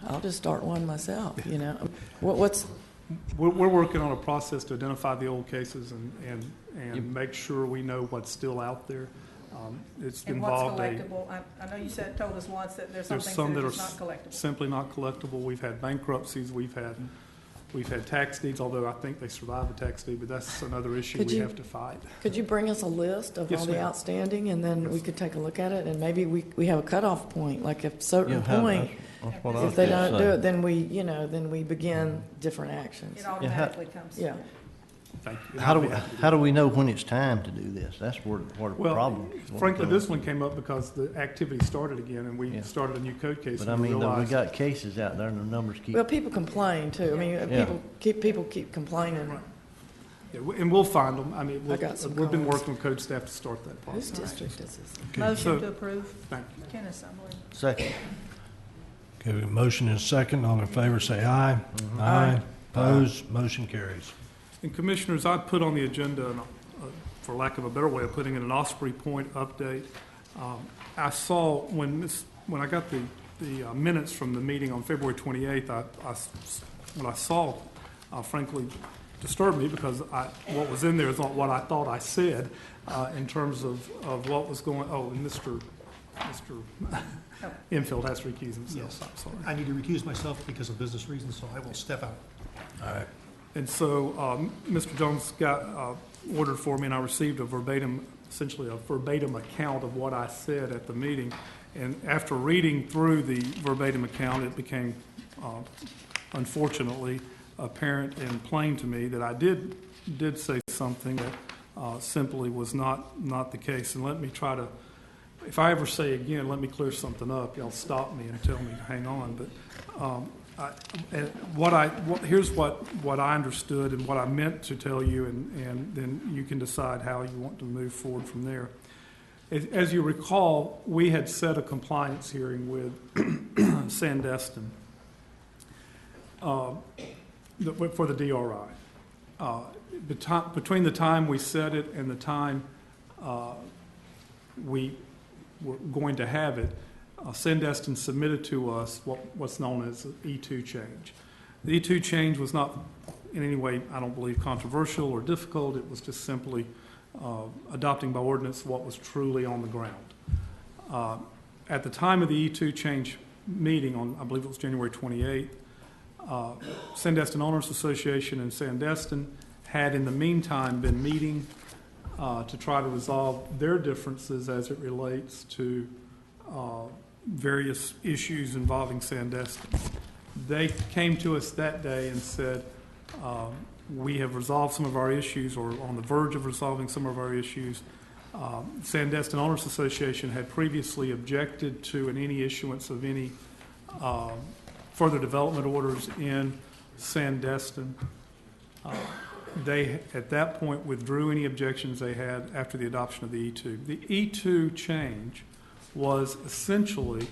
I'll just start one myself, What's... We're working on a process to identify the old cases and make sure we know what's still out there. It's And what's involved collectible? I know you told us once that there's some there's things some that that are are just not collectible. simply not collectible. We've had bankruptcies. We've had We've had tax deeds, although I think they survived the tax deed, but that's another issue Could we you- have to fight. Could you bring us a list of Yes, all the ma'am. outstanding, and then we could take a look at it, and maybe we have a cutoff point, like if certain point, That's what I if was they gonna don't say. do it, then then we begin different actions. It automatically comes. Yeah. Thank you. How do we know when it's time to do this? That's where the Well, problem. frankly, this one came up because the activity started again, and we Yeah. started a new code case. But I and mean, we realized- got cases out there and the numbers keep. Well, people complain too. I mean, Yeah. people keep complaining. Yeah, and we'll find them. I mean, I got some we've been calls. working with code staff to start that Whose process. district is this? Motion to approve. Thank you. Kenneth, I believe. Second. Okay, we have a motion and a second. All in favor, say aye. Aye. Opposed? Motion carries. And Commissioners, I put on the agenda, for lack of a better way of putting it, an Osprey Point update. I saw when I got the minutes from the meeting on February 28th, what I saw, frankly, disturbed me because what was in there is not what I thought I said in terms of what was going. Oh, and Mr. Infield has to recuse himself. Yes. I'm sorry. I need to recuse myself because of business reasons, so I will step out. All right. And so Mr. Jones got ordered for me, and I received essentially a verbatim account of what I said at the meeting. And after reading through the verbatim account, it became, unfortunately, apparent and plain to me that I did say something that simply was not the case. And let me try to, if I ever say again, let me clear something up, y'all stop me and tell me to hang on. But here's what I understood and what I meant to tell you, and then you can decide how you want to move forward from there. As you recall, we had set a compliance hearing with Sandestin for the DRI. Between the time we set it and the time we were going to have it, Sandestin submitted to us what's known as an E2 change. The E2 change was not in any way, I don't believe, controversial or difficult. It was just simply adopting by ordinance what was truly on the ground. At the time of the E2 change meeting on, I believe it was January 28th, Sandestin Owners Association and Sandestin had in the meantime been meeting to try to resolve their differences as it relates to various issues involving Sandestin. They came to us that day and said, we have resolved some of our issues, or on the verge of resolving some of our issues. Sandestin Owners Association had previously objected to any issuance of any further development orders in Sandestin. They, at that point, withdrew any objections they had after the adoption of the E2. The E2 change was essentially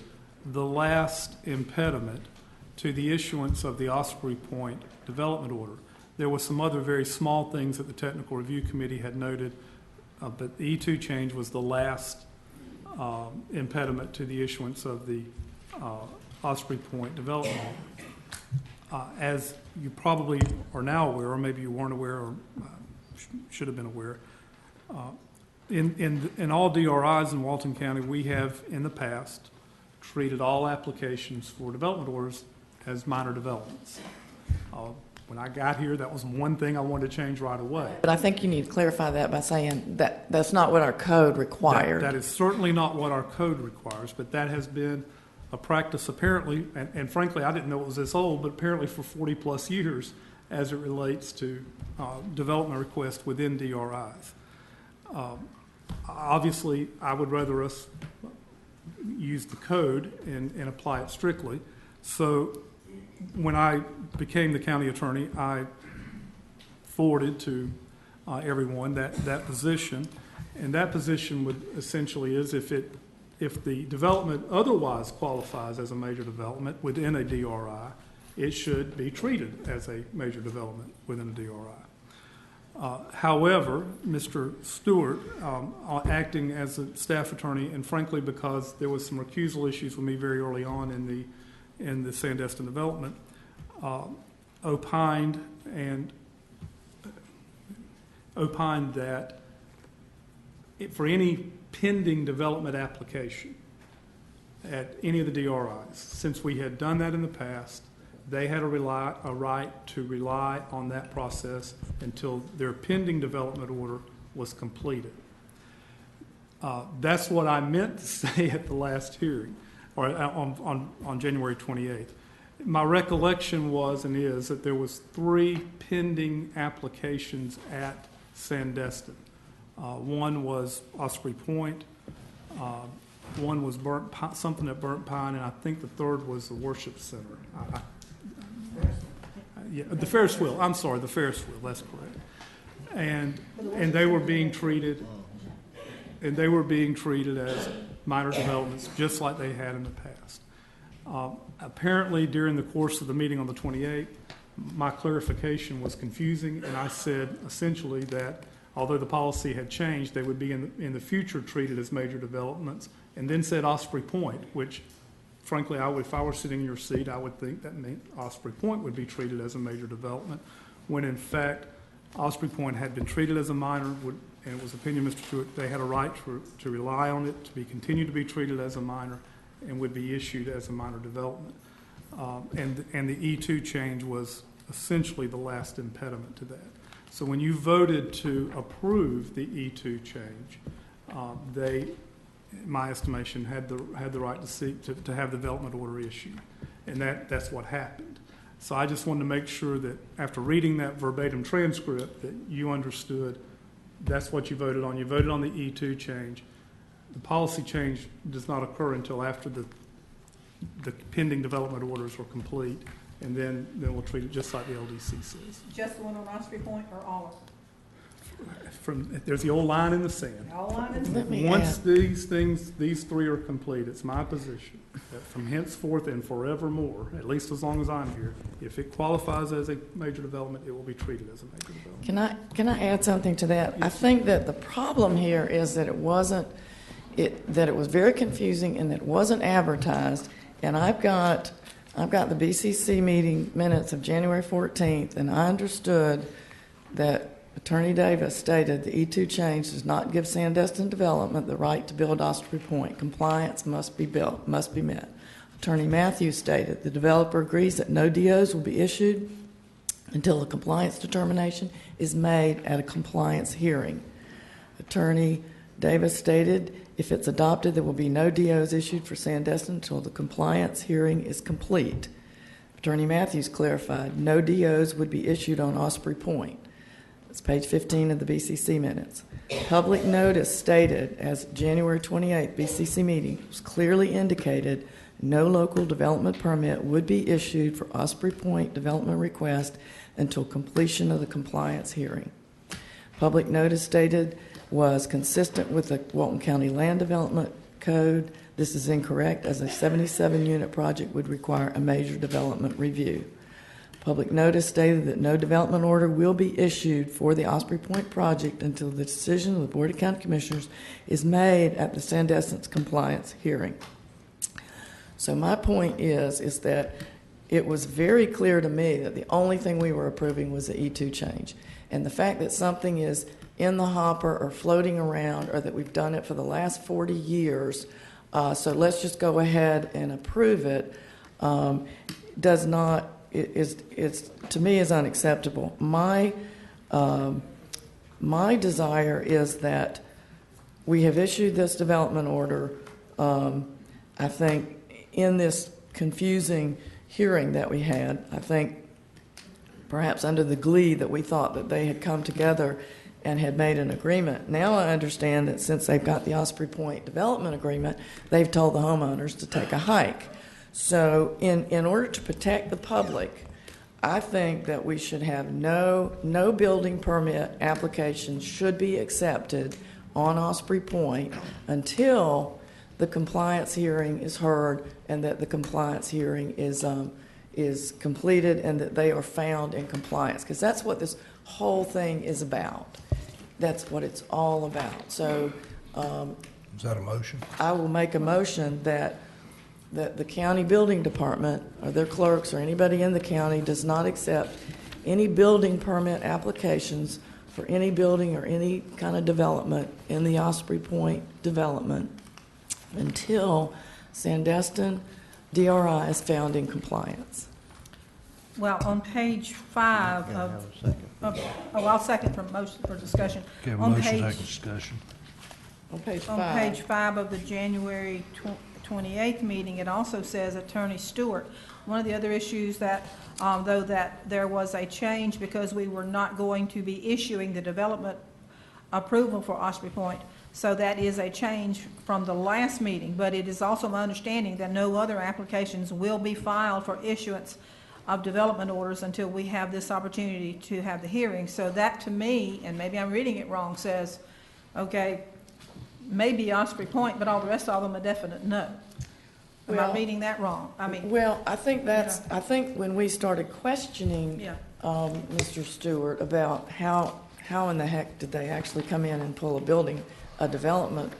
the last impediment to the issuance of the Osprey Point development order. There were some other very small things that the Technical Review Committee had noted, but the E2 change was the last impediment to the issuance of the Osprey Point development order. As you probably are now aware, or maybe you weren't aware, or should have been aware, in all DRIs in Walton County, we have in the past treated all applications for development orders as minor developments. When I got here, that was one thing I wanted to change right away. But I think you need to clarify that by saying that that's not what our code required. That is certainly not what our code requires, but that has been a practice apparently, and frankly, I didn't know it was this old, but apparently for 40 plus years as it relates to development requests within DRIs. Obviously, I would rather us use the code and apply it strictly. So when I became the county attorney, I forwarded to everyone that position, and that position would essentially is if the development otherwise qualifies as a major development within a DRI, it should be treated as a major development within a DRI. However, Mr. Stewart, acting as a staff attorney, and frankly because there was some recusal issues with me very early on in the Sandestin development, opined that for any pending development application at any of the DRIs, since we had done that in the past, they had a right to rely on that process until their pending development order was completed. That's what I meant to say at the last hearing, or on January 28th. My recollection was and is that there was 3 pending applications at Sandestin. One was Osprey Point, one was something at Burnt Pine, and I think the third was the Worship Center. Yeah, the Ferris wheel. I'm sorry, the Ferris wheel. That's correct. And they were being treated, as minor developments, just like they had in the past. Apparently, during the course of the meeting on the 28th, my clarification was confusing, and I said essentially that although the policy had changed, they would be in the future treated as major developments, and then said Osprey Point, which frankly, if I were sitting in your seat, I would think that meant Osprey Point would be treated as a major development, when in fact Osprey Point had been treated as a minor, and it was opinion, Mr. Stewart, they had a right to rely on it, to continue to be treated as a minor, and would be issued as a minor development. And the E2 change was essentially the last impediment to that. So when you voted to approve the E2 change, they, in my estimation, had the right to seek to have the development order issued, and that's what happened. So I just wanted to make sure that after reading that verbatim transcript that you understood that's what you voted on. You voted on the E2 change. The policy change does not occur until after the pending development orders are complete, and then we'll treat it just like the LDC says. Just the one on Osprey Point or all of them? There's the old line in the sand. Once these 3 are complete, it's my position that from henceforth and forevermore, at least as long as I'm here, if it qualifies as a major development, it will be treated as a major development. Can I add something to that? Yes. I think that the problem here is that it was very confusing and that it wasn't advertised. And I've got the BCC meeting minutes of January 14th, and I understood that Attorney Davis stated the E2 change does not give Sandestin Development the right to build Osprey Point. Compliance must be met. Attorney Matthews stated the developer agrees that no DOs will be issued until a compliance determination is made at a compliance hearing. Attorney Davis stated if it's adopted, there will be no DOs issued for Sandestin until the compliance hearing is complete. Attorney Matthews clarified no DOs would be issued on Osprey Point. It's page 15 of the BCC minutes. Public notice stated as January 28th BCC meeting was clearly indicated no local development permit would be issued for Osprey Point development request until completion of the compliance hearing. Public notice stated was consistent with the Walton County Land Development Code. This is incorrect, as a 77-unit project would require a major development review. Public notice stated that no development order will be issued for the Osprey Point project until the decision of the Board of County Commissioners is made at the Sandestin's compliance hearing. So my point is that it was very clear to me that the only thing we were approving was the E2 change. And the fact that something is in the hopper or floating around, or that we've done it for the last 40 years, so let's just go ahead and approve it, does not, to me is unacceptable. My desire is that we have issued this development order, I think, in this confusing hearing that we had. I think perhaps under the glee that we thought that they had come together and had made an agreement. Now I understand that since they've got the Osprey Point development agreement, they've told the homeowners to take a hike. So in order to protect the public, I think that we should have no building permit applications should be accepted on Osprey Point until the compliance hearing is heard and that the compliance hearing is completed and that they are found in compliance, because that's what this whole thing is about. That's what it's all about. So is that a motion? I will make a motion that the county building department or their clerks or anybody in the county does not accept any building permit applications for any building or any kind of development in the Osprey Point development until Sandestin DRI is found in compliance. Well, on page 5 Gotta of, have a second. I'll second for motion, for discussion. Okay, On motion, page- second discussion. On page On 5. page 5 of the January 28th meeting, it also says Attorney Stewart. One of the other issues that, though, that there was a change because we were not going to be issuing the development approval for Osprey Point. So that is a change from the last meeting, but it is also my understanding that no other applications will be filed for issuance of development orders until we have this opportunity to have the hearing. So that to me, and maybe I'm reading it wrong, says, okay, maybe Osprey Point, but all the rest of them a definite no. Am I Well- reading that wrong? I mean, Well, I think that's, I think when we started questioning Yeah. Mr. Stewart about how in the heck did they actually come in and pull a development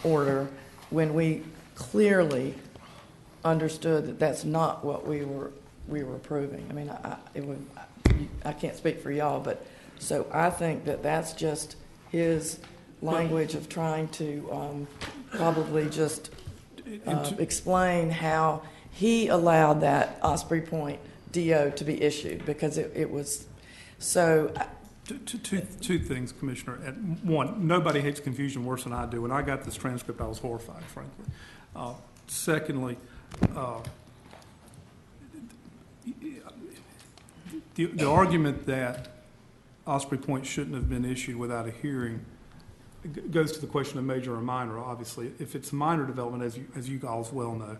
order, when we clearly understood that that's not what we were approving. I mean, I can't speak for y'all, but, so I think that that's just his language of trying to probably just explain how he allowed that Osprey Point DO to be issued, because it was so. Two things, Commissioner. One, nobody hates confusion worse than I do. When I got this transcript, I was horrified, frankly. Secondly, the argument that Osprey Point shouldn't have been issued without a hearing goes to the question of major or minor, obviously. If it's minor development, as you guys well know,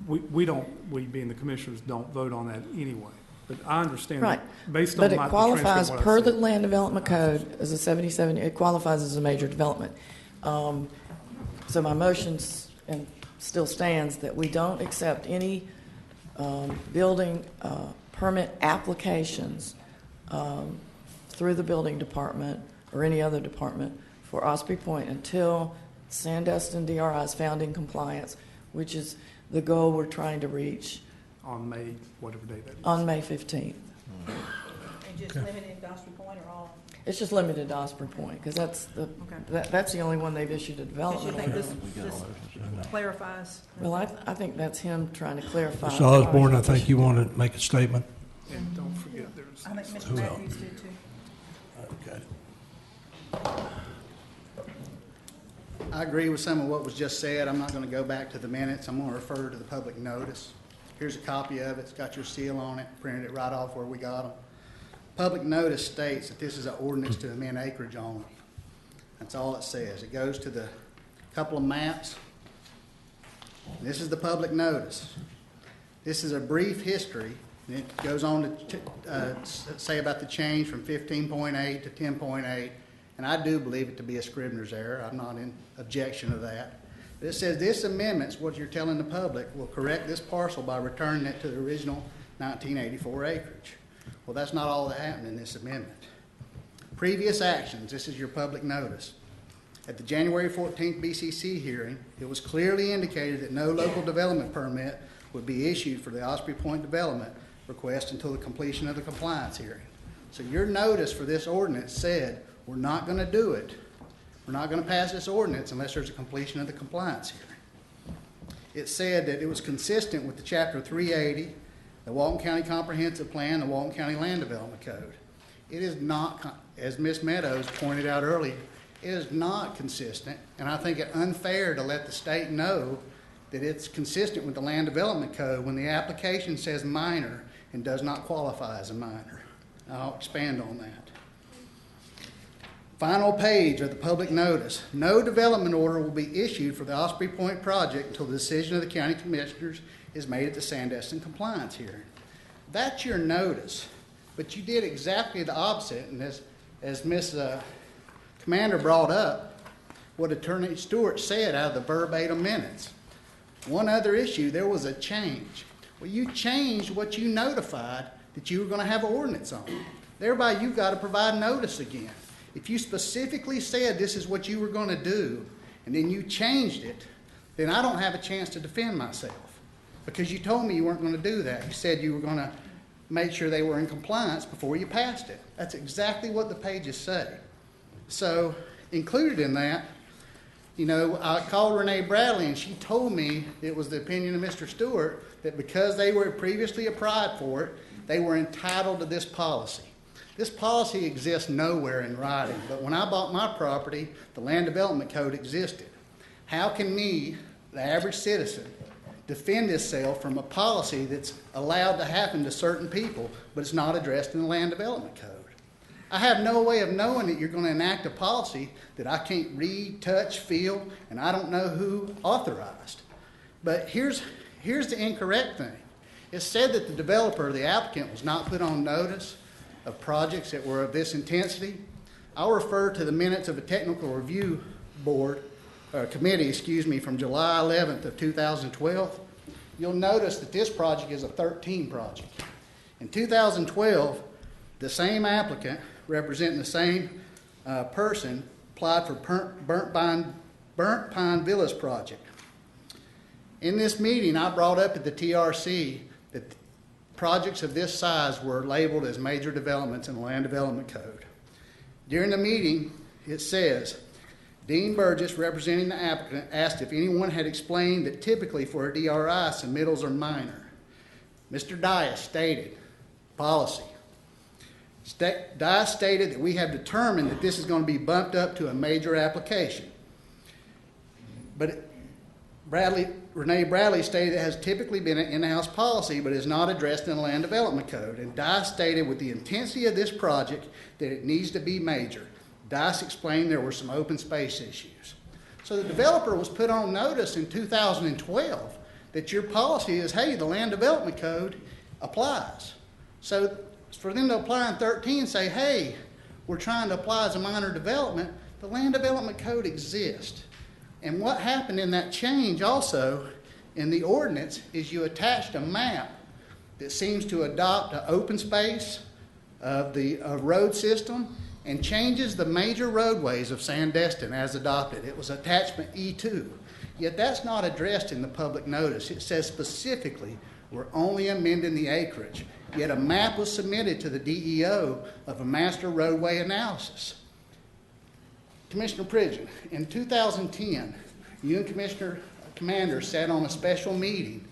we being the commissioners don't vote on that anyway. But I understand Right. that based But on it the qualifies transcript, per what I the said. Land Development Code as a 77, it qualifies as a major development. So my motion still stands that we don't accept any building permit applications through the building department or any other department for Osprey Point until Sandestin DRI is found in compliance, which is the goal we're trying to reach On May, whatever day that is. on May 15th. and just limited to Osprey Point or all? It's just limited to Osprey Point, because that's the only one they've issued a Because you development think order. this clarifies? Well, I think that's him trying to clarify. Mr. Osborne, I think you want to make a statement. And don't forget, there's. I think Mr. Who else? Matthews did too. Okay. I agree with some of what was just said. I'm not going to go back to the minutes. I'm going to refer to the public notice. Here's a copy of it. It's got your seal on it. Printed it right off where we got them. Public notice states that this is an ordinance to amend acreage only. That's all it says. It goes to the couple of maps. This is the public notice. This is a brief history. And it goes on to say about the change from 15.8 to 10.8. And I do believe it to be a Scribner's error. I'm not in objection to that. But it says this amendment, what you're telling the public, will correct this parcel by returning it to the original 1984 acreage. Well, that's not all that happened in this amendment. Previous actions, this is your public notice. At the January 14th BCC hearing, it was clearly indicated that no local development permit would be issued for the Osprey Point development request until the completion of the compliance hearing. So your notice for this ordinance said, we're not going to do it. We're not going to pass this ordinance unless there's a completion of the compliance hearing. It said that it was consistent with the Chapter 380, the Walton County Comprehensive Plan, the Walton County Land Development Code. It is not, as Ms. Meadows pointed out earlier, it is not consistent, and I think it's unfair to let the state know that it's consistent with the Land Development Code when the application says minor and does not qualify as a minor. I'll expand on that. Final page of the public notice. No development order will be issued for the Osprey Point project until the decision of the county commissioners is made at the Sandestin compliance hearing. That's your notice, but you did exactly the opposite, and as Ms. Commander brought up, what Attorney Stewart said out of the verbatim minutes. One other issue, there was a change. Well, you changed what you notified that you were going to have an ordinance on. Thereby, you've got to provide notice again. If you specifically said this is what you were going to do, and then you changed it, then I don't have a chance to defend myself. Because you told me you weren't going to do that. You said you were going to make sure they were in compliance before you passed it. That's exactly what the pages say. So, included in that, you know, I called Renee Bradley, and she told me it was the opinion of Mr. Stewart that because they were previously applied for it, they were entitled to this policy. This policy exists nowhere in writing, but when I bought my property, the Land Development Code existed. How can me, the average citizen, defend itself from a policy that's allowed to happen to certain people, but it's not addressed in the Land Development Code? I have no way of knowing that you're going to enact a policy that I can't read, touch, feel, and I don't know who authorized. But here's the incorrect thing. It's said that the developer, the applicant, was not put on notice of projects that were of this intensity. I'll refer to the minutes of a technical review committee, from July 11th of 2012. You'll notice that this project is a 13 project. In 2012, the same applicant, representing the same person, applied for Burnt Pine Villas project. In this meeting, I brought up at the TRC that projects of this size were labeled as major developments in the Land Development Code. During the meeting, it says, Dean Burgess, representing the applicant, asked if anyone had explained that typically for a DRI, submittals are minor. Mr. Dias stated, policy. Dias stated that we have determined that this is going to be bumped up to a major application. But Renee Bradley stated it has typically been an in-house policy, but is not addressed in the Land Development Code. And Dias stated with the intensity of this project that it needs to be major. Dias explained there were some open space issues. So the developer was put on notice in 2012 that your policy is, hey, the Land Development Code applies. So for them to apply in 13 and say, hey, we're trying to apply as a minor development, the Land Development Code exists. And what happened in that change also in the ordinance is you attached a map that seems to adopt an open space of the road system and changes the major roadways of Sandestin as adopted. It was attachment E2. Yet that's not addressed in the public notice. It says specifically we're only amending the acreage. Yet a map was submitted to the DEO of a master roadway analysis. Commissioner Pridgeon, in 2010, you and Commissioner Commander sat on a special meeting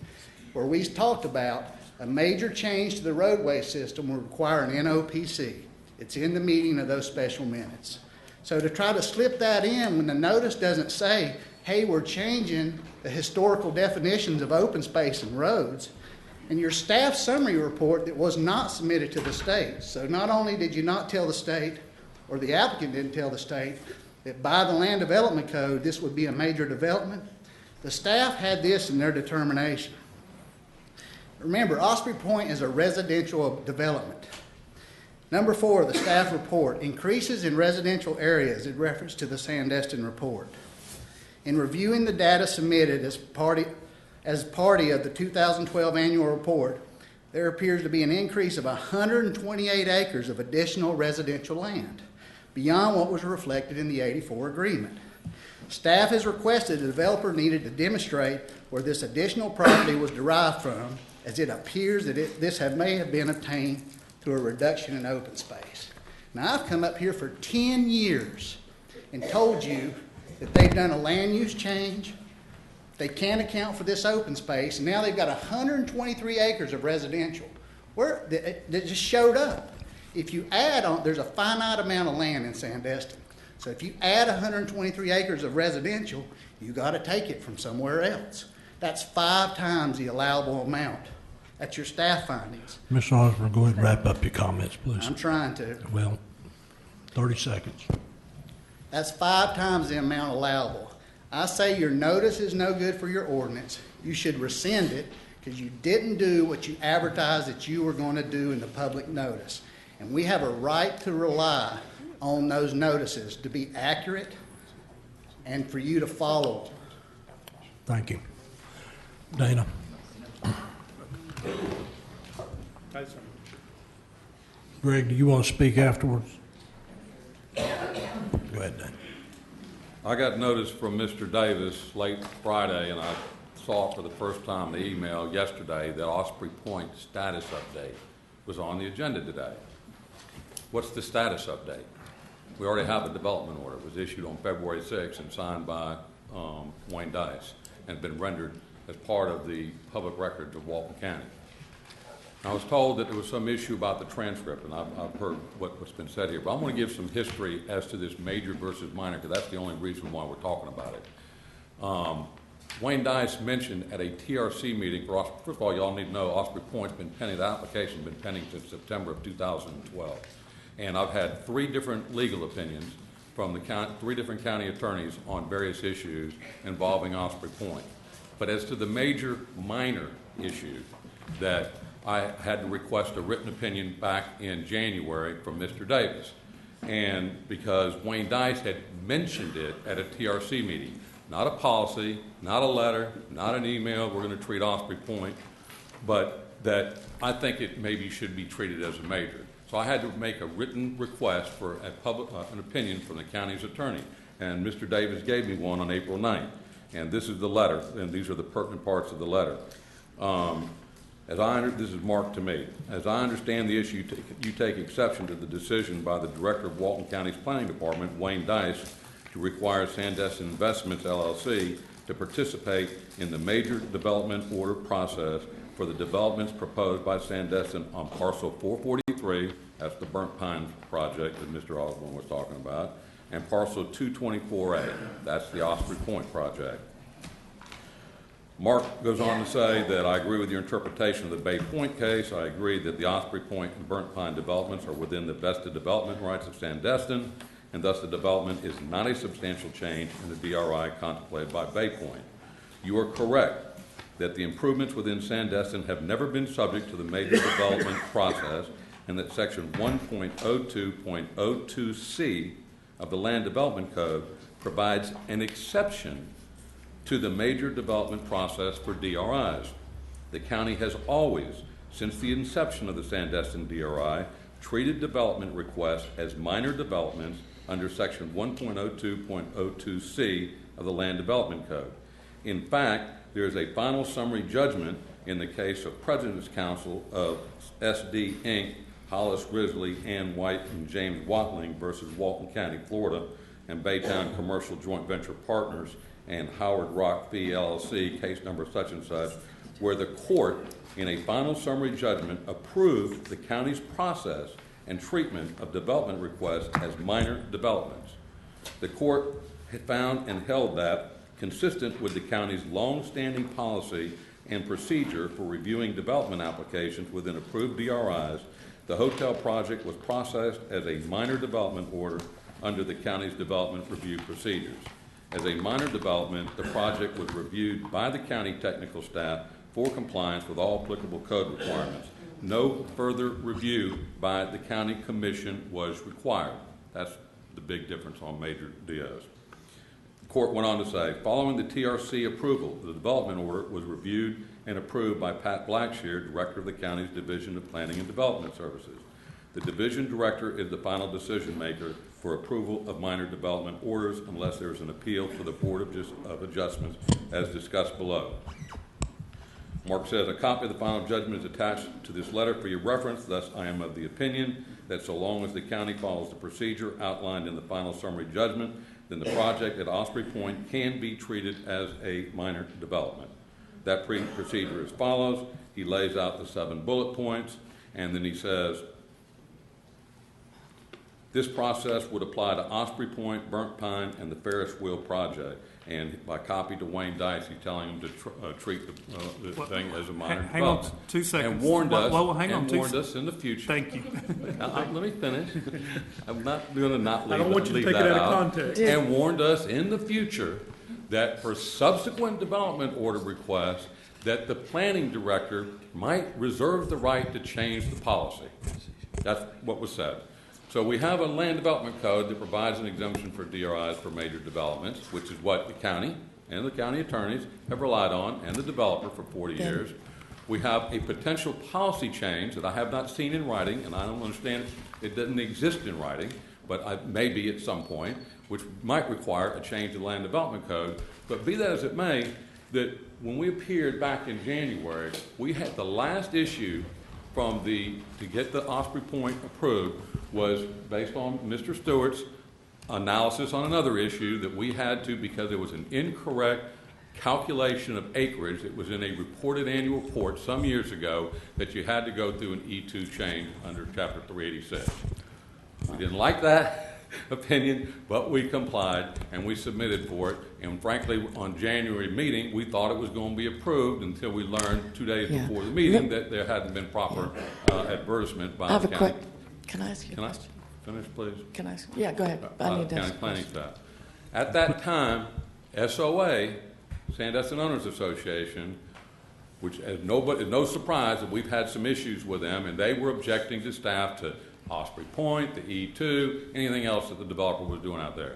where we talked about a major change to the roadway system will require an NOPC. It's in the meeting of those special minutes. So to try to slip that in when the notice doesn't say, hey, we're changing the historical definitions of open space and roads, and your staff summary report that was not submitted to the state. So not only did you not tell the state, or the applicant didn't tell the state, that by the Land Development Code this would be a major development, the staff had this in their determination. Remember, Osprey Point is a residential development. Number 4 of the staff report, increases in residential areas in reference to the Sandestin report. In reviewing the data submitted as part of the 2012 annual report, there appears to be an increase of 128 acres of additional residential land, beyond what was reflected in the 84 agreement. Staff has requested the developer needed to demonstrate where this additional property was derived from, as it appears that this may have been obtained through a reduction in open space. Now, I've come up here for 10 years and told you that they've done a land use change, they can't account for this open space, and now they've got 123 acres of residential that just showed up. If you add on, there's a finite amount of land in Sandestin. So if you add 123 acres of residential, you got to take it from somewhere else. That's 5 times the allowable amount. That's your staff findings. Mr. Osborne, go ahead and wrap up your comments, please. I'm trying to. Well, 30 seconds. That's 5 times the amount allowable. I say your notice is no good for your ordinance. You should rescind it because you didn't do what you advertised that you were going to do in the public notice. And we have a right to rely on those notices to be accurate and for you to follow them. Thank you. Dana. Greg, do you want to speak afterwards? Go ahead, Dan. I got notice from Mr. Davis late Friday, and I saw it for the first time in the email yesterday, that Osprey Point status update was on the agenda today. What's the status update? We already have a development order. It was issued on February 6th and signed by Wayne Dice and been rendered as part of the public records of Walton County. I was told that there was some issue about the transcript, and I've heard what's been said here, but I want to give some history as to this major versus minor, because that's the only reason why we're talking about it. Wayne Dice mentioned at a TRC meeting, first of all, you all need to know Osprey Point's been pending, the application's been pending since September of 2012. And I've had 3 different legal opinions from the 3 different county attorneys on various issues involving Osprey Point. But as to the major minor issue, that I had to request a written opinion back in January from Mr. Davis. And because Wayne Dice had mentioned it at a TRC meeting, not a policy, not a letter, not an email, we're going to treat Osprey Point, but that I think it maybe should be treated as a major. So I had to make a written request for an opinion from the county's attorney. And Mr. Davis gave me one on April 9th. And this is the letter, and these are the pertinent parts of the letter. This is marked to me. As I understand the issue, you take exception to the decision by the Director of Walton County's Planning Department, Wayne Dice, to require Sandestin Investments, LLC, to participate in the major development order process for the developments proposed by Sandestin on parcel 443, that's the Burnt Pine project that Mr. Osborne was talking about, and parcel 224A, that's the Osprey Point project. Mark goes on to say that I agree with your interpretation of the Bay Point case. I agree that the Osprey Point and Burnt Pine developments are within the vested development rights of Sandestin, and thus the development is not a substantial change in the DRI contemplated by Bay Point. You are correct that the improvements within Sandestin have never been subject to the major development process, and that section 1.02.02C of the Land Development Code provides an exception to the major development process for DRIs. The county has always, since the inception of the Sandestin DRI, treated development requests as minor developments under section 1.02.02C of the Land Development Code. In fact, there is a final summary judgment in the case of President's Counsel of SD Inc., Hollis Risley, Ann White, and James Watling versus Walton County, Florida, and Baytown Commercial Joint Venture Partners and Howard Rock Fee LLC, case number such and such, where the court, in a final summary judgment, approved the county's process and treatment of development requests as minor developments. The court had found and held that, consistent with the county's long-standing policy and procedure for reviewing development applications within approved DRIs, the hotel project was processed as a minor development order under the county's development review procedures. As a minor development, the project was reviewed by the county technical staff for compliance with all applicable code requirements. No further review by the county commission was required. That's the big difference on major DOs. The court went on to say, following the TRC approval, the development order was reviewed and approved by Pat Blackshear, Director of the county's Division of Planning and Development Services. The division director is the final decision maker for approval of minor development orders unless there is an appeal to the Board of Adjustments as discussed below. Mark says, a copy of the final judgment is attached to this letter for your reference. Thus, I am of the opinion that so long as the county follows the procedure outlined in the final summary judgment, then the project at Osprey Point can be treated as a minor development. That procedure as follows. He lays out the 7 bullet points, and then he says, this process would apply to Osprey Point, Burnt Pine, and the Ferris Wheel project. And by copy to Wayne Dice, he's telling him to treat the thing as a minor hang development. on 2 seconds. And warned us, warned us in the future. Thank you. Let me finish. I'm not going to not leave, I don't want you to leave take that it out out. of context. And warned us in the future that for subsequent development order requests, that the planning director might reserve the right to change the policy. That's what was said. So we have a land development code that provides an exemption for DRIs for major developments, which is what the county and the county attorneys have relied on, and the developer for 40 years. We have a potential policy change that I have not seen in writing, and I don't understand it doesn't exist in writing, but maybe at some point, which might require a change in the land development code. But be that as it may, that when we appeared back in January, we had the last issue to get the Osprey Point approved was based on Mr. Stewart's analysis on another issue that we had to, because it was an incorrect calculation of acreage that was in a reported annual report some years ago that you had to go through an E2 change under Chapter 386. We didn't like that opinion, but we complied and we submitted for it. And frankly, on January meeting, we thought it was going to be approved until we learned 2 days before the meeting that there hadn't been proper advertisement by the county. Can I ask you a question? Finish, please? Can I ask? Yeah, go ahead. I need to County ask a planning question. staff. At that time, SOA, Sandestin Owners Association, which is no surprise that we've had some issues with them, and they were objecting to staff to Osprey Point, the E2, anything else that the developer was doing out there.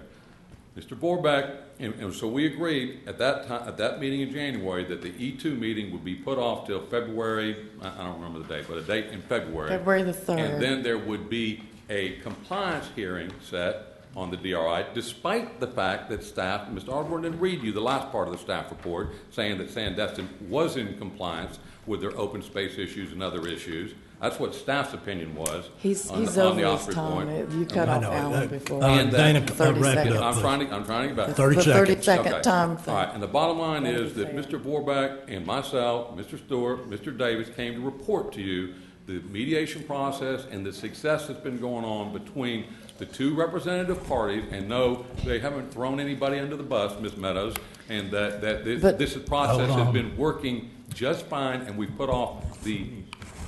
Mr. Vorbeck, and so we agreed at that time, at that meeting in January, that the E2 meeting would be put off till February, I don't remember the date, but a date in February. February the 3rd. And then there would be a compliance hearing set on the DRI, despite the fact that staff, Mr. Osborne didn't read you the last part of the staff report, saying that Sandestin was in compliance with their open space issues and other issues. That's what staff's opinion was. He's on over the his Osprey time. Point. You cut off Alan before. Dana, 30 wrap it seconds. up, I'm trying to get back. 30 seconds. 30-second Okay. time thing. All right, and the bottom line is that Mr. Vorbeck and myself, Mr. Stewart, Mr. Davis came to report to you the mediation process and the success that's been going on between the two representative parties, and no, they haven't thrown anybody under the bus, Ms. Meadows, and that this process has been working just fine, and we put off the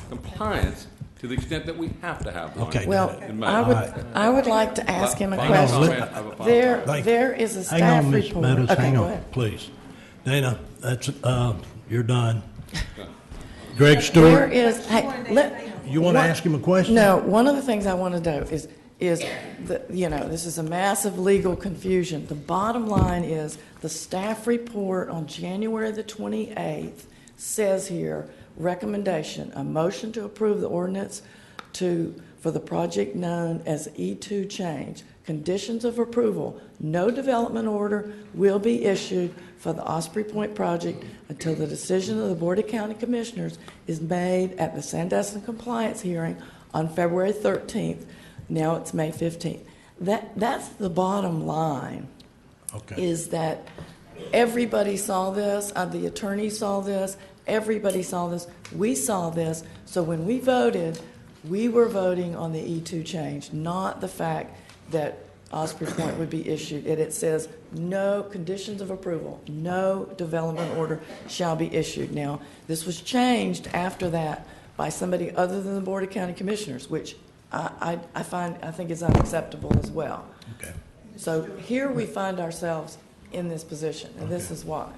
compliance to the extent that we have to have one. Okay. Well, I would like to ask him a question. There is a staff hang on, Ms. report. Meadows, Okay, hang go on, ahead. please. Dana, that's, you're done. Greg Stewart, you want to ask him a question? No, one of the things I want to do is this is a massive legal confusion. The bottom line is the staff report on January the 28th says here, recommendation, a motion to approve the ordinance for the project known as E2 change. Conditions of approval, no development order will be issued for the Osprey Point project until the decision of the Board of County Commissioners is made at the Sandestin compliance hearing on February 13th. Now it's May 15th. That's the bottom line. Okay. Is that everybody saw this, the attorney saw this, everybody saw this, we saw this. So when we voted, we were voting on the E2 change, not the fact that Osprey Point would be issued. It says no conditions of approval, no development order shall be issued. Now, this was changed after that by somebody other than the Board of County Commissioners, which I think is unacceptable as well. Okay. So here we find ourselves in this position, and this is why.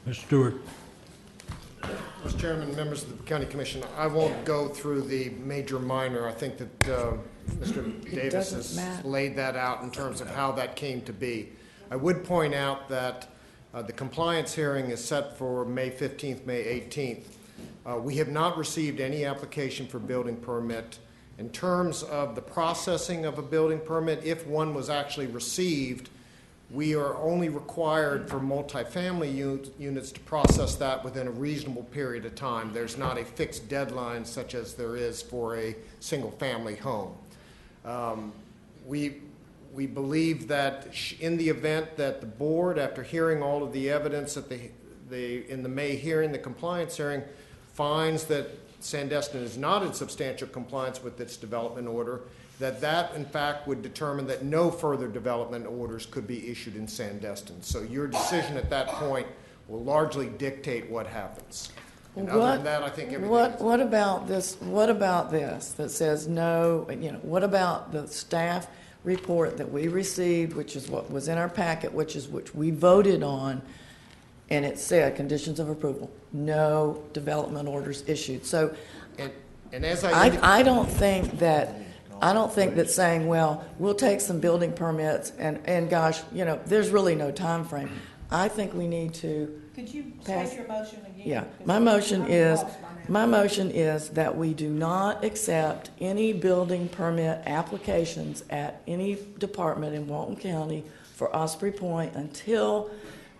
Mr. Stewart. Mr. Chairman, members of the County Commission, I won't go through the major minor. I think that Mr. Davis has laid that out in terms of how that came to be. I would point out that the compliance hearing is set for May 15th, May 18th. We have not received any application for building permit. In terms of the processing of a building permit, if one was actually received, we are only required for multifamily units to process that within a reasonable period of time. There's not a fixed deadline such as there is for a single-family home. We believe that in the event that the board, after hearing all of the evidence at in the May hearing, the compliance hearing, finds that Sandestin is not in substantial compliance with its development order, that in fact would determine that no further development orders could be issued in Sandestin. So your decision at that point will largely dictate what happens. And other than that, I think everything. What about this? What about this that says no? What about the staff report that we received, which is what was in our packet, which we voted on, and it said conditions of approval, no development orders issued. So, and as I don't think that saying, well, we'll take some building permits and gosh, there's really no time frame. I think we need to. Could you pass state your motion again? Yeah, my motion is that we do not accept any building permit applications at any department in Walton County for Osprey Point until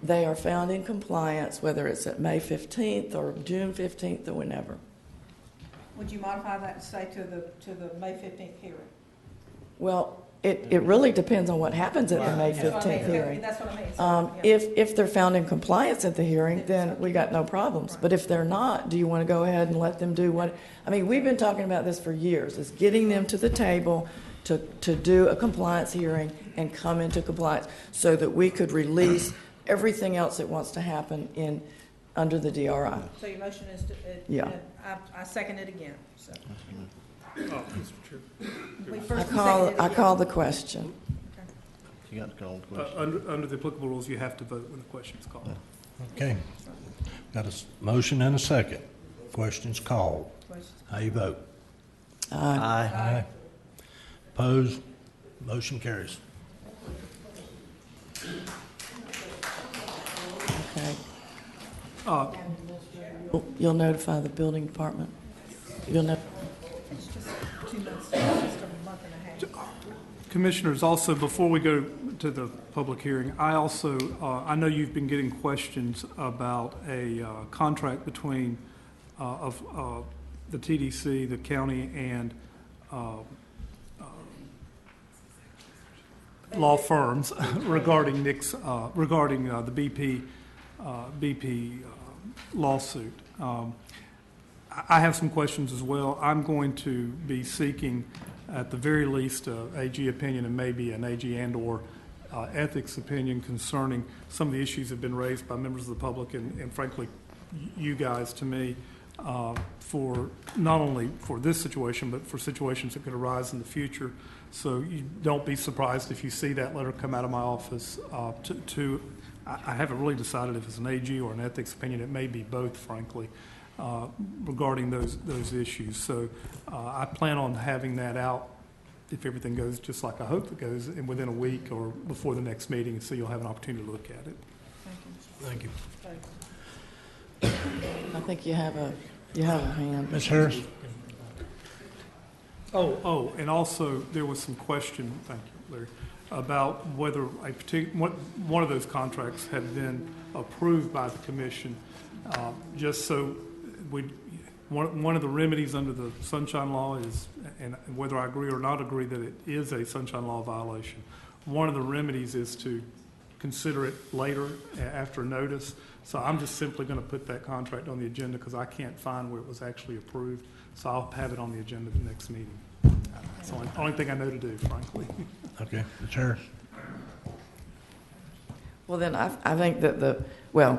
they are found in compliance, whether it's at May 15th or June 15th or whenever. Would you modify that to say to the May 15th hearing? Well, It really depends on what happens at the May That's what I 15th mean. hearing. That's what I mean. So, yeah. If they're found in compliance at the hearing, then we got no problems. But if they're not, do you want to go ahead and let them do what? I mean, we've been talking about this for years, is getting them to the table to do a compliance hearing and come into compliance so that we could release everything else that wants to happen under the DRI. So your motion is to, Yeah. I second it again, so. We I first call seconded it the question. You got to call the question. Under the applicable rules, you have to vote when the question is called. Okay. Got a motion and a second. Questions called. How you vote? Aye. Aye. Opposed? Motion carries. Okay. You'll notify the building department? You'll know. It's just 2 months, it's just a month and a half. Commissioners, also, before we go to the public hearing, I also, I know you've been getting questions about a contract between the TDC, the county, and law firms regarding regarding the BP lawsuit. I have some questions as well. I'm going to be seeking, at the very least, AG opinion and maybe an AG and/or ethics opinion concerning some of the issues that have been raised by members of the public and frankly, you guys to me, for not only for this situation, but for situations that could arise in the future. So you don't be surprised if you see that letter come out of my office. I haven't really decided if it's an AG or an ethics opinion. It may be both, frankly, regarding those issues. So I plan on having that out, if everything goes just like I hope it goes, and within a week or before the next meeting, so you'll have an opportunity to look at it. Thank you. I think you have a hand. Ms. Harris? Oh, and also there was some question, thank you, Larry, about whether one of those contracts had been approved by the commission. Just so one of the remedies under the Sunshine Law is, and whether I agree or not agree that it is a Sunshine Law violation, one of the remedies is to consider it later after notice. So I'm just simply going to put that contract on the agenda because I can't find where it was actually approved. So I'll have it on the agenda at the next meeting. That's the only thing I know to do, frankly. Okay. Ms. Harris? Well, then I think that yeah.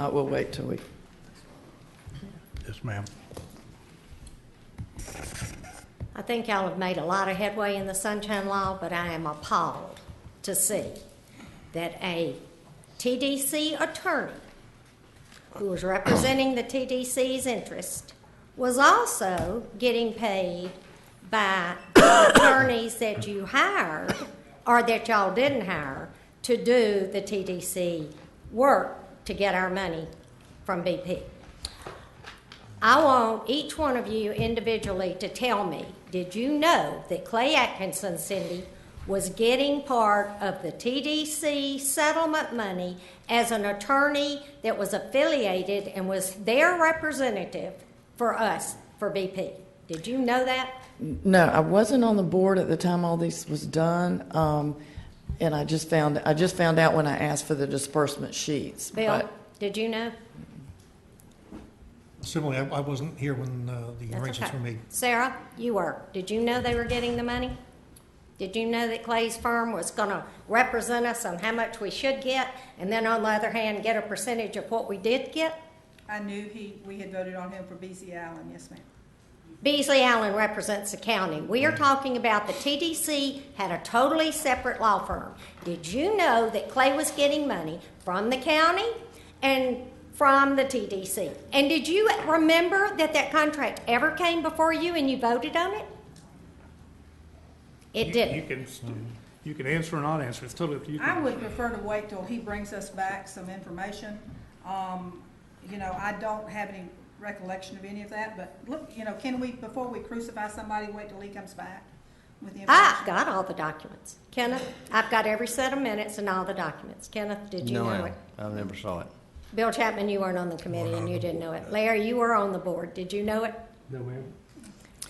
We'll wait till we. Yes, ma'am. I think y'all have made a lot of headway in the Sunshine Law, but I am appalled to see that a TDC attorney who was representing the TDC's interest was also getting paid by the attorneys that you hired or that y'all didn't hire to do the TDC work to get our money from BP. I want each one of you individually to tell me, did you know that Clay Atkinson, Cindy, was getting part of the TDC settlement money as an attorney that was affiliated and was their representative for us, for BP? Did you know that? No, I wasn't on the board at the time all this was done, and I just found out when I asked for the disbursement sheets. Bill, did you know? Similarly, I wasn't here when the That's arrangements okay. were made. Sarah, you were. Did you know they were getting the money? Did you know that Clay's firm was going to represent us on how much we should get, and then on the other hand, get a percentage of what we did get? I knew we had voted on him for BC Allen, yes, ma'am. Beasley Allen represents the county. We are talking about the TDC had a totally separate law firm. Did you know that Clay was getting money from the county and from the TDC? And did you remember that contract ever came before you and you voted on it? It didn't. You can answer or not answer. It's totally up to you. I would prefer to wait till he brings us back some information. I don't have any recollection of any of that, but look, can we, before we crucify somebody, wait till he comes back with the information? I've got all the documents. Kenneth, I've got every set of minutes and all the documents. Kenneth, did you know it? I never saw it. Bill Chapman, you weren't on the committee and you didn't know it. Larry, you were on the board. Did you know it? No, ma'am.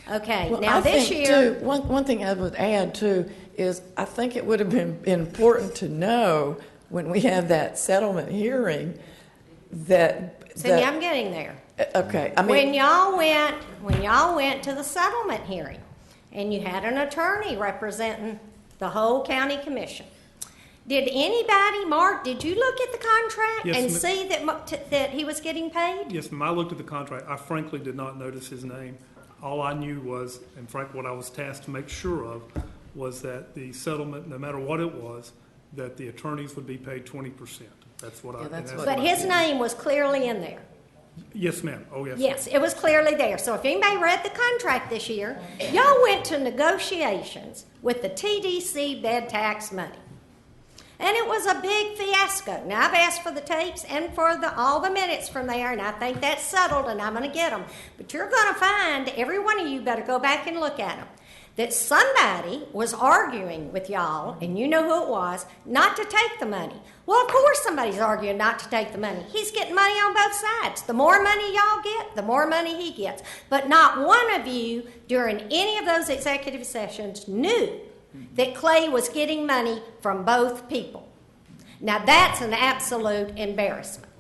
Okay, Well, now I this think, year, too, one thing I would add too is I think it would have been important to know when we have that settlement hearing that. Cindy, I'm getting there. Okay, I mean. When y'all went to the settlement hearing, and you had an attorney representing the whole county commission, did anybody, Mark, did you look at the contract Yes, and ma'am. see that he was getting paid? Yes, ma'am, I looked at the contract. I frankly did not notice his name. All I knew was, and frankly, what I was tasked to make sure of, was that the settlement, no matter what it was, that the attorneys would be paid 20%. That's what I. Yeah, that's and what- But what I his did. name was clearly in there. Yes, ma'am. Oh, yes. Yes, it was clearly there. So if anybody read the contract this year, y'all went to negotiations with the TDC bed tax money. And it was a big fiasco. Now, I've asked for the tapes and for all the minutes from there, and I think that's settled, and I'm going to get them. But you're going to find, every one of you better go back and look at them, that somebody was arguing with y'all, and you know who it was, not to take the money. Well, of course somebody's arguing not to take the money. He's getting money on both sides. The more money y'all get, the more money he gets. But not one of you during any of those executive sessions knew that Clay was getting money from both people. Now, that's an absolute embarrassment.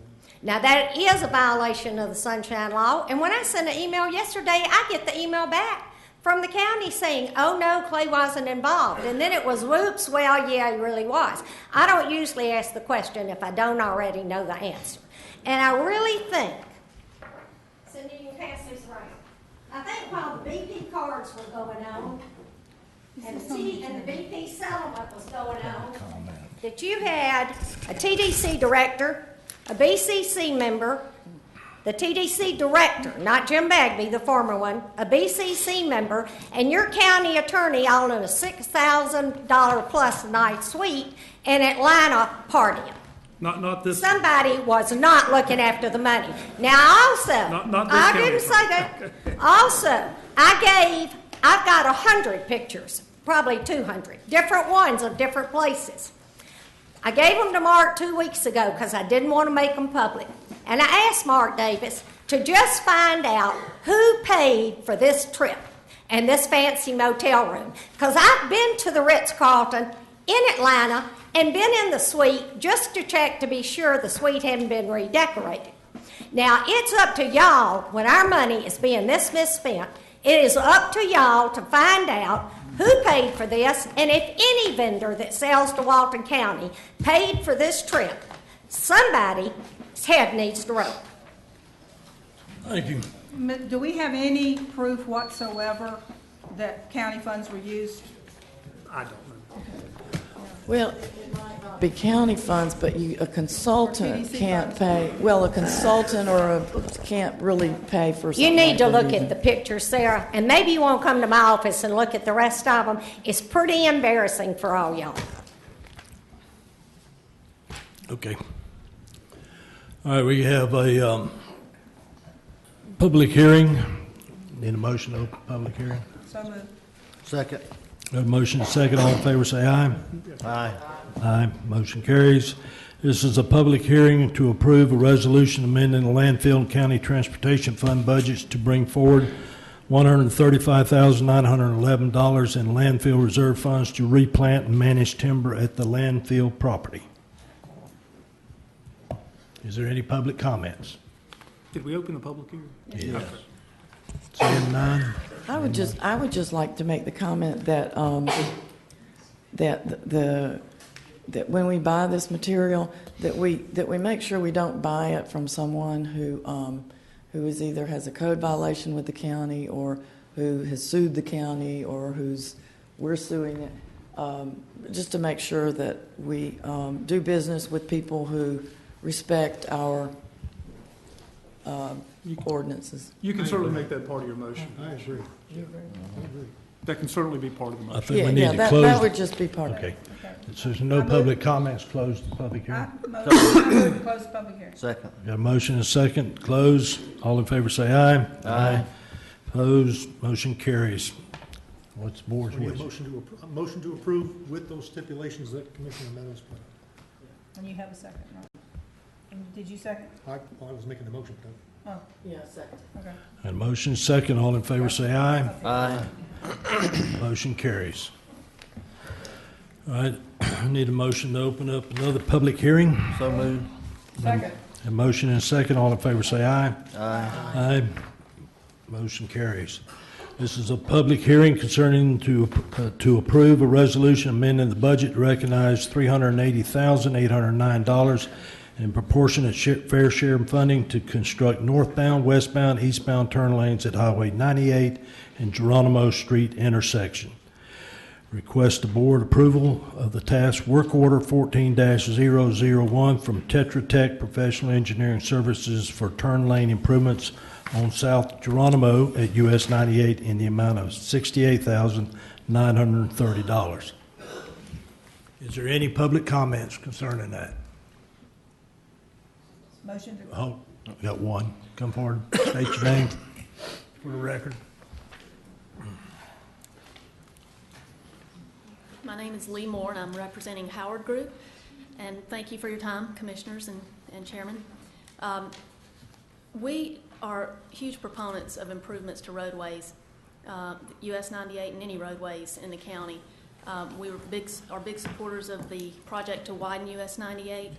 Now, that is a violation of the Sunshine Law, and when I sent an email yesterday, I get the email back from the county saying, oh no, Clay wasn't involved. And then it was, whoops, well, yeah, he really was. I don't usually ask the question if I don't already know the answer. And I really think, Cindy, you can pass this around. I think while the BP cards were going on, and the BP settlement was going on, that you had a TDC director, a BCC member, the TDC director, not Jim Bagby, the former one, a BCC member, and your county attorney all in a $6,000 plus night suite in Atlanta partying. Not this. Somebody was not looking after the money. Now also, Not this I county didn't say attorney. that. Also, I've got 100 pictures, probably 200, different ones of different places. I gave them to Mark 2 weeks ago because I didn't want to make them public. And I asked Mark Davis to just find out who paid for this trip and this fancy motel room. Because I've been to the Ritz-Carlton in Atlanta and been in the suite just to check to be sure the suite hadn't been redecorated. Now, it's up to y'all, when our money is being this misspent, it is up to y'all to find out who paid for this, and if any vendor that sells to Walton County paid for this trip, somebody's head needs to roll. Thank you. Do we have any proof whatsoever that county funds were used? I don't know. Well, be county funds, but a consultant TDC can't funds. pay, well, a consultant can't really pay for something. You need like to that look either. at the pictures, Sarah, and maybe you won't come to my office and look at the rest of them. It's pretty embarrassing for all y'all. Okay. All right, we have a public hearing. Need a motion to open public hearing? So moved. Second. Got a motion and a second. All in favor, say aye. Aye. Aye. Motion carries. This is a public hearing to approve a resolution amending the landfill and county transportation fund budgets to bring forward $135,911 in landfill reserve funds to replant and manage timber at the landfill property. Is there any public comments? Did we open the public hearing? Yes. Seeing none? I would just like to make the comment that that when we buy this material, that we make sure we don't buy it from someone who is either has a code violation with the county or who has sued the county or we're suing it. Just to make sure that we do business with people who respect our ordinances. You can certainly make that part of your motion. I agree. That can certainly be part of the I motion. think we need to close. That would just be part of Okay. it. So there's no public comments, close the public hearing. I move to close the public hearing. Second. Got a motion and a second, close. All in favor say aye. Aye. Opposed, motion carries. What's the board's We need a wish? motion to approve with those stipulations that Commissioner Meadows put up. And you have a second, right? And did you second? I was making the motion, Oh, Yeah, second. okay. And motion second, all in favor say aye. Aye. Motion carries. All right, I need a motion to open up another public hearing. So moved. Second. A motion and second, all in favor say aye. Aye. Aye. Motion carries. This is a public hearing concerning to approve a resolution amending the budget to recognize $380,809 in proportionate fair share funding to construct northbound, westbound, eastbound turn lanes at Highway 98 and Geronimo Street intersection. Request the board approval of the task work order 14-001 from Tetra Tech Professional Engineering Services for turn lane improvements on South Geronimo at US 98 in the amount of $68,930. Is there any public comments concerning that? Motion to. Oh, got one. Come forward, state your name for the record. My name is Lee Moore, and I'm representing Howard Group. And thank you for your time, commissioners and chairman. We are huge proponents of improvements to roadways, US 98 and any roadways in the county. We are big supporters of the project to widen US 98,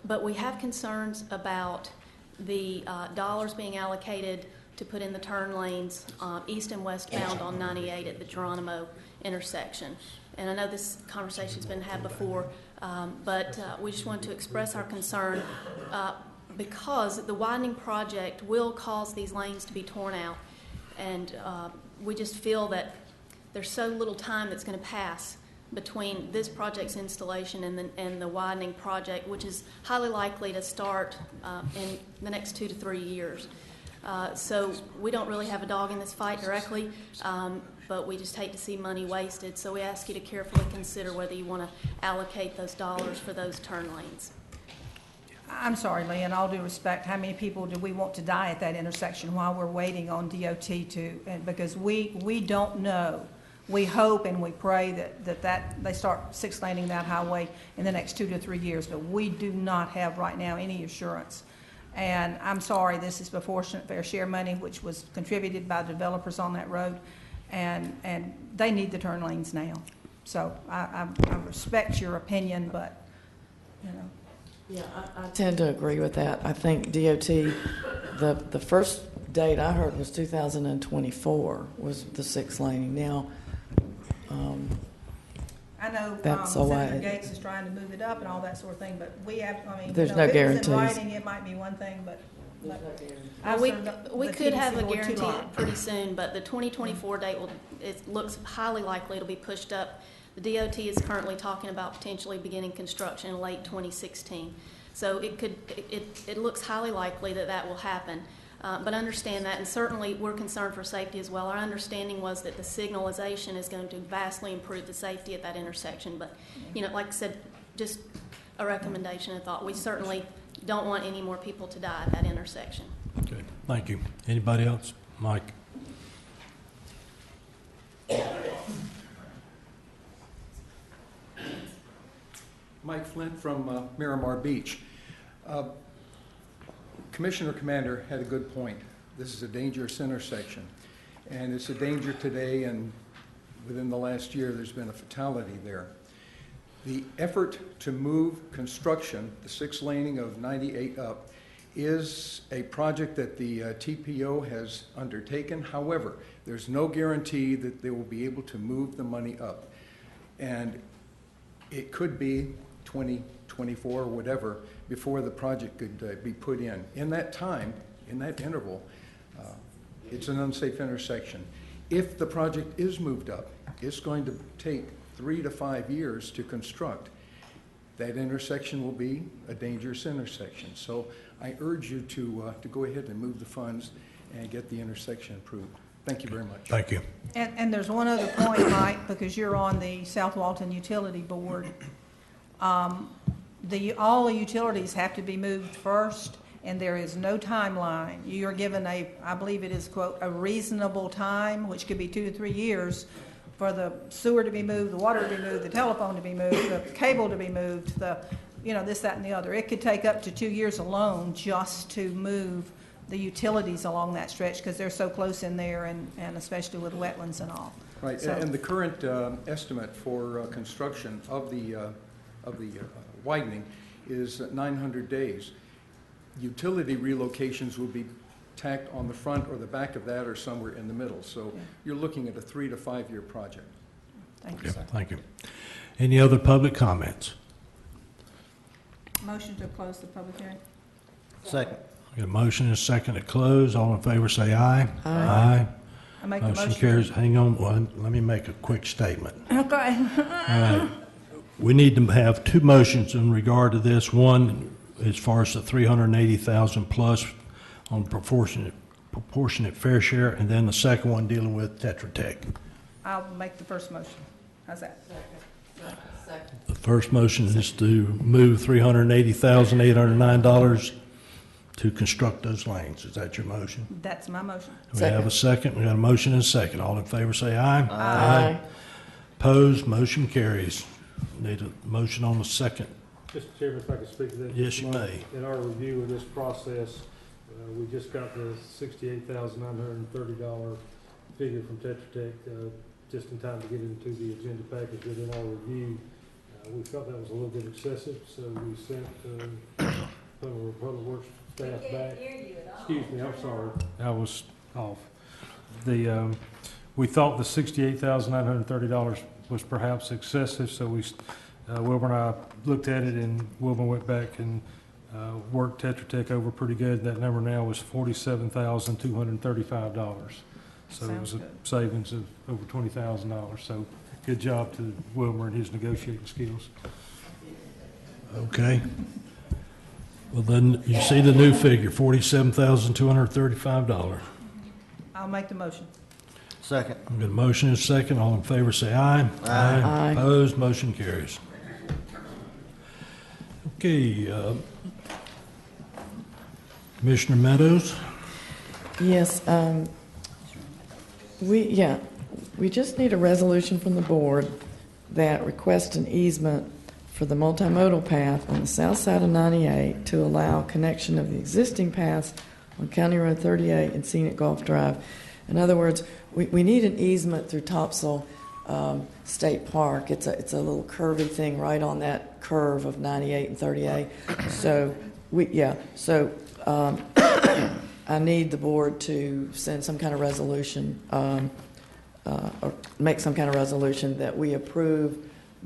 but we have concerns about the dollars being allocated to put in the turn lanes east and westbound on 98 at the Geronimo intersection. And I know this conversation's been had before, but we just want to express our concern because the widening project will cause these lanes to be torn out, and we just feel that there's so little time that's going to pass between this project's installation and the widening project, which is highly likely to start in the next 2 to 3 years. So we don't really have a dog in this fight directly, but we just hate to see money wasted. So we ask you to carefully consider whether you want to allocate those dollars for those turn lanes. I'm sorry, Lee, in all due respect, how many people do we want to die at that intersection while we're waiting on DOT because we don't know. We hope and we pray that they start six-laning that highway in the next 2 to 3 years, but we do not have right now any assurance. And I'm sorry, this is proportionate fair share money, which was contributed by developers on that road, and they need the turn lanes now. So I respect your opinion, but, you know. Yeah, I tend to agree with that. I think DOT, the first date I heard was 2024 was the 6-laning. Now, I know that's Senator Gates is trying to move it up and all that sort of thing, but we have, I mean, there's you know, no if it was in guarantees. writing, it might be one thing, but We could have a guarantee guarantee pretty soon, but the 2024 date it looks highly likely it'll be pushed up. The DOT is currently talking about potentially beginning construction in late 2016. So it looks highly likely that will happen. But understand that, and certainly we're concerned for safety as well. Our understanding was that the signalization is going to vastly improve the safety at that intersection. But, you know, like I said, just a recommendation and thought. We certainly don't want any more people to die at that intersection. Okay, thank you. Anybody else? Mike? Mike Flint from Miramar Beach. Commissioner Commander had a good point. This is a dangerous intersection, and it's a danger today, and within the last year there's been a fatality there. The effort to move construction, the 6-laning of 98 up, is a project that the TPO has undertaken. However, there's no guarantee that they will be able to move the money up, and it could be 2024 or whatever before the project could be put in. In that time, in that interval, it's an unsafe intersection. If the project is moved up, it's going to take 3 to 5 years to construct. That intersection will be a dangerous intersection. So I urge you to go ahead and move the funds and get the intersection improved. Thank you very much. Thank you. And there's one other point, Mike, because you're on the South Walton Utility Board. All the utilities have to be moved first, and there is no timeline. You are given I believe it is, quote, a reasonable time, which could be 2 to 3 years, for the sewer to be moved, the water to be moved, the telephone to be moved, the cable to be moved, this, that, and the other. It could take up to 2 years alone just to move the utilities along that stretch because they're so close in there, and especially with wetlands and all. Right, So- and the current estimate for construction of the widening is 900 days. Utility relocations will be tacked on the front or the back of that or somewhere in the middle. So you're looking at a 3 to 5 year project. Thank you, sir. Thank you. Any other public comments? Motion to close the public hearing. Second. Got a motion and a second to close. All in favor say aye. Aye. I make the motion. Carries. Hang on, let me make a quick statement. Okay. All right. We need to have two motions in regard to this. One, as far as the 380,000 plus on proportionate fair share, and then the second one dealing with Tetra Tech. I'll make the first motion. How's that? The first motion is to move $380,809 to construct those lanes. Is that your motion? That's my motion. We have a second. We got a motion and a second. All in favor say aye. Aye. Opposed, motion carries. Need a motion on the second. Mr. Chairman, if I could speak to that. Yes, you may. In our review of this process, we just got the $68,930 figure from Tetra Tech just in time to get into the agenda package within our review. We felt that was a little bit excessive, so we sent Public Works staff back. Excuse me, I'm sorry. I was off. We thought the $68,930 was perhaps excessive, so Wilbur and I looked at it, and Wilbur went back and worked Tetra Tech over pretty good. That number now was $47,235. So it was a savings of over $20,000. So good job to Wilbur and his negotiating skills. Okay. Well, then you see the new figure, $47,235. I'll make the motion. Second. We've got a motion and a second. All in favor say aye. Aye. Opposed, motion carries. Okay, Commissioner Meadows? Yes, we just need a resolution from the board that requests an easement for the multimodal path on the south side of 98 to allow connection of the existing paths on County Road 38 and Scenic Gulf Drive. In other words, we need an easement through Topsail State Park. It's a little curvy thing right on that curve of 98 and 38. So I need the board to send some kind of resolution or make some kind of resolution that we approve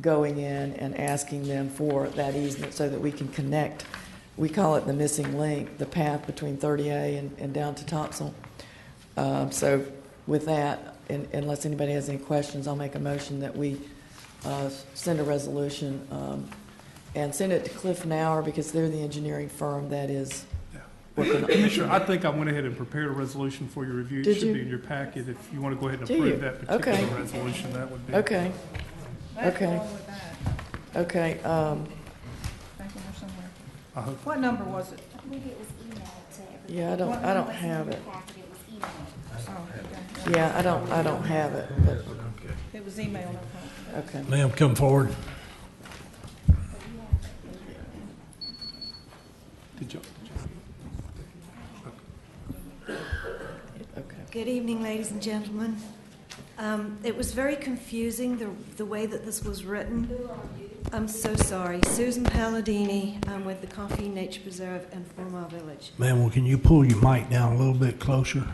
going in and asking them for that easement so that we can connect. We call it the missing link, the path between 30A and down to Topsail. So with that, unless anybody has any questions, I'll make a motion that we send a resolution and send it to Cliff Nauer because they're the engineering firm that is working on it. Commissioner, I think I went ahead and prepared a resolution for your review. Did It should you? be in your packet. If you want to go ahead and Do approve you? that particular Okay. resolution, that would be. Okay. Okay. Okay. Back in there somewhere. What number was it? I believe it was emailed to everybody. Yeah, I don't have it. It was emailed. Oh, okay. Yeah, I don't have it. But, It was emailed. okay. Ma'am, come forward. Did you? Good evening, ladies and gentlemen. It was very confusing, the way that this was written. I'm so sorry. Susan Palladini, I'm with the Coffee Nature Preserve and 4 Mile Village. Ma'am, well, can you pull your mic down a little bit closer?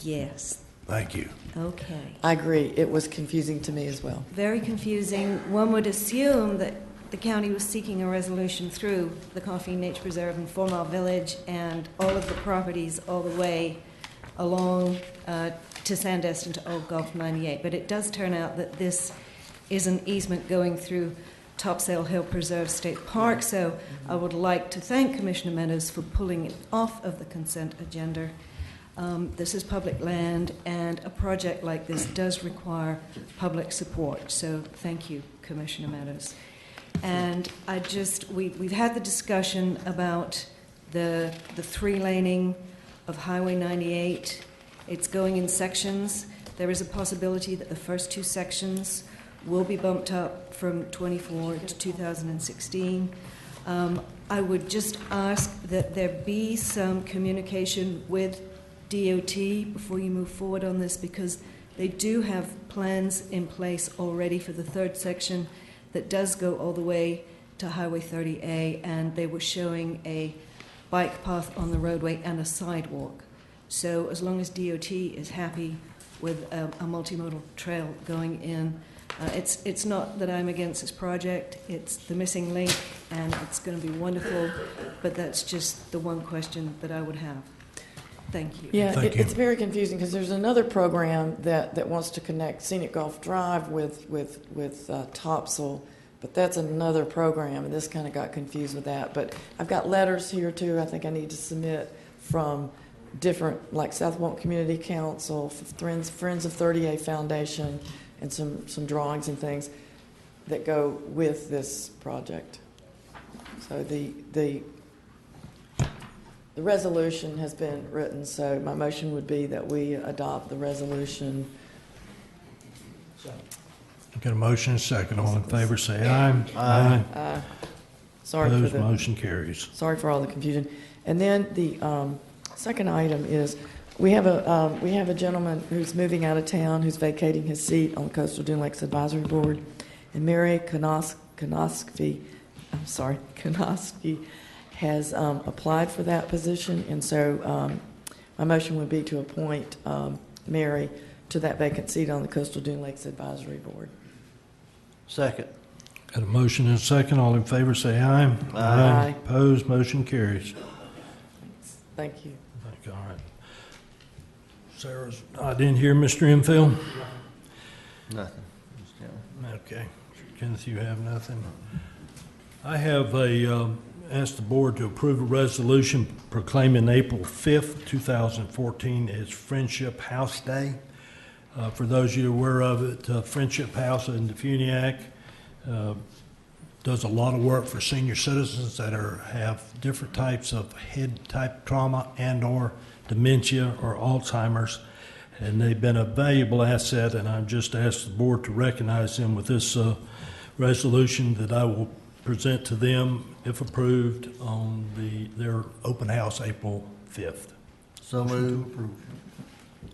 Yes. Thank you. Okay. I agree. It was confusing to me as well. Very confusing. One would assume that the county was seeking a resolution through the Coffee Nature Preserve and 4 Mile Village and all of the properties all the way along to Sandestin to Old Gulf 98. But it does turn out that this is an easement going through Topsail Hill Preserve State Park, so I would like to thank Commissioner Meadows for pulling it off of the consent agenda. This is public land, and a project like this does require public support, so thank you, Commissioner Meadows. And we've had the discussion about the 3-laning of Highway 98. It's going in sections. There is a possibility that the first 2 sections will be bumped up from 24 to 2016. I would just ask that there be some communication with DOT before you move forward on this, because they do have plans in place already for the third section that does go all the way to Highway 30A, and they were showing a bike path on the roadway and a sidewalk. So as long as DOT is happy with a multimodal trail going in, it's not that I'm against this project, it's the missing link, and it's going to be wonderful, but that's just the one question that I would have. Thank you. Yeah, it's very confusing because there's another program that wants to connect Scenic Gulf Drive with Topsail, but that's another program, and this kind of got confused with that. But I've got letters here too. I think I need to submit from different, like South Walton Community Council, Friends of 30A Foundation, and some drawings and things that go with this project. So the resolution has been written, so my motion would be that we adopt the resolution. Got a motion and a second. All in favor say aye. Aye. Sorry Opposed, for the motion carries. Sorry for all the confusion. And then the second item is we have a gentleman who's moving out of town who's vacating his seat on the Coastal Dune Lakes Advisory Board, and Mary Konoski has applied for that position, and so my motion would be to appoint Mary to that vacant seat on the Coastal Dune Lakes Advisory Board. Second. Got a motion and a second. All in favor say aye. Aye. Opposed, motion carries. Thank you. Thank you. All right. Sarah's, I didn't hear Mr. Enfield. Nothing. Okay. Kenneth, you have nothing. I have asked the board to approve a resolution proclaiming April 5th, 2014 as Friendship House Day. For those of you aware of it, Friendship House in Defuniak does a lot of work for senior citizens that have different types of head-type trauma and or dementia or Alzheimer's, and they've been a valuable asset, and I've just asked the board to recognize them with this resolution that I will present to them, if approved, on their open house April 5th. So moved.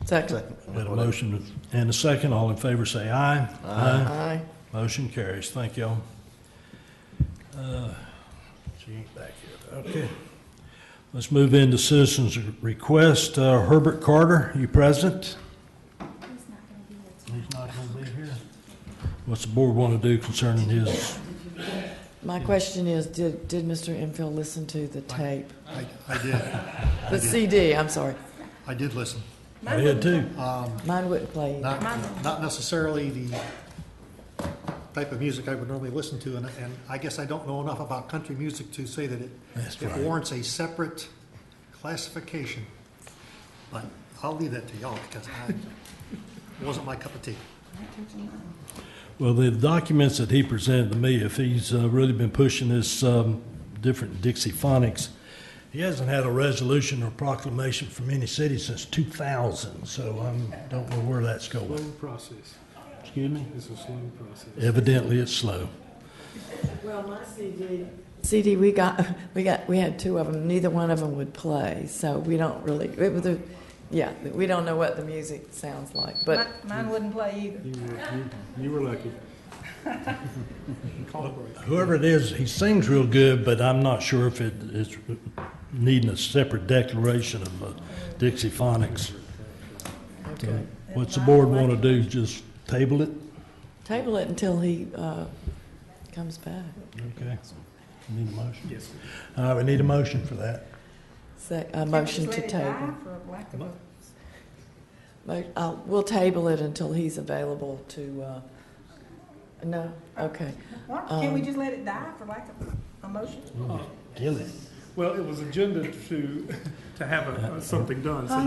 Second. Got a motion and a second. All in favor say aye. Aye. Motion carries. Thank y'all. She ain't back yet. Okay. Let's move into citizens' request. Herbert Carter, you present? He's not going to be here. What's the board want to do concerning his? My question is, did Mr. Enfield listen to the tape? I did. The CD, I'm sorry. I did listen. I did too. Mine wouldn't play. Not necessarily the type of music I would normally listen to, and I guess I don't know enough about country music to say that it warrants a separate classification. But I'll leave that to y'all because it wasn't my cup of tea. Well, the documents that he presented to me, if he's really been pushing this different Dixie phonics, he hasn't had a resolution or proclamation from any city since 2000, so I don't know where that's going. Slow process. Excuse me? It's a slow process. Evidently, it's slow. Well, my CD we had two of them. Neither one of them would play, so we don't really. We don't know what the music sounds like. But mine wouldn't play either. You were lucky. Whoever it is, he sings real good, but I'm not sure if it is needing a separate declaration of Dixie phonics. Okay. So what's the board want to do? Just table it? Table it until he comes back. Okay. Need a motion? Yes. We need a motion for that. A motion to table. We'll table it until he's available to. No? Okay. Can we just let it die for lack of a motion? Kill it. Well, it was agenda to have something done, so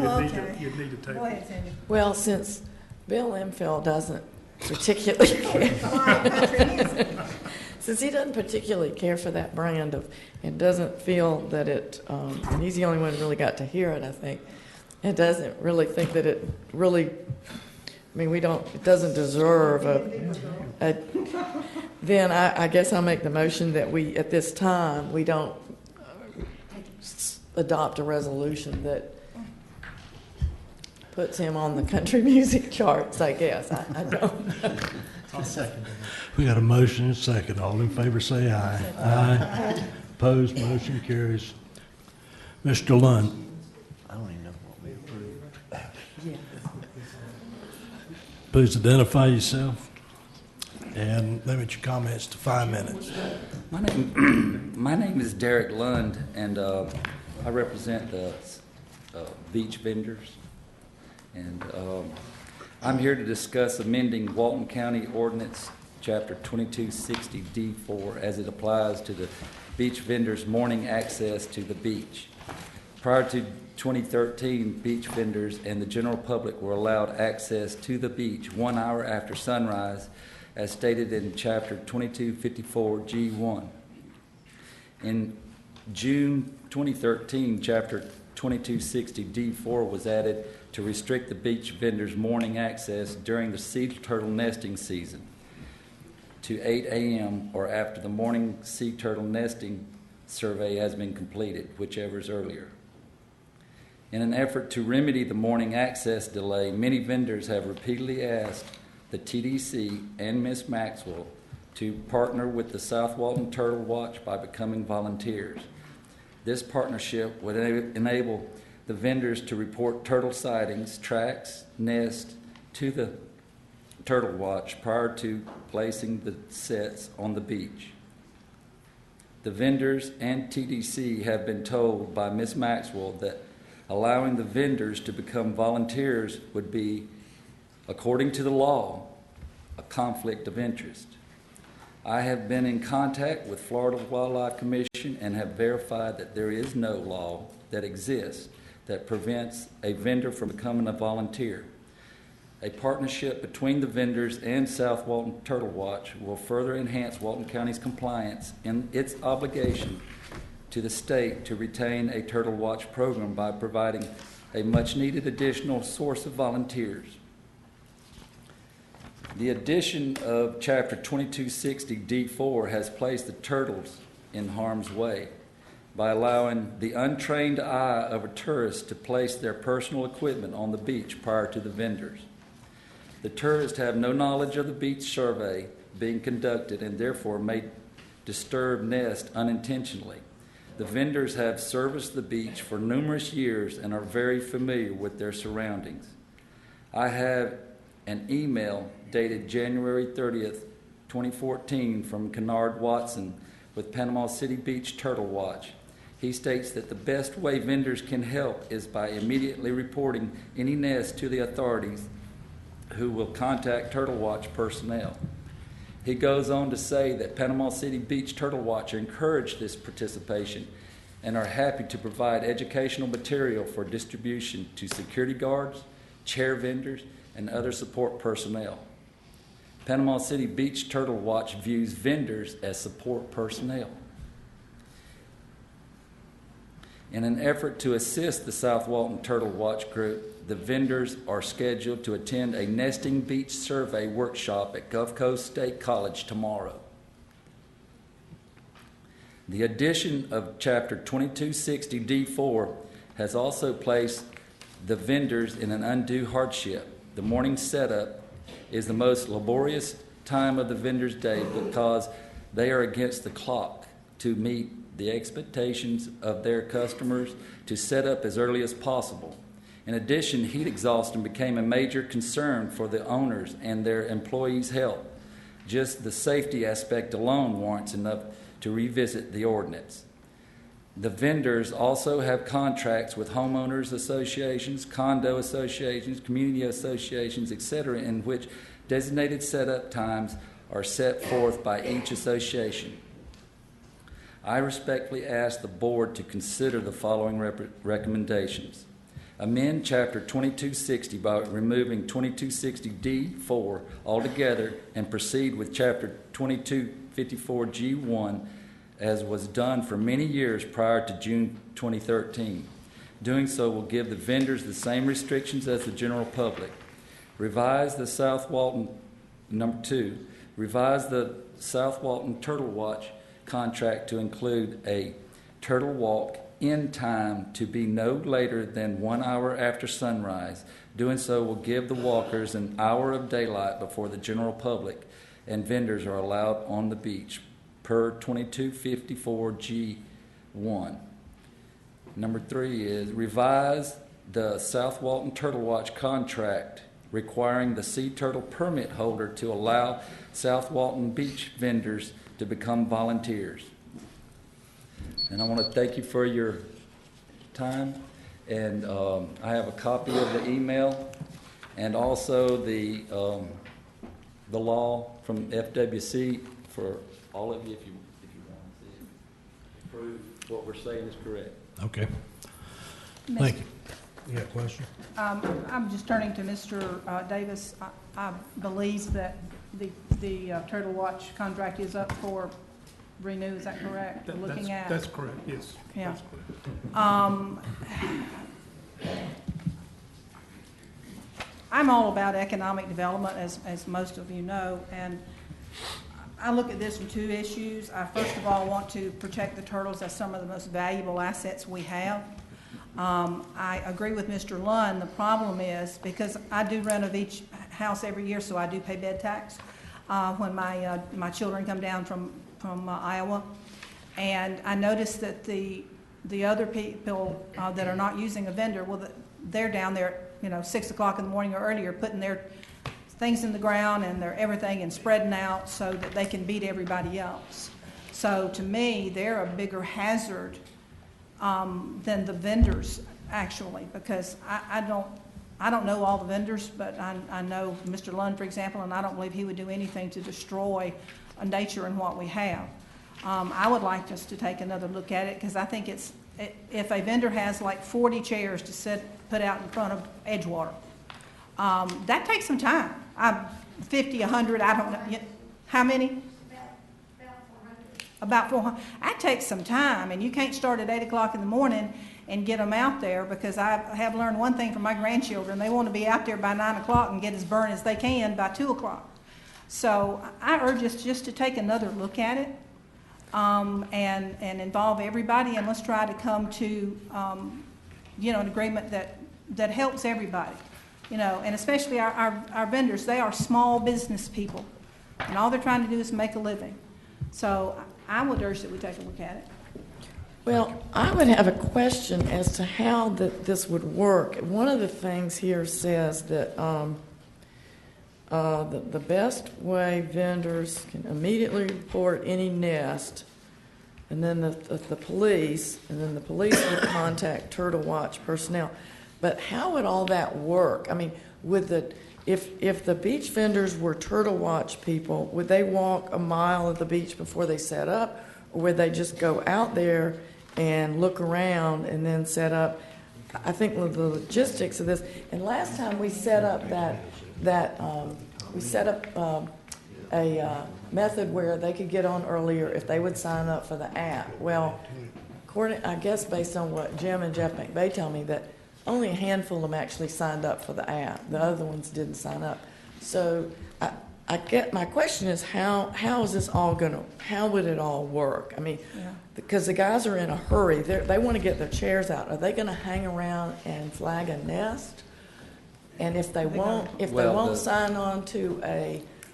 you'd need to take Go ahead, Cindy. Well, since Bill Enfield doesn't particularly care, since he doesn't particularly care for that brand and doesn't feel that it, and he's the only one who really got to hear it, I think, and doesn't really think that it really, it doesn't deserve then I guess I'll make the motion that we, at this time, we don't adopt a resolution that puts him on the country music charts, I guess. I don't know. I'll second it. We got a motion and a second. All in favor say aye. Aye. Opposed, motion carries. Mr. Lund. I don't even know what we approved. Please identify yourself and limit your comments to 5 minutes. My name is Derek Lund, and I represent the beach vendors. And I'm here to discuss amending Walton County Ordinance Chapter 2260D4 as it applies to the beach vendors' morning access to the beach. Prior to 2013, beach vendors and the general public were allowed access to the beach 1 hour after sunrise, as stated in Chapter 2254G1. In June 2013, Chapter 2260D4 was added to restrict the beach vendors' morning access during the sea turtle nesting season to 8 a.m. or after the morning sea turtle nesting survey has been completed, whichever is earlier. In an effort to remedy the morning access delay, many vendors have repeatedly asked the TDC and Ms. Maxwell to partner with the South Walton Turtle Watch by becoming volunteers. This partnership would enable the vendors to report turtle sightings, tracks, nests to the Turtle Watch prior to placing the sets on the beach. The vendors and TDC have been told by Ms. Maxwell that allowing the vendors to become volunteers would be, according to the law, a conflict of interest. I have been in contact with Florida Wildlife Commission and have verified that there is no law that exists that prevents a vendor from becoming a volunteer. A partnership between the vendors and South Walton Turtle Watch will further enhance Walton County's compliance in its obligation to the state to retain a Turtle Watch program by providing a much-needed additional source of volunteers. The addition of Chapter 2260D4 has placed the turtles in harm's way by allowing the untrained eye of a tourist to place their personal equipment on the beach prior to the vendors. The tourists have no knowledge of the beach survey being conducted and therefore may disturb nests unintentionally. The vendors have serviced the beach for numerous years and are very familiar with their surroundings. I have an email dated January 30th, 2014 from Kennard Watson with Panama City Beach Turtle Watch. He states that the best way vendors can help is by immediately reporting any nest to the authorities, who will contact Turtle Watch personnel. He goes on to say that Panama City Beach Turtle Watch encourage this participation and are happy to provide educational material for distribution to security guards, chair vendors, and other support personnel. Panama City Beach Turtle Watch views vendors as support personnel. In an effort to assist the South Walton Turtle Watch group, the vendors are scheduled to attend a nesting beach survey workshop at Gulf Coast State College tomorrow. The addition of Chapter 2260D4 has also placed the vendors in an undue hardship. The morning setup is the most laborious time of the vendor's day because they are against the clock to meet the expectations of their customers to set up as early as possible. In addition, heat exhaustion became a major concern for the owners and their employees' health. Just the safety aspect alone warrants enough to revisit the ordinance. The vendors also have contracts with homeowners associations, condo associations, community associations, etc., in which designated setup times are set forth by each association. I respectfully ask the board to consider the following recommendations. Amend Chapter 2260 by removing 2260D4 altogether and proceed with Chapter 2254G1 as was done for many years prior to June 2013. Doing so will give the vendors the same restrictions as the general public. Revise the South Walton, number 2, revise the South Walton Turtle Watch contract to include a turtle walk in time to be no later than 1 hour after sunrise. Doing so will give the walkers an hour of daylight before the general public and vendors are allowed on the beach, per 2254G1. Number 3 is revise the South Walton Turtle Watch contract requiring the sea turtle permit holder to allow South Walton beach vendors to become volunteers. And I want to thank you for your time. And I have a copy of the email and also the law from FWC for all of you if you want to see it. Prove what we're saying is correct. Okay. Thank you. You got a question? I'm just turning to Mr. Davis. I believe that the Turtle Watch contract is up for renew. Is that correct? That's correct. Yes. Yeah. That's correct. I'm all about economic development, as most of you know, and I look at this from 2 issues. I first of all want to protect the turtles as some of the most valuable assets we have. I agree with Mr. Lund. The problem is, because I do rent each house every year, so I do pay bed tax when my children come down from Iowa, and I noticed that the other people that are not using a vendor, well, they're down there, 6 o'clock in the morning or earlier, putting their things in the ground and their everything and spreading out so that they can beat everybody else. So to me, they're a bigger hazard than the vendors, actually, because I don't know all the vendors, but I know Mr. Lund, for example, and I don't believe he would do anything to destroy nature and what we have. I would like us to take another look at it, because I think if a vendor has like 40 chairs to put out in front of Edgewater, that takes some time. 50, 100, I don't know. How many? About 400. That takes some time, and you can't start at 8 o'clock in the morning and get them out there, because I have learned one thing from my grandchildren. They want to be out there by 9 o'clock and get as burned as they can by 2 o'clock. So I urge us just to take another look at it and involve everybody, and let's try to come to an agreement that helps everybody. And especially our vendors. They are small business people, and all they're trying to do is make a living. So I would urge that we take a look at it. Well, I would have a question as to how this would work. One of the things here says that the best way vendors can immediately report any nest, and then the police, and then the police would contact Turtle Watch personnel. But how would all that work? I mean, if the beach vendors were Turtle Watch people, would they walk a mile of the beach before they set up, or would they just go out there and look around and then set up? I think the logistics of this. And last time we set up a method where they could get on earlier if they would sign up for the app. Well, I guess based on what Jim and Jeff McVeigh tell me, that only a handful of them actually signed up for the app. The other ones didn't sign up. So my question is, how is this all how would it all work? I mean, because the guys are in a hurry. They want to get their chairs out. Are they going to hang around and flag a nest? And if they won't sign on to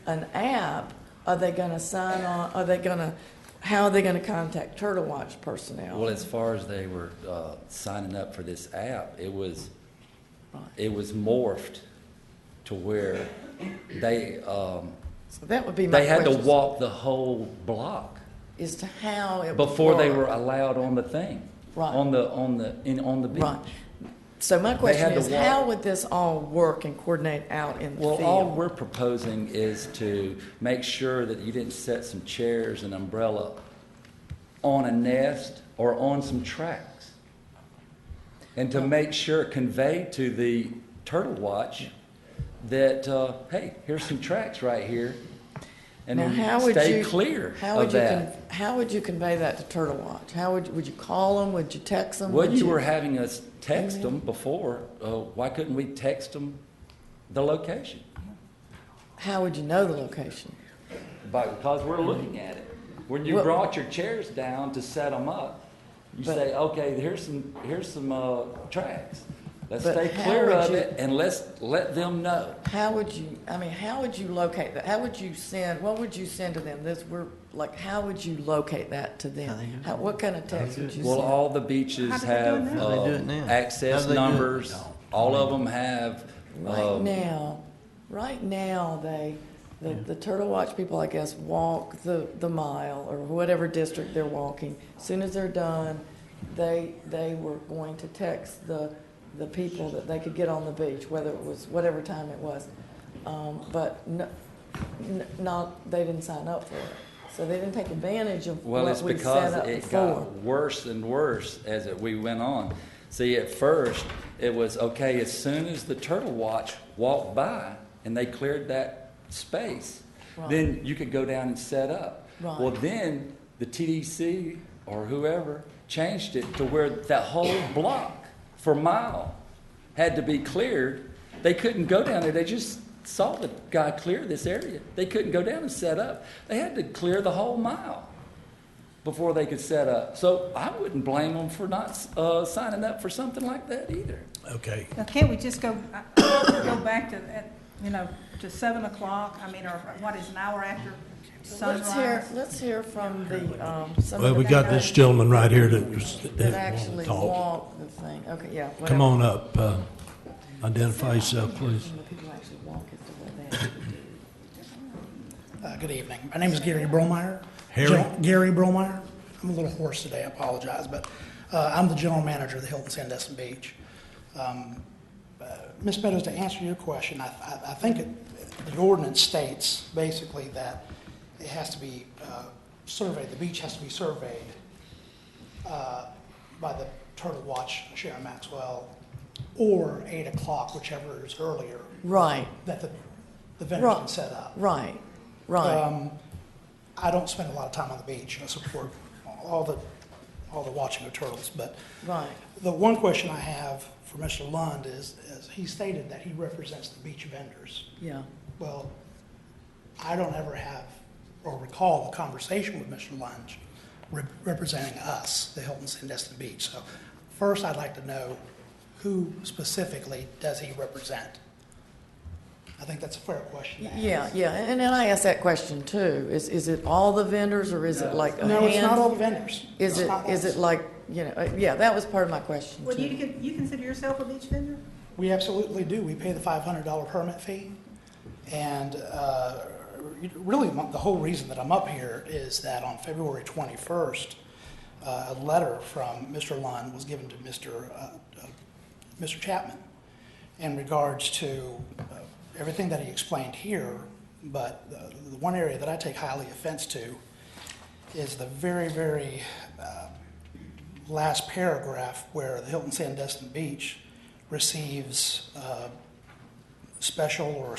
an app, are they going to sign on? How are they going to contact Turtle Watch personnel? Well, as far as they were signing up for this app, it was morphed to where they so that would be my had question. to walk the whole block as to how it before would they work. were allowed on the thing, right. on the beach. Right. So my question is, how would this all work and coordinate out in the field? Well, all we're proposing is to make sure that you didn't set some chairs and umbrella on a nest or on some tracks. And to make sure, convey to the Turtle Watch that, hey, here's some tracks right here. And now, stay clear of that. How would you convey that to Turtle Watch? How would you call them? Would you text them? Well, you were having us text them before. Why couldn't we text them the location? How would you know the location? because we're looking at it. When you brought your chairs down to set them up, you say, okay, here's some tracks. Let's stay clear of it and let's let them know. How would you locate that? How would you send, what would you send to them? How would you locate that to them? What kind of text would you send? Well, all the beaches have access numbers. All of them have. Right now, the Turtle Watch people, I guess, walk the mile or whatever district they're walking. As soon as they're done, they were going to text the people that they could get on the beach, whether it was whatever time it was. But they didn't sign up for it. So they didn't take advantage of what we set up before. Well, it's because it got worse and worse as we went on. See, at first, it was, okay, as soon as the Turtle Watch walked by and they cleared that space, then you could go down and set up. Right. Well, then the TDC or whoever changed it to where that whole block for a mile had to be cleared. They couldn't go down there. They just saw the guy clear this area. They couldn't go down and set up. They had to clear the whole mile before they could set up. So I wouldn't blame them for not signing up for something like that either. Okay. Now, can't we just go back to, to 7 o'clock? I mean, or what is an hour after sunrise? Let's hear from some Well, of the we got this gentleman right here that actually walk the thing. Okay, yeah. Whatever. Come on up. Identify yourself, please. Some of the people actually walk it to where they have to do. Good evening. My name is Gary Bromeyer. Gary Bromeyer. I'm a little hoarse today. I apologize, but I'm the general manager of the Hilton Sandestin Beach. Ms. Meadows, to answer your question, I think the ordinance states basically that it has to be surveyed. The beach has to be surveyed by the Turtle Watch, Sharon Maxwell, or 8 o'clock, whichever is earlier. Right. That the vendors can set up. Right. I don't spend a lot of time on the beach. I support all the watching of turtles. But the one question I have for Mr. Lund is he stated that he represents the beach vendors. Yeah. Well, I don't ever have or recall a conversation with Mr. Lund representing us, the Hilton Sandestin Beach. So first I'd like to know who specifically does he represent? I think that's a fair question to ask. Yeah, and then I asked that question too. Is it all the vendors, or is it like a No, hand? it's not all the vendors. Is it like, yeah, that was part of my question Well, too. you consider yourself a beach vendor? We absolutely do. We pay the $500 permit fee. And really, the whole reason that I'm up here is that on February 21st, a letter from Mr. Lund was given to Mr. Chapman in regards to everything that he explained here, but the one area that I take highly offense to is the very, very last paragraph where the Hilton Sandestin Beach receives special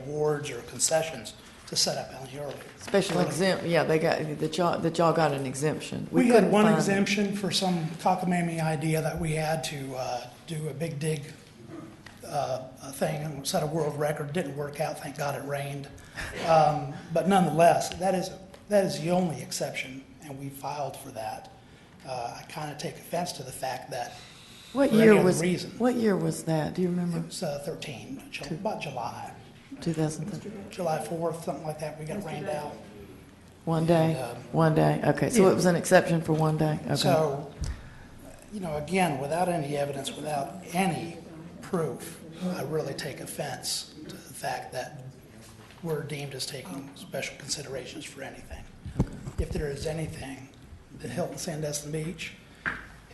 awards or concessions to set up any earlier. Special exemption, yeah, they got, that y'all got an exemption. We had one exemption for some cockamamie idea that we had to do a big dig thing and set a world record. Didn't work out, thank God it rained. But nonetheless, that is the only exception, and we filed for that. I kind of take offense to the fact that What year was that? Do you remember? It was 13, about July. 2013. July 4th, something like that. We got rained out. One day? One day. Okay, so it was an exception for one day? Okay. So, again, without any evidence, without any proof, I really take offense to the fact that we're deemed as taking special considerations for anything. If there is anything, the Hilton Sandestin Beach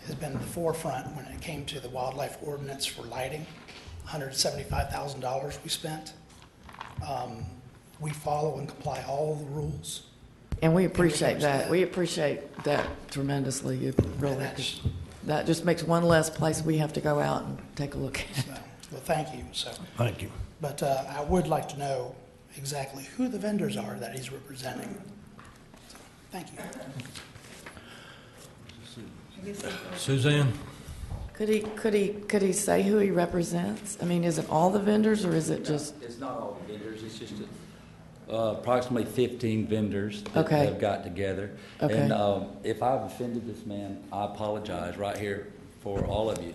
has been in the forefront when it came to the wildlife ordinance for lighting. $175,000 we spent. We follow and comply all the rules. And we appreciate that. We appreciate that tremendously. You really, that just makes one less place we have to go out and take a look at. Well, thank you. Thank you. But I would like to know exactly who the vendors are that he's representing. So, thank you. Suzanne? Could he say who he represents? I mean, is it all the vendors, or is it just? It's not all the vendors. It's just approximately 15 vendors that Okay. have got together. Okay. And if I've offended this man, I apologize right here for all of you.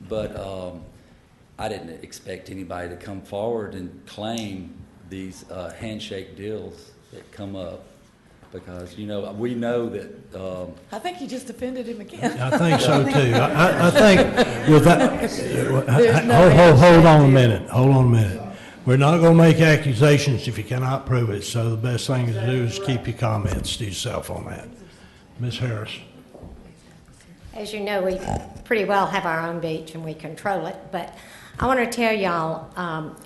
But I didn't expect anybody to come forward and claim these handshake deals that come up, because, you know, we know that I think you just offended him again. I think so too. I think with that, There's no hold on a minute, hold on a minute. We're not going to make accusations if you cannot prove it, so the best thing to do is keep your comments to yourself on that. Ms. Harris. As you know, we pretty well have our own beach and we control it, but I want to tell y'all,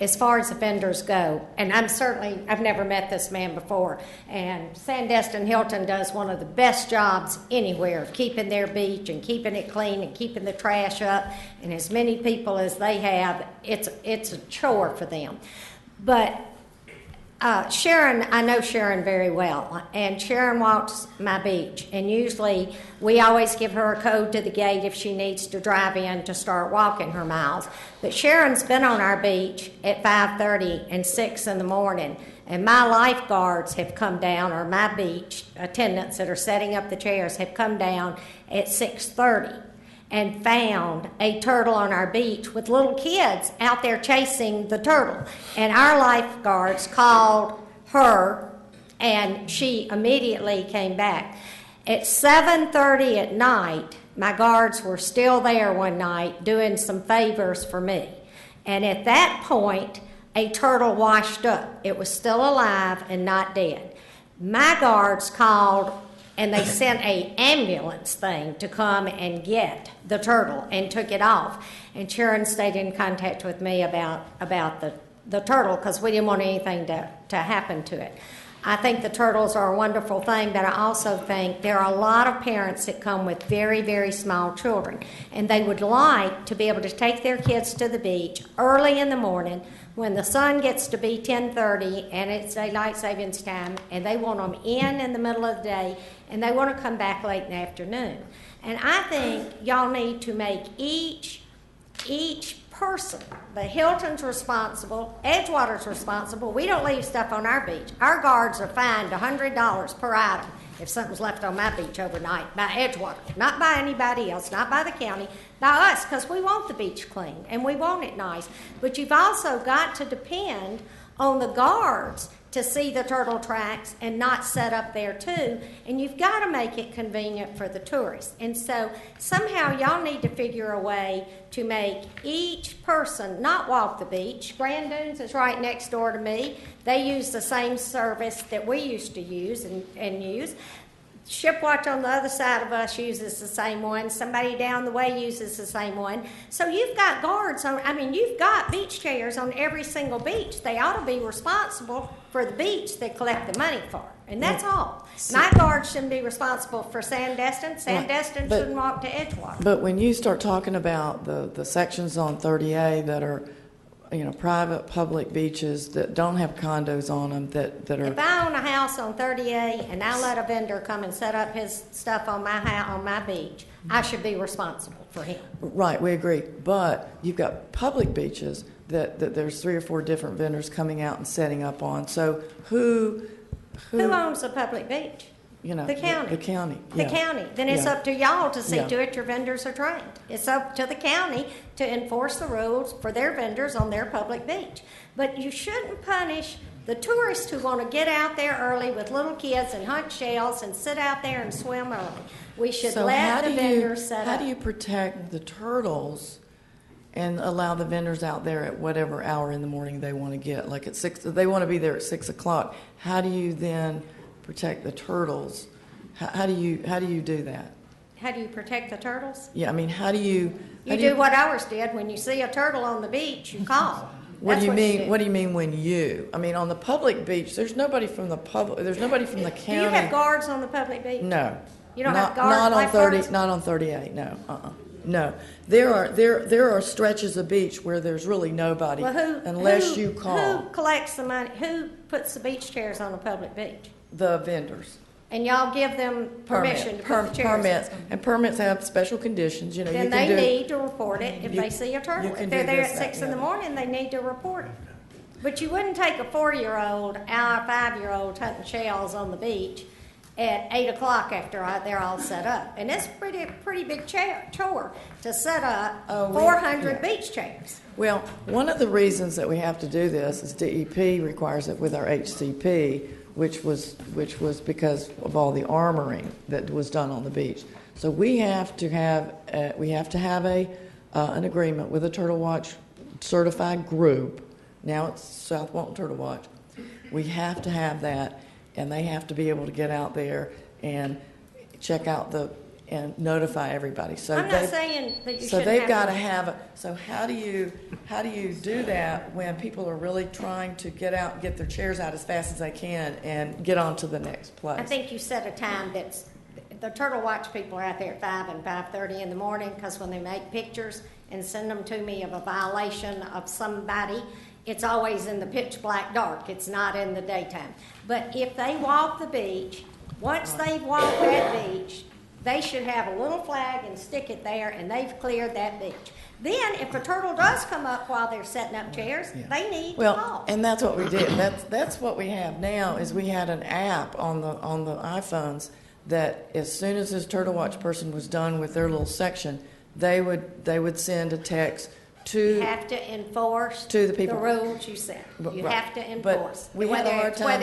as far as the vendors go, and I've never met this man before, and Sandestin Hilton does one of the best jobs anywhere of keeping their beach and keeping it clean and keeping the trash up, and as many people as they have, it's a chore for them. But Sharon, I know Sharon very well, and Sharon walks my beach, and usually we always give her a code to the gate if she needs to drive in to start walking her miles. But Sharon's been on our beach at 5:30 and 6 in the morning, and my lifeguards have come down, or my beach attendants that are setting up the chairs have come down at 6:30. And found a turtle on our beach with little kids out there chasing the turtle. And our lifeguards called her, and she immediately came back. At 7:30 at night, my guards were still there one night doing some favors for me. And at that point, a turtle washed up. It was still alive and not dead. My guards called, and they sent an ambulance thing to come and get the turtle and took it off. And Sharon stayed in contact with me about the turtle, because we didn't want anything to happen to it. I think the turtles are a wonderful thing, but I also think there are a lot of parents that come with very, very small children, and they would like to be able to take their kids to the beach early in the morning when the sun gets to be 10:30 and it's daylight savings time, and they want them in the middle of the day, and they want to come back late in the afternoon. And I think y'all need to make each person, the Hilton's responsible, Edgewater's responsible. We don't leave stuff on our beach. Our guards are fined $100 per item if something's left on my beach overnight by Edgewater, not by anybody else, not by the county, by us, because we want the beach clean and we want it nice. But you've also got to depend on the guards to see the turtle tracks and not set up there too, and you've got to make it convenient for the tourists. And so somehow y'all need to figure a way to make each person not walk the beach. Grand Dunes is right next door to me. They use the same service that we used to use and use. Shipwatch on the other side of us uses the same one. Somebody down the way uses the same one. So you've got guards you've got beach chairs on every single beach. They ought to be responsible for the beach they collect the money for. And that's all. My guards shouldn't be responsible for Sandestin. Sandestin shouldn't walk to Edgewater. But when you start talking about the sections on 30A that are, private, public beaches that don't have condos on them, that are... If I own a house on 30A and I let a vendor come and set up his stuff on my beach, I should be responsible for him. Right, we agree. But you've got public beaches that there's 3 or 4 different vendors coming out and setting up on. So who owns a public beach? The county. The county. The Yeah. county. Then it's Yeah. up to y'all to see Yeah. to it your vendors are trained. It's up to the county to enforce the rules for their vendors on their public beach. But you shouldn't punish the tourists who want to get out there early with little kids and hunt shells and sit out there and swim early. We should let the vendors set up. How do you protect the turtles and allow the vendors out there at whatever hour in the morning they want to get? Like at 6, if they want to be there at 6 o'clock, how do you then protect the turtles? How do you do that? How do you protect the turtles? Yeah, how do you... You do what ours did. When you see a turtle on the beach, you call. What do you mean? What do you mean when you? On the public beach, there's nobody from the public. There's nobody from the county. Do you have guards on the public beach? No. You don't have guards. Not on lifeguards? 30. Not on 38. No. No. There are stretches of beach where there's really nobody unless you call. Who collects the money? Who puts the beach chairs on the public beach? The vendors. And y'all give them permission to put the chairs permits, and permits have special conditions. Then they need to report it if they see a turtle. If they're there at 6 in the morning, they need to report it. But you wouldn't take a 4-year-old or a 5-year-old hunting shells on the beach at 8 o'clock after they're all set up. And it's pretty big chore to set up 400 beach chairs. Well, one of the reasons that we have to do this is DEP requires it with our HCP, which was because of all the armoring that was done on the beach. So we have to have an agreement with a Turtle Watch certified group. Now it's South Walton Turtle Watch. We have to have that, and they have to be able to get out there and check out and notify everybody. So I'm not saying that you so shouldn't they've have got to to- have. So how do you do that when people are really trying to get out, get their chairs out as fast as they can, and get on to the next place? I think you set a time that's, the Turtle Watch people are out there at 5 and 5:30 in the morning, because when they make pictures and send them to me of a violation of somebody, it's always in the pitch black dark. It's not in the daytime. But if they walk the beach, once they've walked that beach, they should have a little flag and stick it there, and they've cleared that beach. Then, if a turtle does come up while they're setting up chairs, they need to call. And that's what we did. That's what we have now. Is we had an app on the iPhones that as soon as this Turtle Watch person was done with their little section, they would send a text to You have to enforce the people. the rules you set. You Right. have to But enforce. we had a hard time-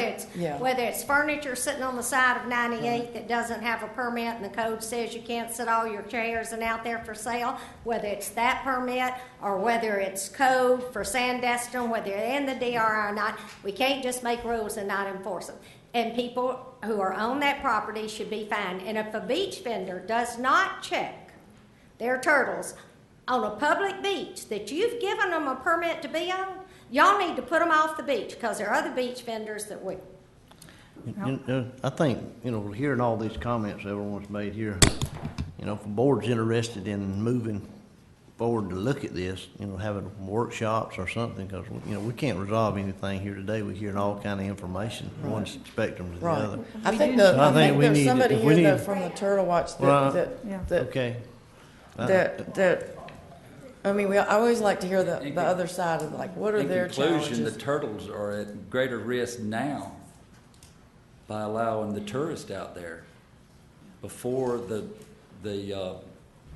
Whether it's furniture sitting on the side of 98 that doesn't have a permit and the code says you can't sit all your chairs and out there for sale, whether it's that permit or whether it's code for sandesting, whether they're in the DRI or not, we can't just make rules and not enforce them. And people who are on that property should be fined. And if a beach vendor does not check their turtles on a public beach that you've given them a permit to be on, y'all need to put them off the beach, because there are other beach vendors that will. I think, hearing all these comments everyone's made here, if the board's interested in moving forward to look at this, having workshops or something, because, we can't resolve anything here today. We're hearing all kind of information, from one spectrum to the Right. other. I think we there's need somebody if here we need- though from the Turtle Watch Okay. I mean, I always like to hear the other side of, like, what are their In conclusion, challenges? the turtles are at greater risk now by allowing the tourists out there before the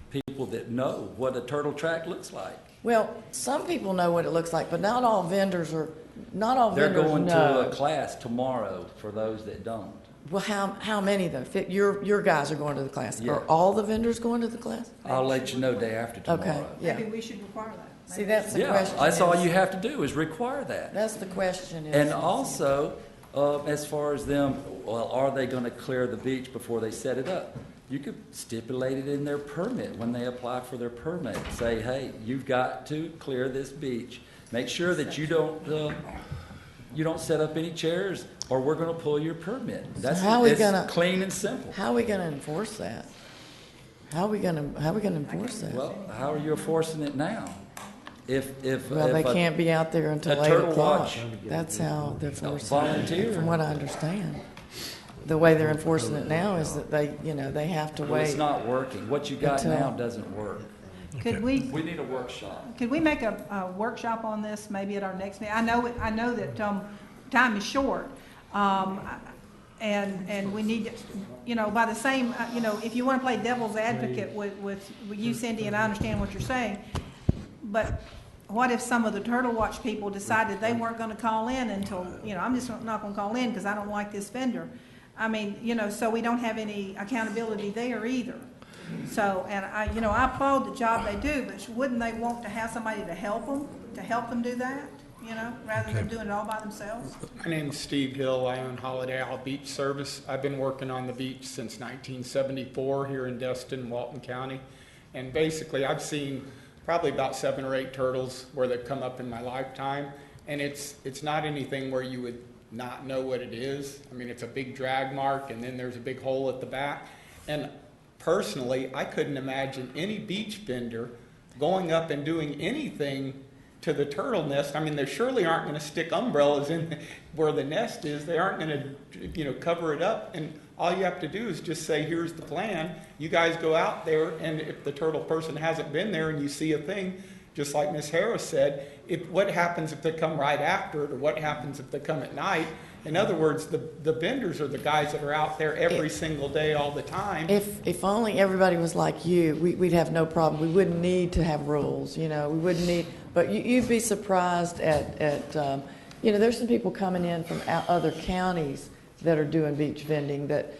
people that know what a turtle track looks like. Well, some people know what it looks like, but not all vendors are. Not all They're vendors going know. to a class tomorrow for those that don't. Well, how many though? Your guys are going to the class. Yeah. Are all the vendors going to the class? I'll let you know day after tomorrow. Okay. Yeah. Maybe we should require that. See, that's the Yeah, question. that's all you have to do is require that. That's the question. And also, as far as them, well, are they going to clear the beach before they set it up? You could stipulate it in their permit when they apply for their permit. Say, hey, you've got to clear this beach. Make sure that you don't set up any chairs, or we're going to pull your permit. That's clean and simple. How are we going to enforce that? How are we going to enforce that? Well, how are you enforcing it now? If They can't be out there until 8 Turtle o'clock. Watch That's how they're forcing volunteer. it, from what I understand. The way they're enforcing it now is that they have to Well, wait. it's not working. What you got until- now doesn't work. Could we need a workshop. Could we make a workshop on this, maybe at our next meeting? I know that time is short, and we need to, by the same, if you want to play devil's advocate with you, Cindy, and I understand what you're saying, but what if some of the Turtle Watch people decided they weren't going to call in until, I'm just not going to call in because I don't like this vendor. I mean, so we don't have any accountability there either. So, and I applaud the job they do, but wouldn't they want to have somebody to help them do that, rather than doing it all by themselves? My name's Steve Hill. I own Holiday Isle Beach Service. I've been working on the beach since 1974 here in Destin, Walton County. And basically, I've seen probably about 7 or 8 turtles where they've come up in my lifetime. And it's not anything where you would not know what it is. I mean, it's a big drag mark, and then there's a big hole at the back. And personally, I couldn't imagine any beach vendor going up and doing anything to the turtle nest. I mean, they surely aren't going to stick umbrellas in where the nest is. They aren't going to, cover it up. And all you have to do is just say, here's the plan. You guys go out there, and if the turtle person hasn't been there and you see a thing, just like Ms. Harris said, what happens if they come right after it, or what happens if they come at night? In other words, the vendors are the guys that are out there every single day, all the time. If only everybody was like you, we'd have no problem. We wouldn't need to have rules, we wouldn't need, but you'd be surprised at there's some people coming in from other counties that are doing beach vending that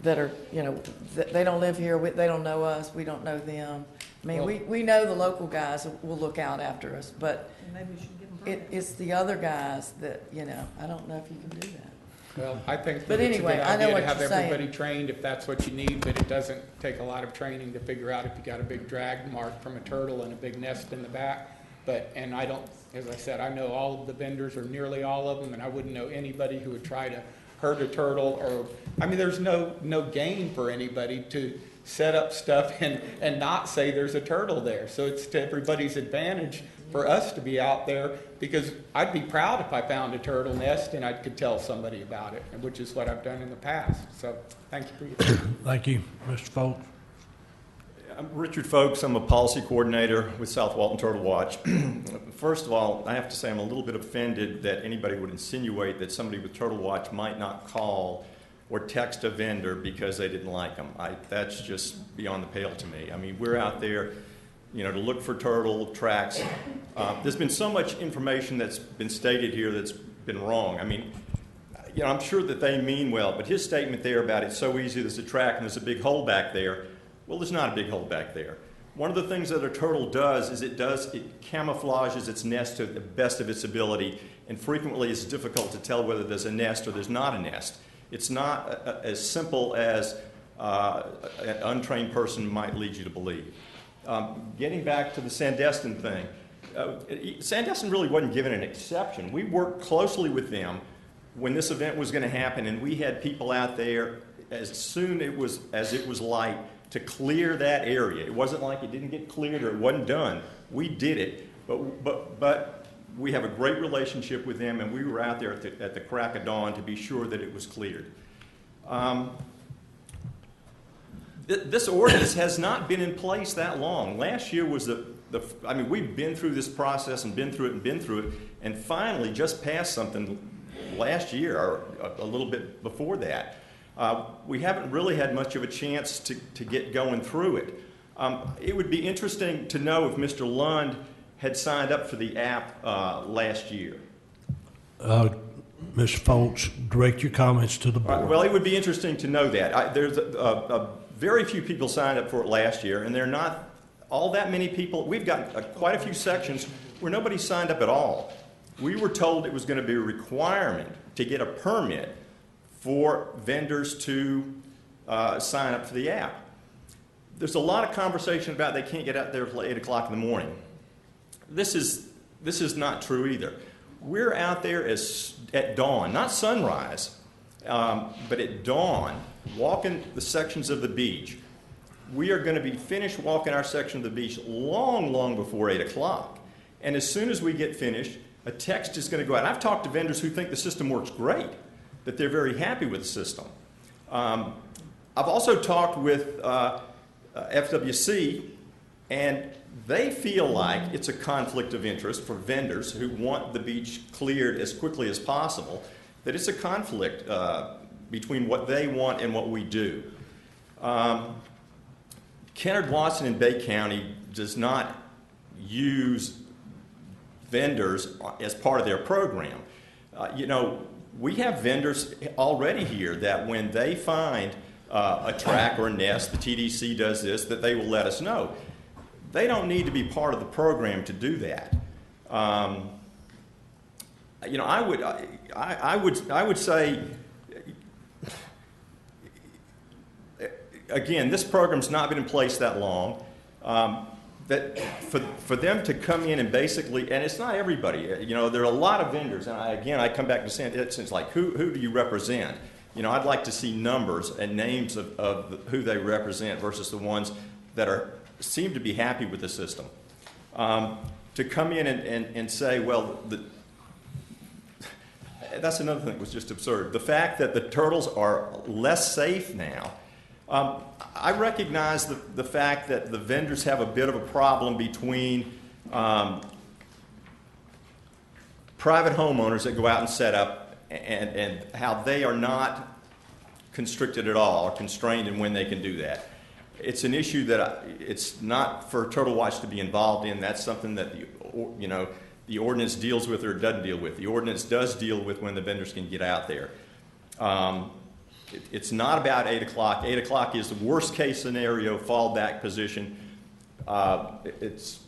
are, they don't live here, they don't know us, we don't know them. I mean, we know the local guys will look out after us, but Maybe we should give them permits. it's the other guys that, I don't know if you can do that. Well, I think But that it's anyway, a good I know idea what to have you're saying. everybody trained if that's what you need, but it doesn't take a lot of training to figure out if you got a big drag mark from a turtle and a big nest in the back. And I don't, as I said, I know all of the vendors, or nearly all of them, and I wouldn't know anybody who would try to hurt a turtle, there's no gain for anybody to set up stuff and not say there's a turtle there. So it's to everybody's advantage for us to be out there, because I'd be proud if I found a turtle nest and I could tell somebody about it, which is what I've done in the past. So thank you for your time. Thank you, Mr. Folks. I'm Richard Folks. I'm a policy coordinator with South Walton Turtle Watch. First of all, I have to say I'm a little bit offended that anybody would insinuate that somebody with Turtle Watch might not call or text a vendor because they didn't like them. That's just beyond the pale to me. I mean, we're out there, to look for turtle tracks. There's been so much information that's been stated here that's been wrong. I mean, I'm sure that they mean well, but his statement there about it's so easy, there's a track and there's a big hole back there. Well, there's not a big hole back there. One of the things that a turtle does is it camouflages its nest to the best of its ability, and frequently it's difficult to tell whether there's a nest or there's not a nest. It's not as simple as an untrained person might lead you to believe. Getting back to the Sandestin thing, Sandestin really wasn't given an exception. We worked closely with them when this event was going to happen, and we had people out there as soon as it was light to clear that area. It wasn't like it didn't get cleared or it wasn't done. We did it, but we have a great relationship with them, and we were out there at the crack of dawn to be sure that it was cleared. This ordinance has not been in place that long. Last year was we've been through this process and been through it, and finally just passed something last year or a little bit before that. We haven't really had much of a chance to get going through it. It would be interesting to know if Mr. Lund had signed up for the app last year. Mr. Folks, direct your comments to the board. Well, it would be interesting to know that. There's very few people signed up for it last year, and there are not all that many people. We've got quite a few sections where nobody signed up at all. We were told it was going to be a requirement to get a permit for vendors to sign up for the app. There's a lot of conversation about they can't get out there until 8 o'clock in the morning. This is not true either. We're out there at dawn, not sunrise, but at dawn, walking the sections of the beach. We are going to be finished walking our section of the beach long, long before 8 o'clock. And as soon as we get finished, a text is going to go out. I've talked to vendors who think the system works great, that they're very happy with the system. I've also talked with FWC, and they feel like it's a conflict of interest for vendors who want the beach cleared as quickly as possible, that it's a conflict between what they want and what we do. Kennard Watson in Bay County does not use vendors as part of their program. We have vendors already here that when they find a track or a nest, the TDC does this, that they will let us know. They don't need to be part of the program to do that. I would say, again, this program's not been in place that long. That for them to come in and basically, and it's not everybody, there are a lot of vendors, and I come back to saying, it's like, who do you represent? I'd like to see numbers and names of who they represent versus the ones that seem to be happy with the system. To come in and say, well, that's another thing that was just absurd. The fact that the turtles are less safe now. I recognize the fact that the vendors have a bit of a problem between private homeowners that go out and set up, and how they are not constricted at all or constrained in when they can do that. It's an issue that it's not for Turtle Watch to be involved in. That's something that the ordinance deals with or doesn't deal with. The ordinance does deal with when the vendors can get out there. It's not about 8 o'clock. 8 o'clock is the worst case scenario fallback position. It's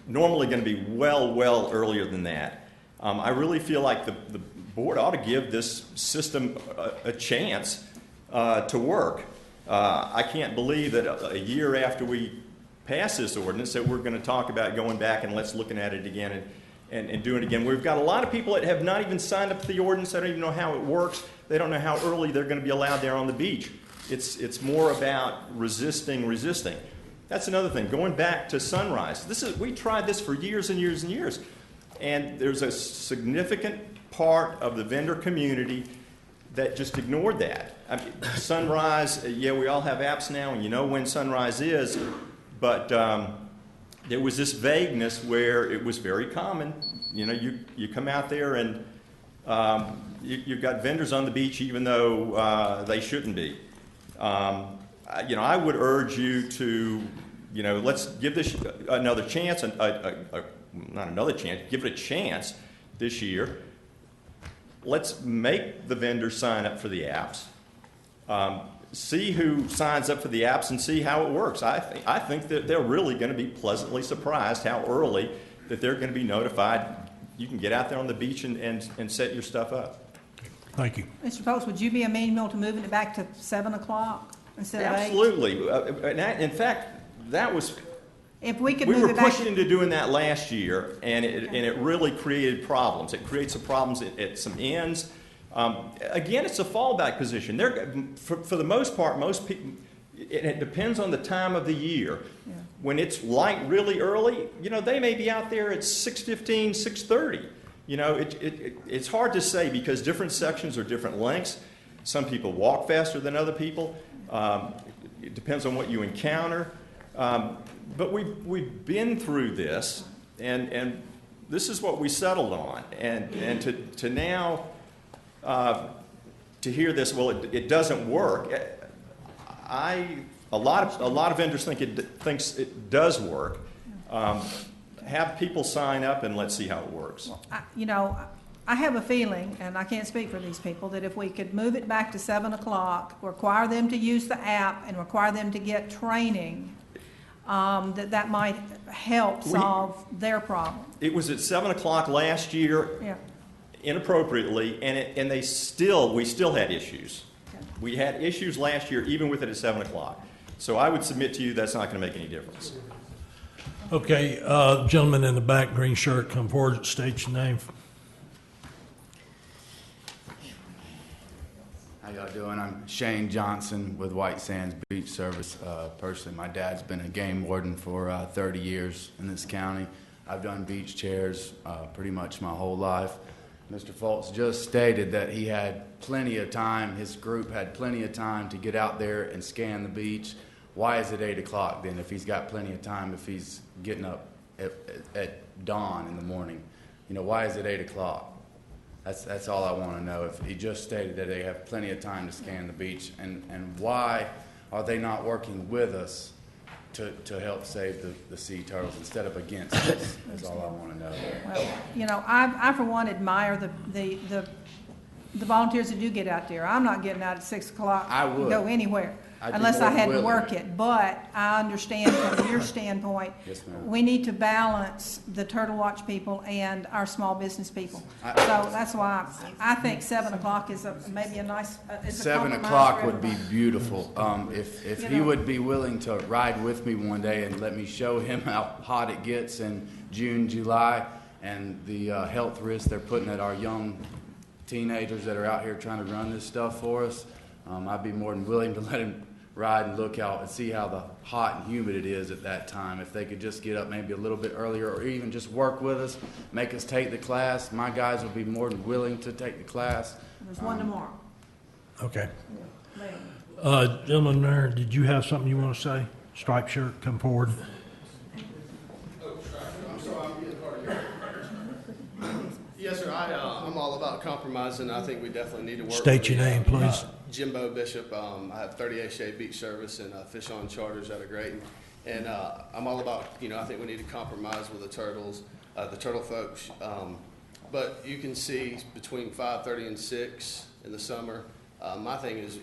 normally going to be well earlier than that. I really feel like the board ought to give this system a chance to work. I can't believe that a year after we pass this ordinance that we're going to talk about going back and let's looking at it again and doing it again. We've got a lot of people that have not even signed up to the ordinance. They don't even know how it works. They don't know how early they're going to be allowed there on the beach. It's more about resisting. That's another thing. Going back to sunrise. We tried this for years and years and years. And there's a significant part of the vendor community that just ignored that. I mean, sunrise, yeah, we all have apps now and you know when sunrise is, but there was this vagueness where it was very common. You know, you come out there and you've got vendors on the beach even though they shouldn't be. I would urge you to, let's give this another chance, not another chance, give it a chance this year. Let's make the vendors sign up for the apps. See who signs up for the apps and see how it works. I think that they're really going to be pleasantly surprised how early that they're going to be notified. You can get out there on the beach and set your stuff up. Thank you. Mr. Post, would you be amenable to moving it back to 7 o'clock instead of 8? Absolutely. In fact, that was... If we could we move were it back pushed into doing that last year, and it really created problems. It creates some problems at some ends. Again, it's a fallback position. For the most part, most people, it depends on the time of the year. Yeah. When it's light really early, they may be out there at 6:15, 6:30. It's hard to say because different sections are different lengths. Some people walk faster than other people. It depends on what you encounter. But we've been through this, and this is what we settled on. And to now to hear this, well, it doesn't work. A lot of vendors thinks it does work. Have people sign up and let's see how it works. Well, I have a feeling, and I can't speak for these people, that if we could move it back to 7 o'clock, require them to use the app, and require them to get training, that might help solve their problem. It was at 7 o'clock last year, Yeah. inappropriately, and we still had issues. Okay. We had issues last year, even with it at 7 o'clock. So I would submit to you that's not going to make any difference. Okay, gentleman in the back, green shirt, come forward, state your name. How y'all doing? I'm Shane Johnson with White Sands Beach Service. Personally, my dad's been a game warden for 30 years in this county. I've done beach chairs pretty much my whole life. Mr. Fultz just stated that he had plenty of time, his group had plenty of time to get out there and scan the beach. Why is it 8 o'clock then if he's got plenty of time, if he's getting up at dawn in the morning? Why is it 8 o'clock? That's all I want to know. If he just stated that they have plenty of time to scan the beach, and why are they not working with us to help save the sea turtles instead of against us? That's all I want to know. Well, I for one admire the volunteers that do get out there. I'm not getting out at 6 o'clock I would. to go anywhere. Unless I had to work it. But I understand from your standpoint, Yes, ma'am. we need to balance the Turtle Watch people and our small business people. So that's why I think 7 o'clock is maybe a nice, is a 7 compromise o'clock for would be everybody. beautiful. If he would be willing to ride with me one day and let me show him how hot it gets in June, July, and the health risks they're putting at our young teenagers that are out here trying to run this stuff for us, I'd be more than willing to let him ride and look out and see how the hot and humid it is at that time. If they could just get up maybe a little bit earlier, or even just work with us, make us take the class, my guys would be more than willing to take the class. There's one tomorrow. Okay. Later. Gentleman there, did you have something you want to say? Striped shirt, come forward. sorry, I'm getting hard here. Yes, sir, I'm all about compromising. I think we definitely need to work. State your name, please. Jimbo Bishop. I have 38 beach service and fish on charters out of Grayton. And I'm all about, I think we need to compromise with the turtle folks. But you can see between 5:30 and 6 in the summer, my thing is,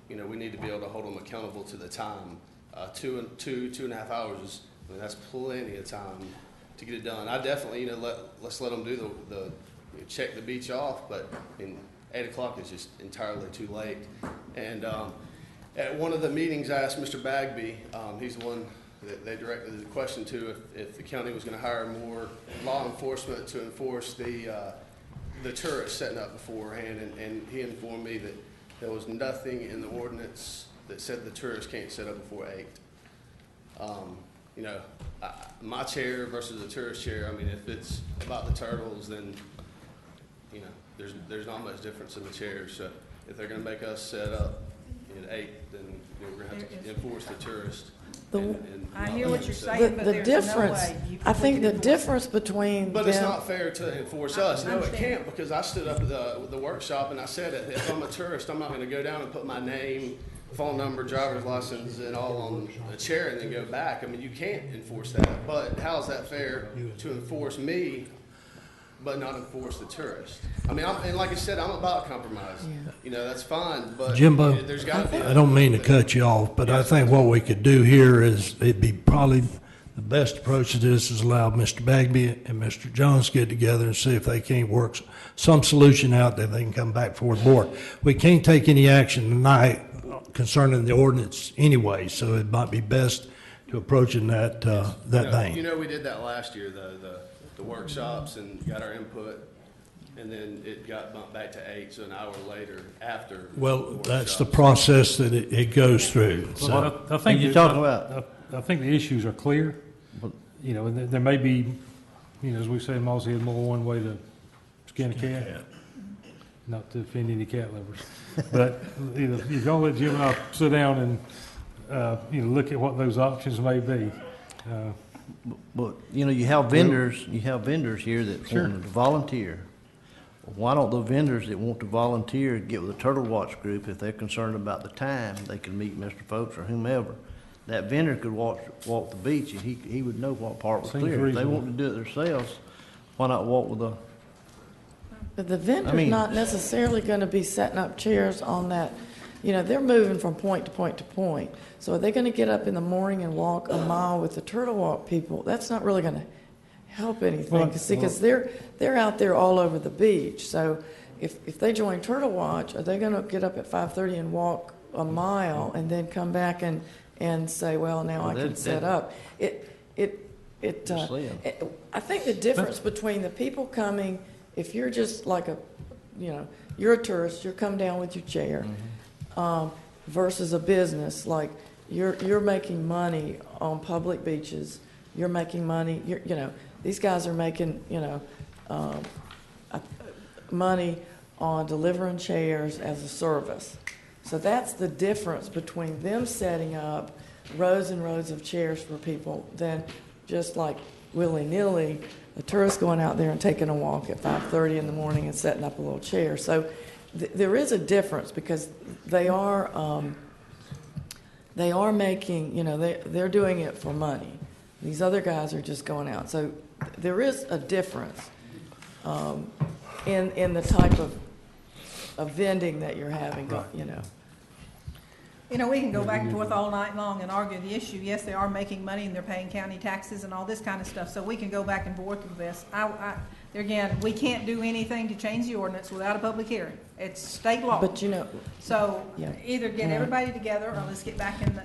we need to be able to hold them accountable to the time. 2.5 hours that's plenty of time to get it done. I definitely, let's let them do the check the beach off, but 8 o'clock is just entirely too late. And at one of the meetings, I asked Mr. Bagby, he's the one that they directed the question to, if the county was going to hire more law enforcement to enforce the tourists setting up beforehand, and he informed me that there was nothing in the ordinance that said the tourists can't set up before 8. My chair versus a tourist chair, if it's about the turtles, then, there's not much difference in the chairs. So if they're going to make us set up at 8, then we're going to have to enforce the tourist. I hear what you're saying, but there's difference, no way. I think the difference between But them, it's not fair to enforce us. No, it can't, because I stood up at the workshop and I said, if I'm a tourist, I'm not going to go down and put my name, phone number, driver's license, and all on a chair and then go back. You can't enforce that. But how is that fair to enforce me, but not enforce the tourist? And like I said, I'm about compromise. That's fine, but Jimbo, there's got to be. I don't mean to cut you off, but I think what we could do here is, it'd be probably the best approach to this is allow Mr. Bagby and Mr. Jones to get together and see if they can't work some solution out that they can come back for the board. We can't take any action tonight concerning the ordinance anyway, so it might be best to approach in that vein. We did that last year, the workshops, and got our input, and then it got bumped back to 8, so an hour later after. Well, that's the process that it goes through. So. Well, I think you talking about? I think the issues are clear. There may be, as we say in Mossy Head, more one way to skin a cat. Not to offend any cat lovers, but if y'all let Jim and I sit down and look at what those options may be. But, you have vendors here that want to volunteer. Why don't the vendors that want to volunteer get with the Turtle Watch group? If they're concerned about the time, they can meet Mr. Folks or whomever. That vendor could walk the beach, and he would know what part was clear. If they want to do it themselves, why not walk with the... But the vendor's not necessarily going to be setting up chairs on that. They're moving from point to point to point. So are they going to get up in the morning and walk a mile with the Turtle Walk people? That's not really going to help anything. Because they're out there all over the beach. So if they join Turtle Watch, are they going to get up at 5:30 and walk a mile and then come back and say, well, now I can set up? I think the difference between the people coming, if you're just like you're a tourist, you come down with your chair, versus a business, like you're making money on public beaches, you're making money, these guys are making, money on delivering chairs as a service. So that's the difference between them setting up rows and rows of chairs for people than just like willy-nilly a tourist going out there and taking a walk at 5:30 in the morning and setting up a little chair. So there is a difference, because they are making, they're doing it for money. These other guys are just going out. So there is a difference in the type of vending that you're having, We can go back and forth all night long and argue the issue. Yes, they are making money and they're paying county taxes and all this kind of stuff, so we can go back and forth with this. Again, we can't do anything to change the ordinance without a public hearing. It's state law. But so either get everybody together, or let's get back in the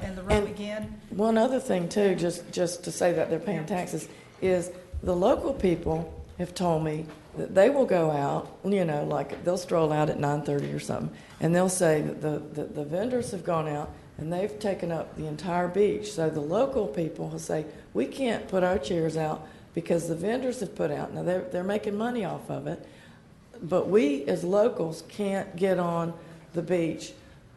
in the room again. One other thing too, just to say that they're paying taxes, is the local people have told me that they will go out, like they'll stroll out at 9:30 or something, and they'll say that the vendors have gone out and they've taken up the entire beach. So the local people will say, we can't put our chairs out because the vendors have put out. Now they're making money off of it, but we as locals can't get on the beach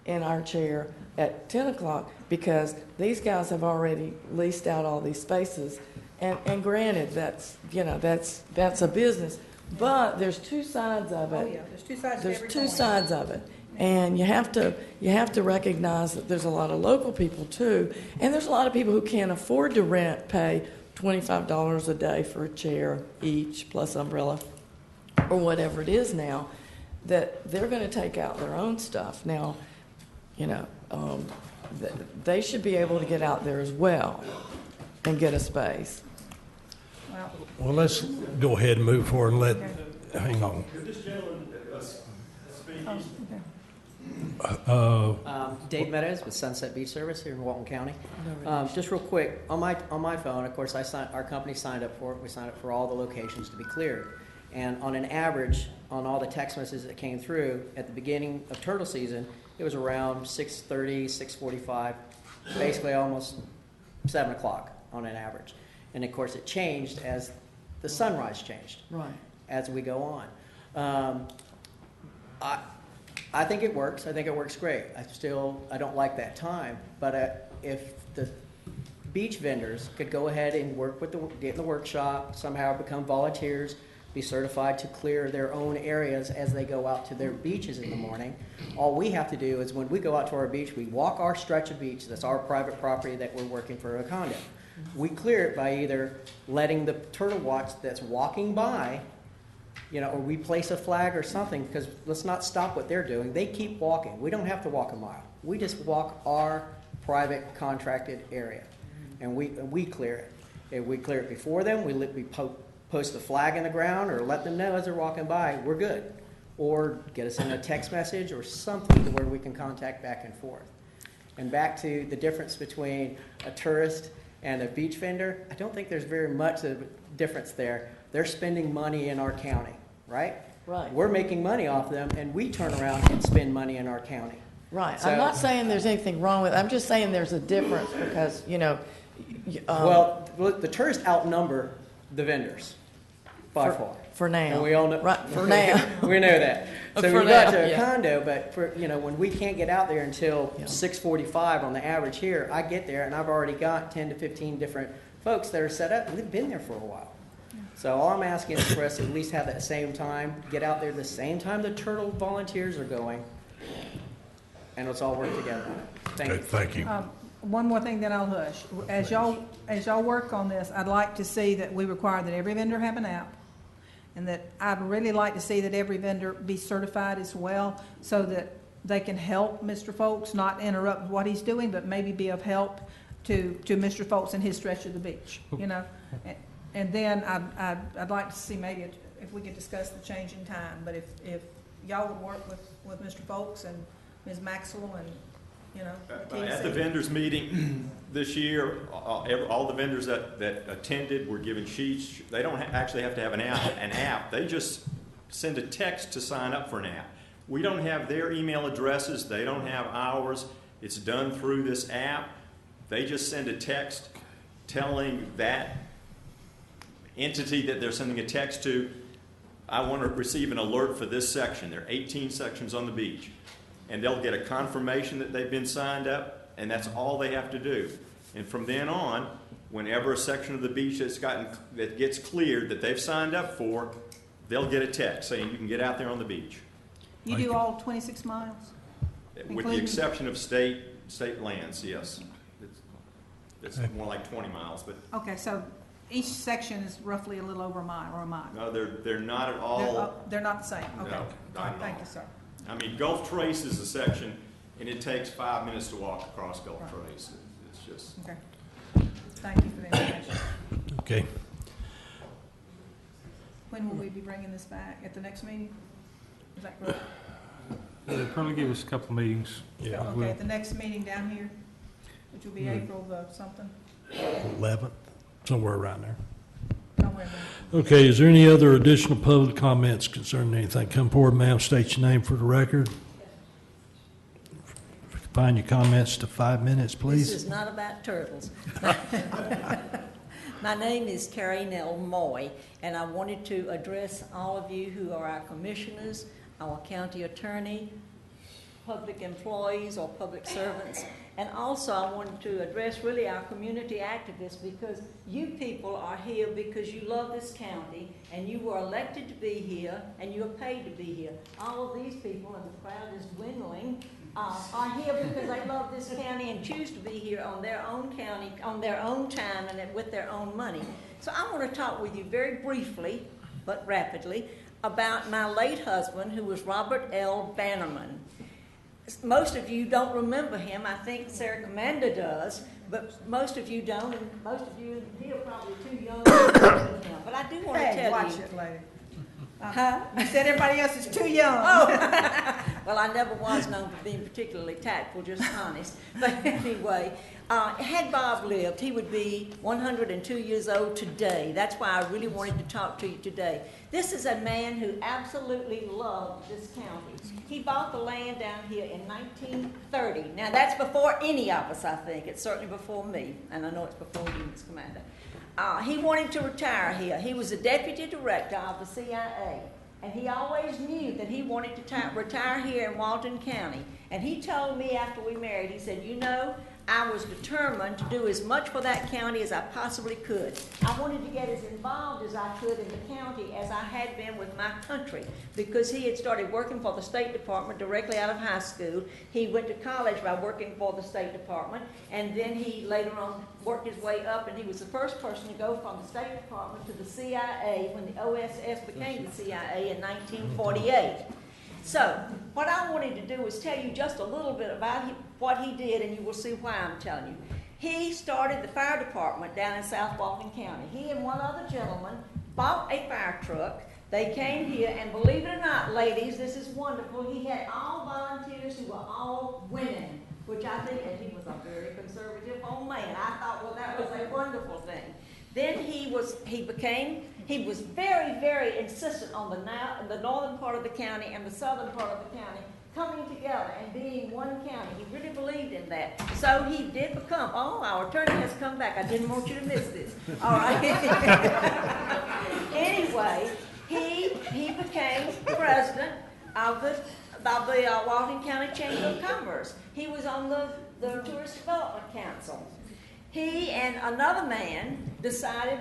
in our chair at 10 o'clock because these guys have already leased out all these spaces, And granted, that's, you know, that's a business, but there's two sides of it. Oh, yeah, there's two sides to every There's two coin. sides of it. And you have to recognize that there's a lot of local people too, and there's a lot of people who can't afford to pay $25 a day for a chair each, plus umbrella, or whatever it is now, that they're going to take out their own stuff. Now, you know, they should be able to get out there as well and get a space. Well, let's go ahead and move forward and hang on. Dave Meadows with Sunset Beach Service here in Walton County. Just real quick, on my phone, of course, our company signed up for it. We signed up for all the locations to be cleared. And on an average, on all the text messages that came through at the beginning of turtle season, it was around 6:30, 6:45, basically almost 7 o'clock on an average. And of course, it changed as the sunrise changed. Right. As we go on. I think it works. I think it works great. I don't like that time. But if the beach vendors could go ahead and get in the workshop, somehow become volunteers, be certified to clear their own areas as they go out to their beaches in the morning. All we have to do is when we go out to our beach, we walk our stretch of beach that's our private property that we're working for a condo. We clear it by either letting the turtle watch that's walking by, you know, or we place a flag or something, because let's not stop what they're doing. They keep walking. We don't have to walk a mile. We just walk our private contracted area, and we clear it. If we clear it before them, we post a flag in the ground or let them know as they're walking by, we're good. Or get us in a text message or something to where we can contact back and forth. And back to the difference between a tourist and a beach vendor, I don't think there's very much of a difference there. They're spending money in our county, right? Right. We're making money off them, and we turn around and spend money in our county. Right. So, I'm not saying there's anything wrong with it. I'm just saying there's a difference because, you know. Well, the tourists outnumber the vendors by far. For now. And we all know. Right, for now. We know that. So For we got now, to a yeah. condo, but for, you know, when we can't get out there until 6:45 on the average here, I get there and I've already got 10 to 15 different folks that are set up and they've been there for a while. So all I'm asking is for us to at least have that same time, get out there the same time the turtle volunteers are going, and let's all work together. Thank you. Thank you. One more thing, then I'll hush. As y'all work on this, I'd like to see that we require that every vendor have an app, and that I'd really like to see that every vendor be certified as well, so that they can help Mr. Folks, not interrupt what he's doing, but maybe be of help to Mr. Folks in his stretch of the beach, you know? And then I'd like to see maybe if we could discuss the change in time, but if y'all would work with Mr. Folks and Ms. Maxwell and, you know. At the vendors meeting this year, all the vendors that attended were given sheets. They don't actually have to have an app. They just send a text to sign up for an app. We don't have their email addresses. They don't have ours. It's done through this app. They just send a text telling that entity that they're sending a text to, I want to receive an alert for this section. There are 18 sections on the beach. And they'll get a confirmation that they've been signed up, and that's all they have to do. And from then on, whenever a section of the beach that gets cleared that they've signed up for, they'll get a text saying you can get out there on the beach. You do all 26 miles? With the exception of state lands, yes. It's more like 20 miles, but. Okay, so each section is roughly a little over a mile or a mile? No, they're not at all. They're not the same? Okay. No, All right, not at thank all. you, sir. I mean, Gulf Trace is a section, and it takes 5 minutes to walk across Gulf Trace. It's just. Okay. Thank you for the information. Okay. When will we be bringing this back? At the next meeting? Is that correct? They'll probably give us a couple of meetings. Yeah. Okay, at the next meeting down here, which will be April the something? 11th, somewhere around there. Somewhere there. Okay, is there any other additional public comments concerning anything? Come forward, ma'am, state your name for the record. Confine your comments to 5 minutes, please. This is not about turtles. My name is Terry Nell Moy, and I wanted to address all of you who are our commissioners, our county attorney, public employees or public servants, And also, I wanted to address really our community activists, because you people are here because you love this county, and you were elected to be here, and you're paid to be here. All of these people, and the crowd is dwindling, are here because they love this county and choose to be here on their own county, on their own time, and with their own money. So I want to talk with you very briefly, but rapidly, about my late husband, who was Robert L. Bannerman. Most of you don't remember him. I think Sarah Commander does, but most of you don't, and most of you here are probably too young to remember him. But I do want to tell watch you. it, lady. Huh? You said everybody else is too young. Oh, well, I never was known for being particularly tactful, just honest. But anyway, had Bob lived, he would be 102 years old today. That's why I really wanted to talk to you today. This is a man who absolutely loved this county. He bought the land down here in 1930. Now, that's before any of us, I think. It's certainly before me, and I know it's before you, Ms. Commander. He wanted to retire here. He was the deputy director of the CIA, and he always knew that he wanted to retire here in Walton County. And he told me after we married, he said, you know, I was determined to do as much for that county as I possibly could. I wanted to get as involved as I could in the county as I had been with my country, because he had started working for the State Department directly out of high school. He went to college by working for the State Department, and then he later on worked his way up, and he was the first person to go from the State Department to the CIA when the OSS became the CIA in 1948. So, what I wanted to do was tell you just a little bit about what he did, and you will see why I'm telling you. He started the fire department down in South Walton County. He and one other gentleman bought a fire truck. They came here, and believe it or not, ladies, this is wonderful. He had all volunteers who were all women, which I think, and he was a very conservative old man. I thought, well, that was a wonderful thing. Then he was very, very insistent on the northern part of the county and the southern part of the county coming together and being one county. He really believed in that. So he did become, our attorney has come back. I didn't want you to miss this. All right. Anyway, he became president of the Walton County Chamber of Commerce. He was on the Tourist Development Council. He and another man decided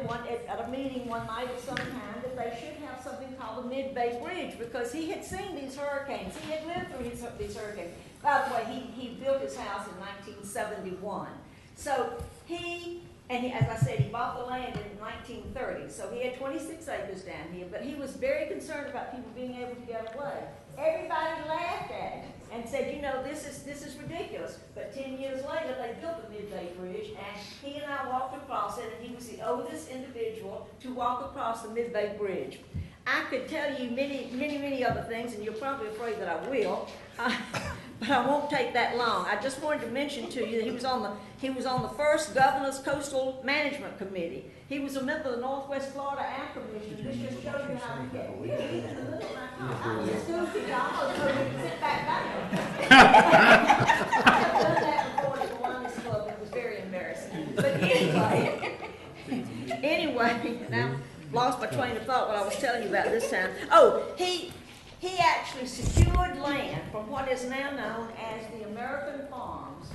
at a meeting one night of some time that they should have something called the Mid-Bay Bridge, because he had seen these hurricanes. He had lived through these hurricanes. By the way, he built his house in 1971. So as I said, he bought the land in 1930. So he had 26 acres down here, but he was very concerned about people being able to get away. Everybody laughed at him and said, you know, this is ridiculous. But 10 years later, they built the Mid-Bay Bridge, and he and I walked across it, and he was the oldest individual to walk across the Mid-Bay Bridge. I could tell you many, many, many other things, and you're probably afraid that I will, but I won't take that long. I just wanted to mention to you that he was on the first Governor's Coastal Management Committee. He was a member of the Northwest Florida Ag Commission. This just shows you how we get. He's in the middle of my car. I was a school teacher. I almost told you to sit back down. I have done that before at the Kiwanis Club. It was very embarrassing. But anyway, now lost my train of thought what I was telling you about this time. Oh, he actually secured land from what is now known as the American Farms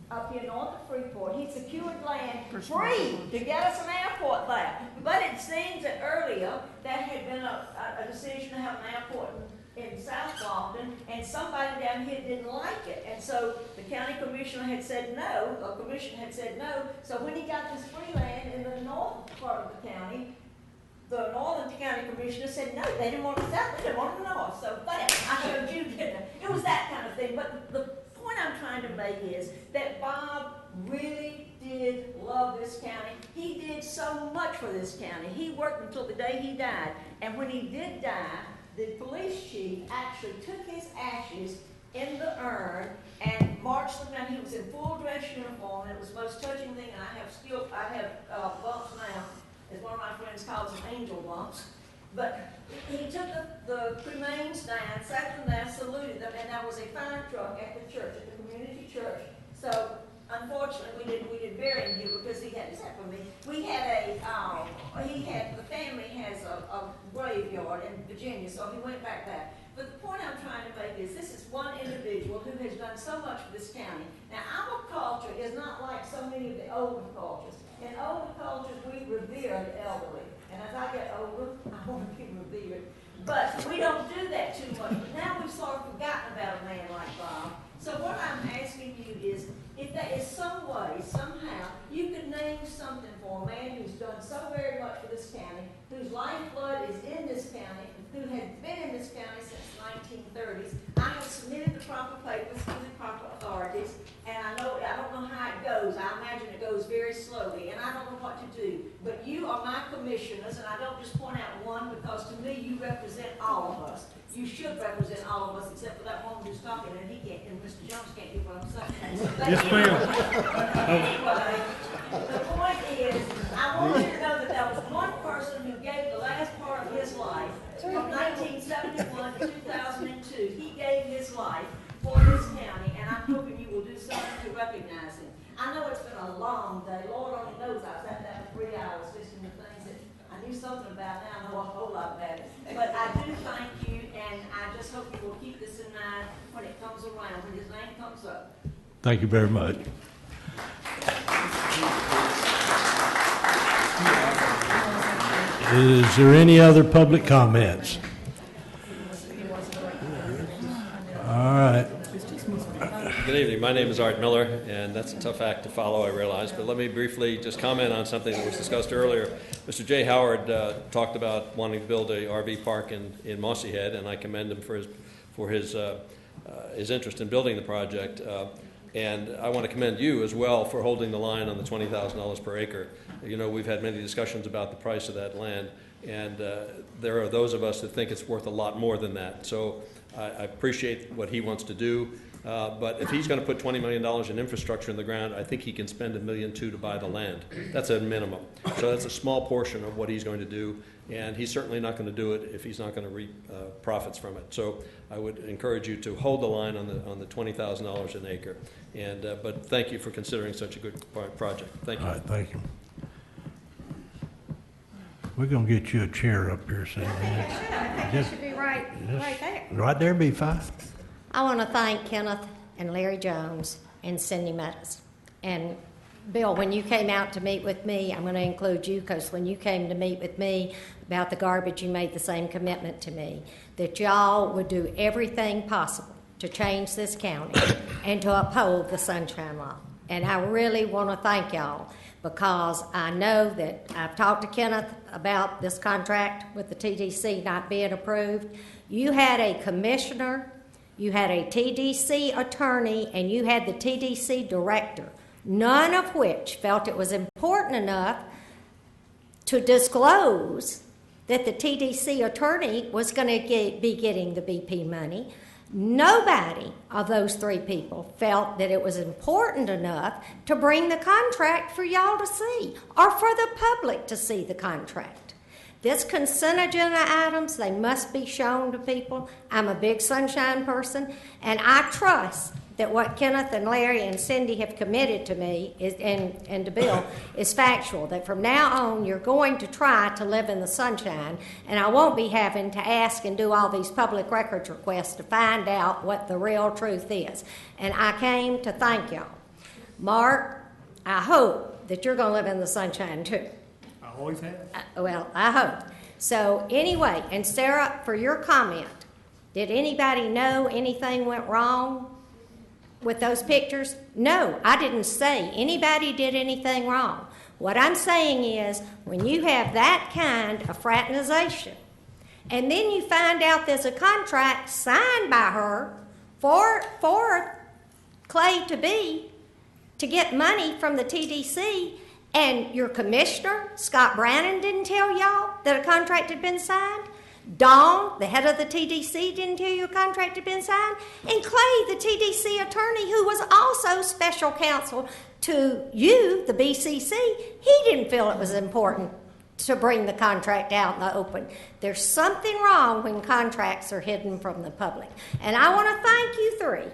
up here north of Freeport. He secured land free to get us an airport there. But it seems that earlier there had been a decision to have an airport in South Walton, and somebody down here didn't like it. And so the county commissioner had said no, the commission had said no. So when he got this free land in the north part of the county, the Northern County Commissioner said no, they didn't want the south, they didn't want the north. So, but I showed you, didn't I? It was that kind of thing. But the point I'm trying to make is that Bob really did love this county. He did so much for this county. He worked until the day he died. And when he did die, the police chief actually took his ashes in the urn and marched them down. He was in full dress uniform, and it was the most touching thing. And I have bumps now, as one of my friends calls them, angel bumps. But he took the remains down, sat them there, saluted them, and there was a fire truck at the church, at the community church. So unfortunately, we did bury him here because he had, except for me, the family has a graveyard in Virginia, so he went back there. But the point I'm trying to make is this is one individual who has done so much for this county. Now, I will is not like so many of the older cultures. In older cultures, we revere the elderly. And as I get older, I want to be revered. But we don't do that too much. But now we've sort of forgotten about a man like Bob. So what I'm asking you is, if there is some way, somehow, you could name something for a man who's done so very much for this county, whose lifeblood is in this county, who has been in this county since the 1930s. I have submitted the proper papers to the proper authorities, and I don't know how it goes. I imagine it goes very slowly, and I don't know what to do. But you are my commissioners, and I don't just point out one, because to me, you represent all of us. You should represent all of us, except for that woman who's talking, and he can't, and Mr. Jones can't do what I'm saying. But Yes, anyway, ma'am. the point is, I want you to know that there was one person who gave the last part of his life, from 1971 to 2002. He gave his life for this county, and I'm hoping you will do something to recognize him. I know it's been a long day. Lord only knows I was at that for 3 hours listening to things that I knew something about. Now I know a whole lot about it. But I do thank you, and I just hope you will keep this in mind when it comes around, when his name comes up. Thank you very much. Is there any other public comments? All right. Good evening. My name is Art Miller, and that's a tough act to follow, I realize. But let me briefly just comment on something that was discussed earlier. Mr. Jay Howard talked about wanting to build a RV park in Mossy Head, and I commend him for his interest in building the project. And I want to commend you as well for holding the line on the $20,000 per acre. You know, we've had many discussions about the price of that land, and there are those of us that think it's worth a lot more than that. So I appreciate what he wants to do. But if he's going to put $20 million in infrastructure in the ground, I think he can spend $1.2 million to buy the land. That's a minimum. So that's a small portion of what he's going to do, and he's certainly not going to do it if he's not going to reap profits from it. So I would encourage you to hold the line on the $20,000 an acre. And but thank you for considering such a good project. Thank you. All right, thank you. We're going to get you a chair up here soon. I think it should be right there. Right there, be fine. I want to thank Kenneth and Larry Jones and Cindy Meadows. And Bill, when you came out to meet with me, I'm going to include you because when you came to meet with me about the garbage, you made the same commitment to me, that y'all would do everything possible to change this county and to uphold the Sunshine Law. And I really want to thank y'all because I know that I've talked to Kenneth about this contract with the TDC not being approved. You had a commissioner, you had a TDC attorney, and you had the TDC director, none of which felt it was important enough to disclose that the TDC attorney was going to be getting the BP money. Nobody of those three people felt that it was important enough to bring the contract for y'all to see or for the public to see the contract. This consent agenda items, they must be shown to people. I'm a big sunshine person, and I trust that what Kenneth and Larry and Cindy have committed to me and to Bill is factual, that from now on you're going to try to live in the sunshine, and I won't be having to ask and do all these public records requests to find out what the real truth is. And I came to thank y'all. Mark, I hope that you're going to live in the sunshine too. I always have. Well, I hope. So anyway, and Sarah, for your comment, did anybody know anything went wrong with those pictures? No, I didn't say anybody did anything wrong. What I'm saying is when you have that kind of fraternization and then you find out there's a contract signed by her for Clay to get money from the TDC, and your commissioner, Scott Brannon, didn't tell y'all that a contract had been signed. Dawn, the head of the TDC, didn't tell you a contract had been signed. And Clay, the TDC attorney, who was also special counsel to you, the BCC, he didn't feel it was important to bring the contract out in the open. There's something wrong when contracts are hidden from the public. And I want to thank you three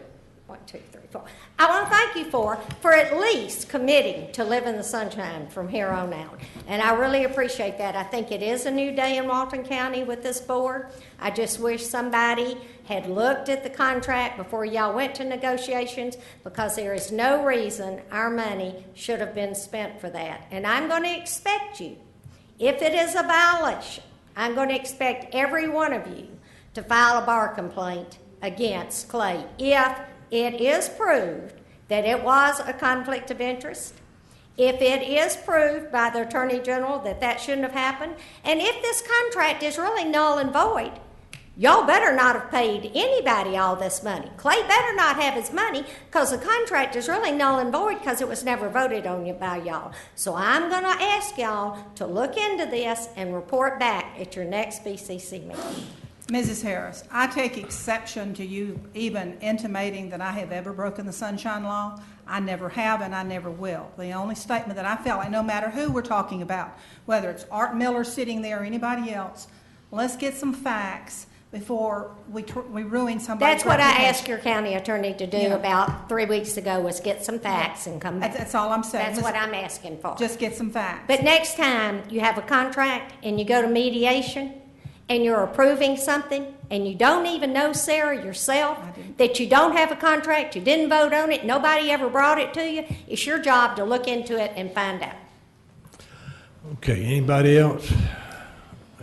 1, 2, 3, 4. I want to thank you for at least committing to live in the sunshine from here on out. And I really appreciate that. I think it is a new day in Walton County with this board. I just wish somebody had looked at the contract before y'all went to negotiations, because there is no reason our money should have been spent for that. And I'm going to expect you, if it is a violation, I'm going to expect every one of you to file a bar complaint against Clay if it is proved that it was a conflict of interest, if it is proved by the Attorney General that that shouldn't have happened, and if this contract is really null and void, y'all better not have paid anybody all this money. Clay better not have his money, because the contract is really null and void because it was never voted on by y'all. So I'm going to ask y'all to look into this and report back at your next BCC meeting. Mrs. Harris, I take exception to you even intimating that I have ever broken the Sunshine Law. I never have, and I never will. The only statement that I felt like, no matter who we're talking about, whether it's Art Miller sitting there or anybody else, let's get some facts before we ruin somebody's That's what I reputation. asked your county attorney to do about 3 weeks ago, was get some facts and come back. That's all I'm saying. That's what I'm asking for. Just get some facts. But next time you have a contract and you go to mediation and you're approving something and you don't even know, Sarah, yourself, that you don't have a contract, you didn't vote on it, nobody ever brought it to you, it's your job to look into it and find out. Okay, anybody else?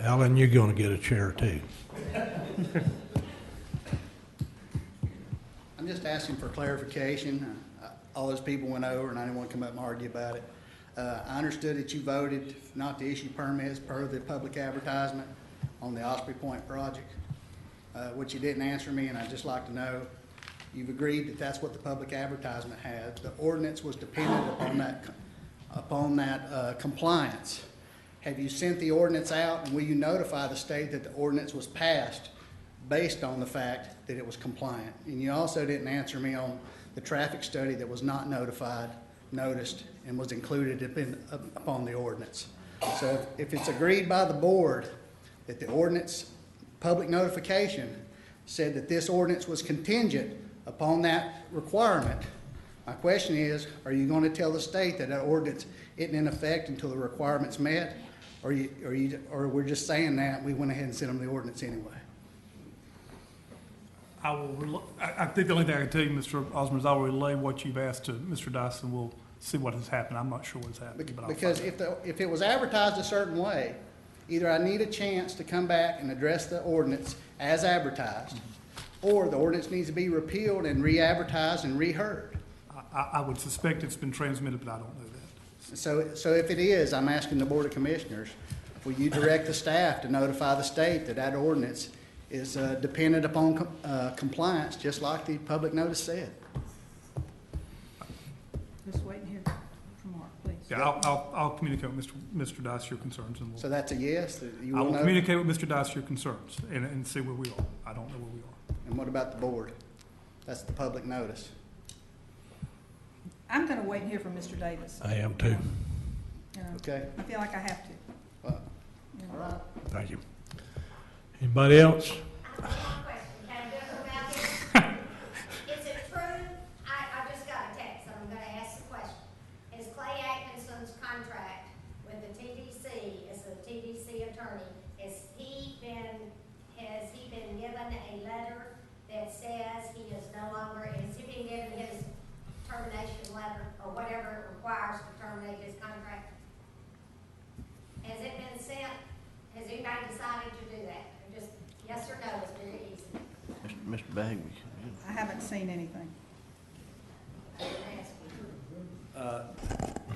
Alan, you're going to get a chair too. I'm just asking for clarification. All those people went over, and I didn't want to come up and argue about it. I understood that you voted not to issue permits per the public advertisement on the Osprey Point project, which you didn't answer me, and I'd just like to know. You've agreed that that's what the public advertisement had. The ordinance was dependent upon that compliance. Have you sent the ordinance out, and will you notify the state that the ordinance was passed based on the fact that it was compliant? And you also didn't answer me on the traffic study that was not noticed, and was included upon the ordinance. So if it's agreed by the board that the ordinance public notification said that this ordinance was contingent upon that requirement, my question is, are you going to tell the state that that ordinance isn't in effect until the requirement's met? Or we're just saying that we went ahead and sent them the ordinance anyway? I think the only thing I can tell you, Mr. Osmer, is I'll relay what you've asked to Mr. Dyson. We'll see what has happened. I'm not sure what's happened. But because if it was advertised a certain way, either I need a chance to come back and address the ordinance as advertised, or the ordinance needs to be repealed and re-advertised and reheard. I would suspect it's been transmitted, but I don't know that. So if it is, I'm asking the Board of Commissioners, will you direct the staff to notify the state that that ordinance is dependent upon compliance, just like the public notice said? Just wait and hear from Mark, please. Yeah, I'll communicate with Mr. Dice your concerns. And So that's a yes? I will communicate with Mr. Dice your concerns and see where we are. I don't know where we are. And what about the board? That's the public notice. I'm going to wait and hear from Mr. Davis. I am too. You know, Okay. I feel like I have to. All right. Thank you. Anybody else? Is it true? I just got a text, and I'm going to ask the question. Is Clay Atkinson's contract with the TDC, as the TDC attorney, has he been given a letter that says he is no longer, has he been given his termination letter, or whatever it requires to terminate his contract? Has it been sent? Has anybody decided to do that? Just yes or no is very easy. Mr. Bagby. I haven't seen anything.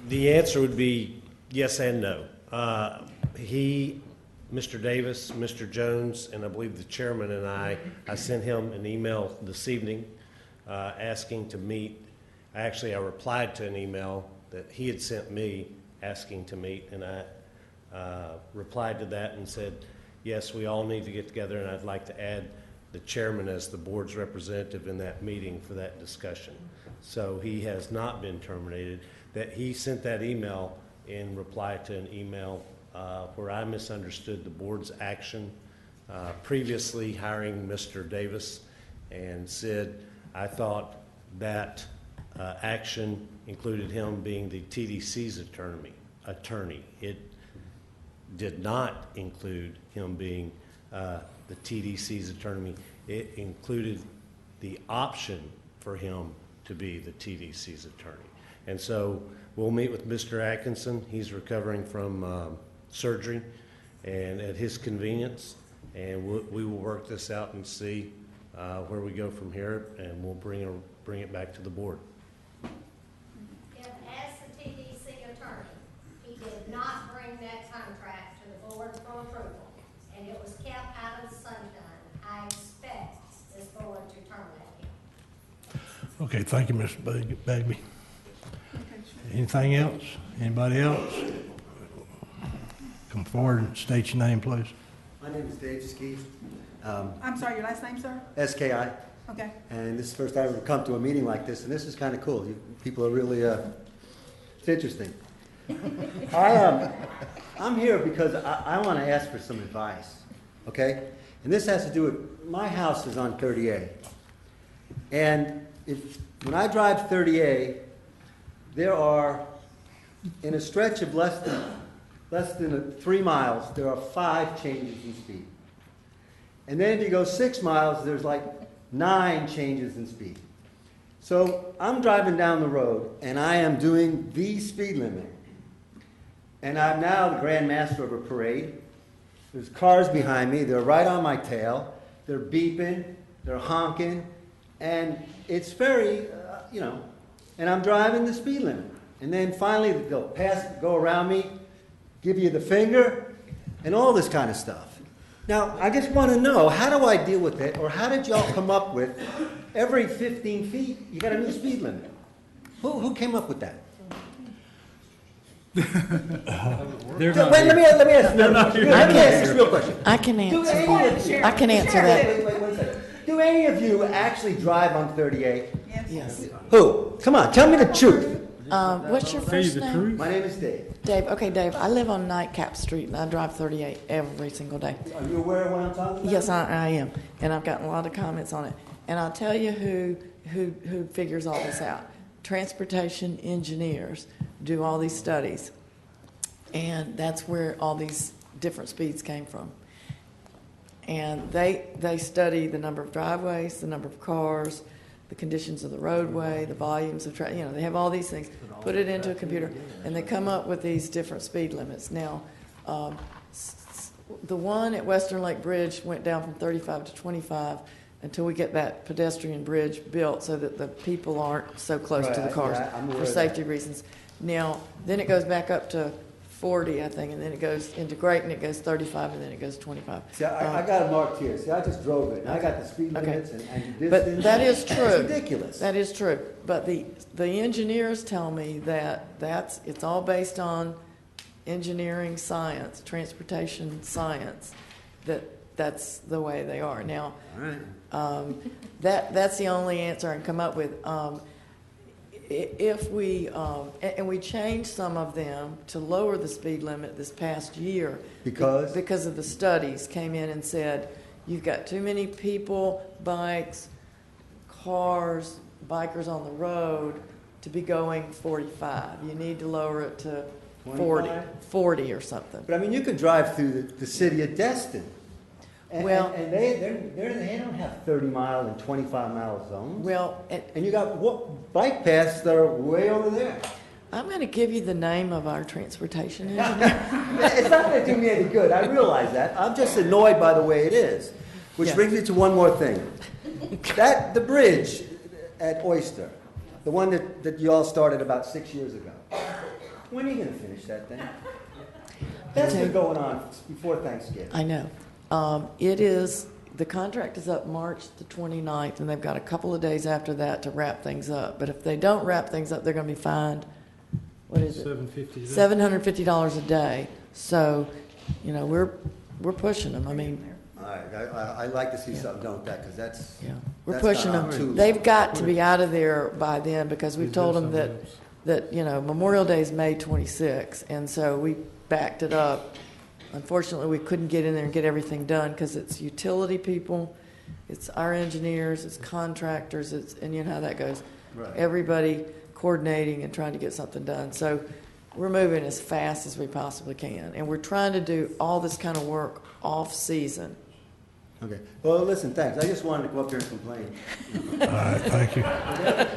The answer would be yes and no. Mr. Davis, Mr. Jones, and I believe the chairman and I sent him an email this evening asking to meet. I replied to an email that he had sent me asking to meet, and I replied to that and said, yes, we all need to get together, and I'd like to add the chairman as the board's representative in that meeting for that discussion. So he has not been terminated. That he sent that email in reply to an email where I misunderstood the board's action previously hiring Mr. Davis, and said I thought that action included him being the TDC's attorney. It did not include him being the TDC's attorney. It included the option for him to be the TDC's attorney. And so we'll meet with Mr. Atkinson. He's recovering from surgery and at his convenience, and we will work this out and see where we go from here, and we'll bring it back to the board. If, as the TDC attorney, he did not bring that contract to the board for approval, and it was kept out of the sunshine, I expect this board to terminate him. Okay, thank you, Mr. Bagby. Anything else? Anybody else? Come forward and state your name, please. My name is Dave Ski. I'm sorry, your last name, sir? SKI. Okay. And this is the first time I've ever come to a meeting like this, and this is kind of cool. People are really, it's interesting. I'm here because I want to ask for some advice, okay? And this has to do with, my house is on 30A. And when I drive 30A, there are, in a stretch of less than 3 miles, there are 5 changes in speed. And then if you go 6 miles, there's like 9 changes in speed. So I'm driving down the road, and I am doing the speed limit. And I'm now the grand master of a parade. There's cars behind me. They're right on my tail. They're beeping. They're honking. And it's very, and I'm driving the speed limit. And then finally they'll go around me, give you the finger, and all this kind of stuff. Now, I just want to know, how do I deal with it, or how did y'all come up with every 15 feet you got a new speed limit? Who came up with that? They're Wait, not let me ask you here. this real question. I can answer. I can answer that. Wait, 1 second. Do any of you actually drive on 38? Yes. Who? Come on, tell me the truth. What's your first name? My name is Dave. Dave. Okay, Dave. I live on Nightcap Street, and I drive 38 every single day. Are you aware of what I'm talking about? Yes, I am, and I've gotten a lot of comments on it. And I'll tell you who figures all this out. Transportation engineers do all these studies, and that's where all these different speeds came from. And they study the number of driveways, the number of cars, the conditions of the roadway, the volumes of traffic. They have all these things, put it into a computer, and they come up with these different speed limits. Now, the one at Western Lake Bridge went down from 35 to 25 until we get that pedestrian bridge built so that the people aren't so close to the cars for safety reasons. Now, then it goes back up to 40, I think, and then it goes into Grayton, it goes 35, and then it goes 25. See, I got it marked here. See, I just drove it, and I got the speed limits and distance. But that is true. It's ridiculous. That is true. But the engineers tell me that it's all based on engineering science, transportation science, that's the way they are. Now, all right. That's the only answer I can come up with. If we and we changed some of them to lower the speed limit this past year because of the studies came in and said you've got too many people, bikes, cars, bikers on the road to be going 45. You need to lower it to 40 or something. But I mean, you could drive through the city of Destin. And they don't have 30-mile and 25-mile zones. Well, and you got bike paths that are way over there. I'm going to give you the name of our transportation engineer. It's not going to do me any good. I realize that. I'm just annoyed by the way it is. Which brings me to one more thing. The bridge at Oyster, the one that you all started about 6 years ago. When are you going to finish that thing? That's been going on before Thanksgiving. I know. The contract is up March the 29th, and they've got a couple of days after that to wrap things up. But if they don't wrap things up, they're going to be fined, what is it? $750 a day. So, we're pushing them. I mean, all right. I like to see something done with that because that's we're pushing them. They've got to be out of there by then because we've told them that Memorial Day is May 26th, and so we backed it up. Unfortunately, we couldn't get in there and get everything done because it's utility people, it's our engineers, it's contractors, and you know how that goes. Right. Everybody coordinating and trying to get something done. So we're moving as fast as we possibly can. And we're trying to do all this kind of work off-season. Okay. Well, listen, thanks. I just wanted to go up there and complain. All right, thank you.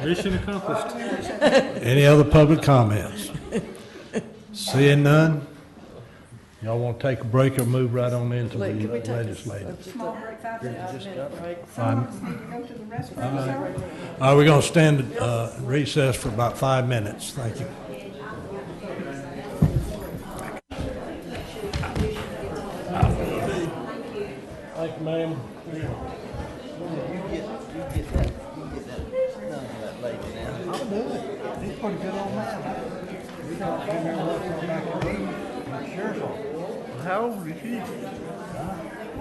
Mission accomplished. Any other public comments? Seeing none? Y'all want to take a break or move right on into the Can we take legislative? Small break, 5 minute break. Fine. Some of us need to go to the restroom, sir. All right, we're going to stand recess for about 5 minutes. Thank you. Thank you, ma'am. I'll do it. He's pretty good old man. We got him here working back in the sheriff's office. How old is he?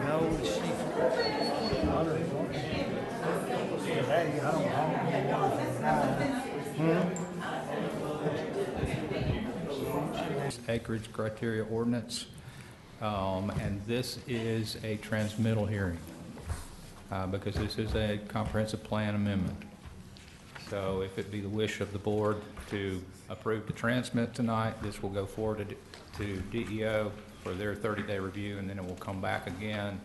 How old is she? Today, I don't know. Acreage criteria ordinance, and this is a transmittal hearing because this is a comprehensive plan amendment. So if it be the wish of the board to approve the transmit tonight, this will go forward to DEO for their 30-day review, and then it will come back again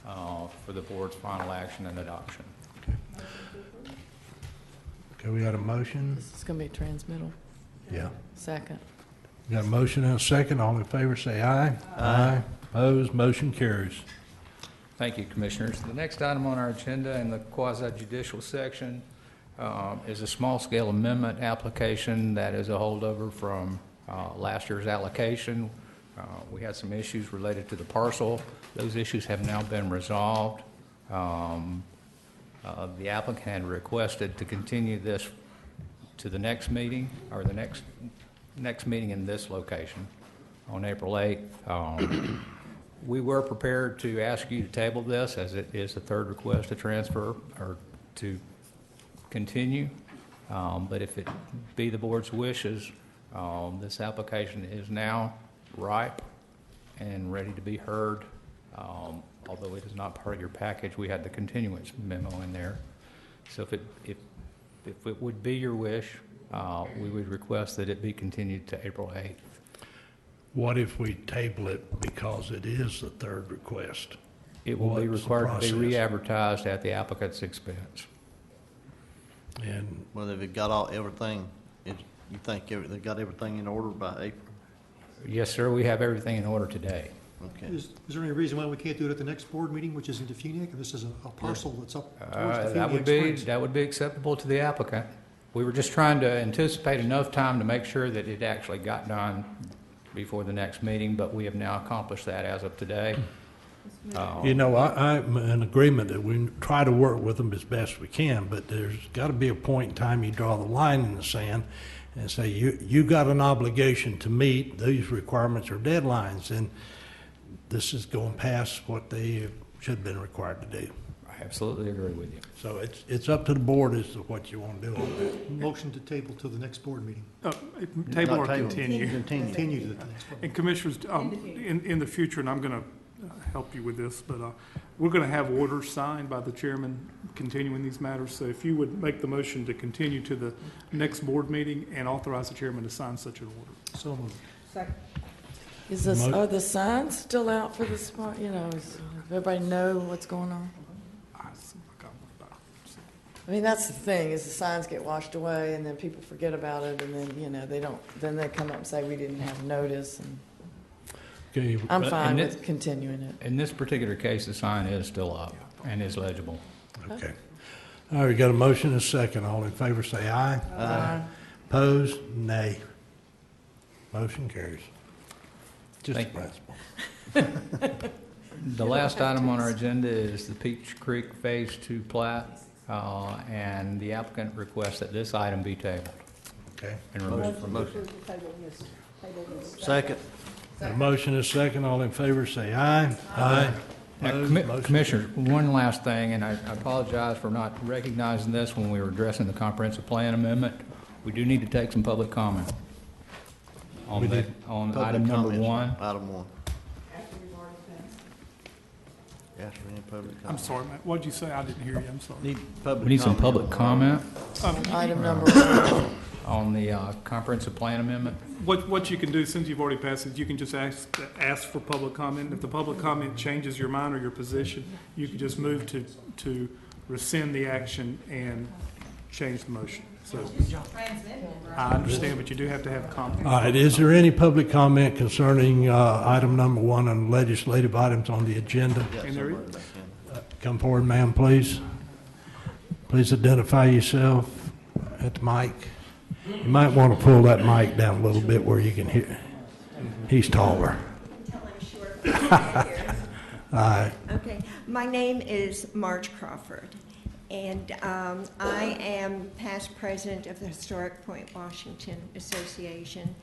for the board's final action and adoption. Okay, we got a motion? This is going to be transmittal. Yeah. Second. We got a motion and a second. All in favor say aye. Aye. Opposed, motion carries. Thank you, Commissioners. The next item on our agenda in the quasi-judicial section is a small-scale amendment application that is a holdover from last year's allocation. We had some issues related to the parcel. Those issues have now been resolved. The applicant had requested to continue this to the next meeting, or the next meeting in this location on April 8th. We were prepared to ask you to table this, as it is the third request to transfer or to continue. But if it be the board's wishes, this application is now ripe and ready to be heard. Although it is not part of your package, we had the continuance memo in there. So if it would be your wish, we would request that it be continued to April 8th. What if we table it because it is the third request? It will be What's the required to be process? re-advertised at the applicant's expense. And Well, if it got everything, you think they got everything in order by April? Yes, sir, we have everything in order today. Okay. Is there any reason why we can't do it at the next board meeting, which is in Defuniak? This is a parcel that's up towards That would Defuniak be Springs. that would be acceptable to the applicant. We were just trying to anticipate enough time to make sure that it actually got done before the next meeting, but we have now accomplished that as of today. You know, I'm in agreement that we try to work with them as best we can, but there's got to be a point in time you draw the line in the sand and say, you got an obligation to meet these requirements or deadlines, and this is going past what they should have been required to do. I absolutely agree with you. So it's up to the board as to what you want to do on that. Motion to table to the next board meeting. Table Not or table. continue. Continue to the next board. And Commissioners, in the future, and I'm going to help you with this, but we're going to have orders signed by the chairman continuing these matters. So if you would make the motion to continue to the next board meeting and authorize the chairman to sign such an order. So moved. Second. Are the signs still out for this part? You know, does everybody know what's going on? I mean, that's the thing, is the signs get washed away and then people forget about it and then, you know, then they come up and say we didn't have notice. And Okay. I'm fine in with continuing it. In this particular case, the sign is still up and is legible. Okay. All right, we got a motion and a second. All in favor say aye. Aye. Opposed? Nay. Motion carries. Just a Thank you. principle. The last item on our agenda is the Peach Creek Phase 2 plat, and the applicant requests that this item be tabled. Okay. And removed from Motion. Table this. Second. A motion and a second. All in favor say aye. Aye. Now, Opposed? Motion Commissioner, one last thing, and I apologize for not recognizing this when we were addressing the comprehensive plan amendment. We do need to take some public comment on We did. on Public item number comments. 1. Item 1. Ask for any public comment. I'm sorry, Matt, what'd you say? I didn't hear you, I'm sorry. We need some public comment Item number 1. on the comprehensive plan amendment. What you can do, since you've already passed it, you can just ask for public comment. If the public comment changes your mind or your position, you can just move to rescind the action and change the motion. So, I understand, but you do have to have comment. All right, is there any public comment concerning item number 1 on legislative items on the agenda? And there is. Come forward, ma'am, please. Please identify yourself at the mic. You might want to pull that mic down a little bit where you can hear. He's taller. All right. Okay, my name is Marge Crawford, and I am past president of the Historic Point Washington Association.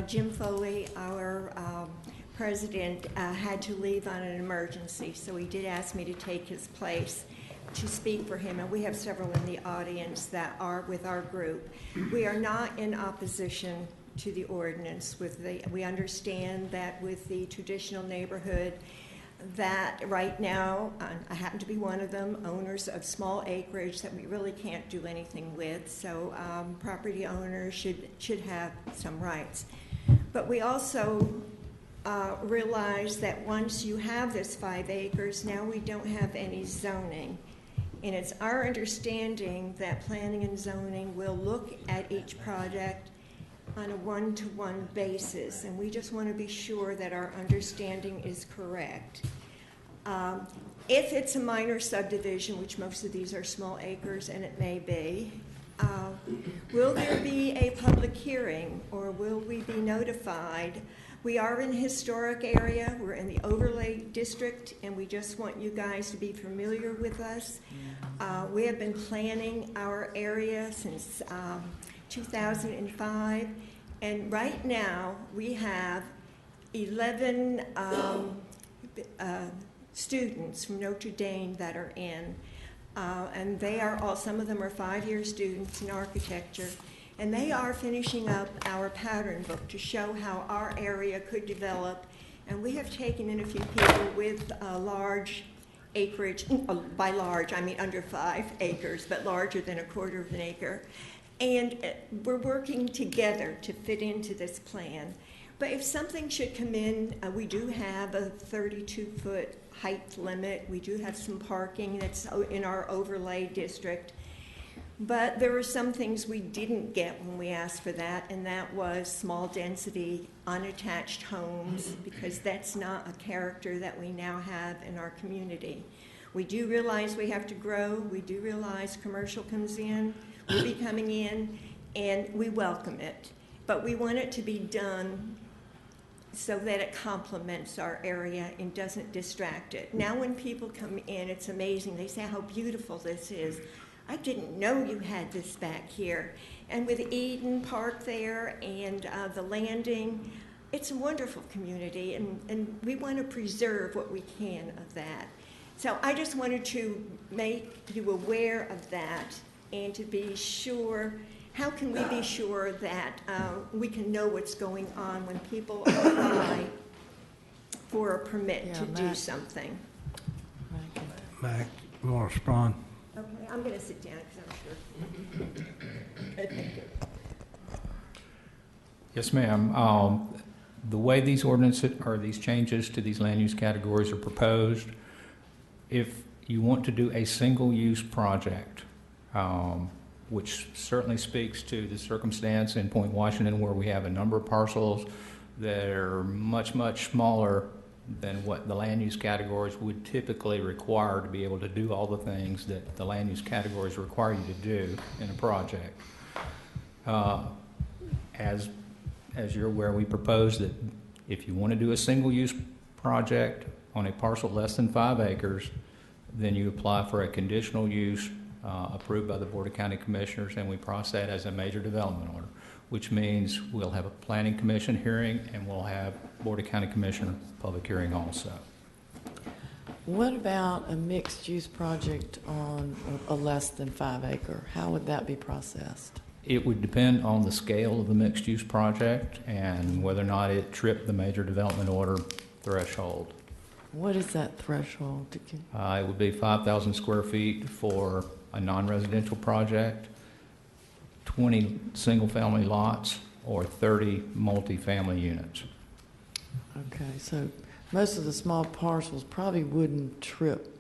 Jim Foley, our president, had to leave on an emergency, so he did ask me to take his place to speak for him, and we have several in the audience that are with our group. We are not in opposition to the ordinance. We understand that with the traditional neighborhood, that right now, I happen to be one of them, owners of small acreage that we really can't do anything with, so property owners should have some rights. But we also realize that once you have this 5 acres, now we don't have any zoning. And it's our understanding that planning and zoning will look at each project on a one-to-one basis, and we just want to be sure that our understanding is correct. If it's a minor subdivision, which most of these are small acres, and it may be, will there be a public hearing, or will we be notified? We are in a historic area, we're in the overlay district, and we just want you guys to be familiar with us. We have been planning our area since 2005, and right now we have 11 students from Notre Dame that are in, and they are all, some of them are 5-year students in architecture, and they are finishing up our pattern book to show how our area could develop, and we have taken in a few people with large acreage. By large, I mean under 5 acres, but larger than 1/4 of an acre. And we're working together to fit into this plan. But if something should come in, we do have a 32-foot height limit. We do have some parking that's in our overlay district. But there were some things we didn't get when we asked for that, and that was small density, unattached homes, because that's not a character that we now have in our community. We do realize we have to grow. We do realize commercial comes in, will be coming in, and we welcome it. But we want it to be done so that it complements our area and doesn't distract it. Now when people come in, it's amazing. They say how beautiful this is. I didn't know you had this back here. And with Eden Park there and the landing, it's a wonderful community, and we want to preserve what we can of that. So I just wanted to make you aware of that and to be sure, how can we be sure that we can know what's going on when people apply for a permit to do something? Mac, you want to respond? Okay, I'm going to sit down because I'm sure. Thank you. Yes, ma'am. The way these ordinances or these changes to these land use categories are proposed, if you want to do a single-use project, which certainly speaks to the circumstance in Point Washington where we have a number of parcels that are much, much smaller than what the land use categories would typically require to be able to do all the things that the land use categories require you to do in a project. As you're aware, we propose that if you want to do a single-use project on a parcel less than 5 acres, then you apply for a conditional use approved by the Board of County Commissioners, and we process that as a major development order, which means we'll have a Planning Commission hearing and we'll have Board of County Commissioner public hearing also. What about a mixed-use project on a less than 5 acre? How would that be processed? It would depend on the scale of the mixed-use project and whether or not it tripped the major development order threshold. What is that threshold to get? It would be 5,000 square feet for a non-residential project, 20 single-family lots, or 30 multifamily units. Okay, so most of the small parcels probably wouldn't trip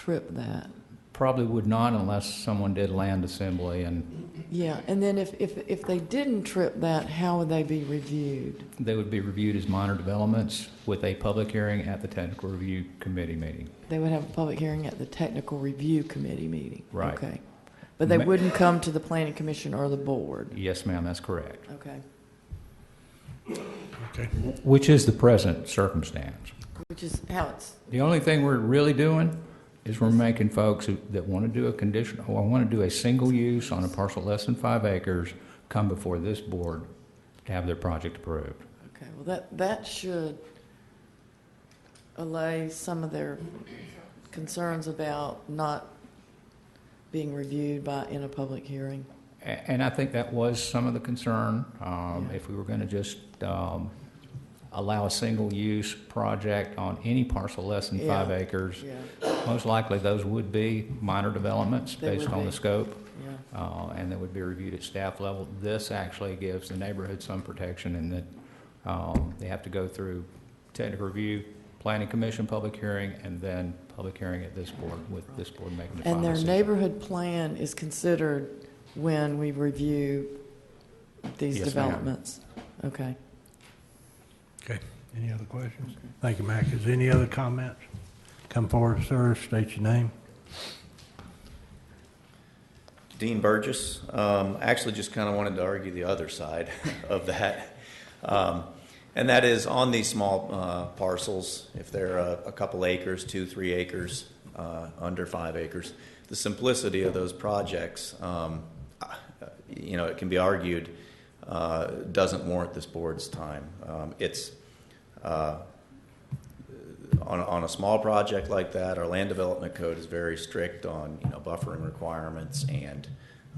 that. Probably would not unless someone did land assembly, and Yeah, and then if they didn't trip that, how would they be reviewed? they would be reviewed as minor developments with a public hearing at the Technical Review Committee meeting. They would have a public hearing at the Technical Review Committee meeting. Right. Okay. But they wouldn't come to the Planning Commission or the board. Yes, ma'am, that's correct. Okay. Okay. Which is the present circumstance. Which is how it's. The only thing we're really doing is we're making folks that want to do a condition, or want to do a single use on a parcel less than 5 acres, come before this board to have their project approved. Okay, well, that should allay some of their concerns about not being reviewed in a public hearing. And I think that was some of the concern. If we were going to just allow a single-use project on any parcel less than 5 acres, most likely those would be minor developments based on the scope, and they would be reviewed at staff level. This actually gives the neighborhood some protection in that they have to go through technical review, planning commission public hearing, and then public hearing at this board, with this board making the final And their decision. neighborhood plan is considered when we review these Yes, ma'am. developments? Okay. Okay. Any other questions? Thank you, Mac. Is there any other comments? Come forward, sir. State your name. Dean Burgess. Actually, just kind of wanted to argue the other side of that. And that is on these small parcels, if they're a couple acres, 2-3 acres, under 5 acres, the simplicity of those projects, it can be argued, doesn't warrant this board's time. It's on a small project like that, our land development code is very strict on buffering requirements, and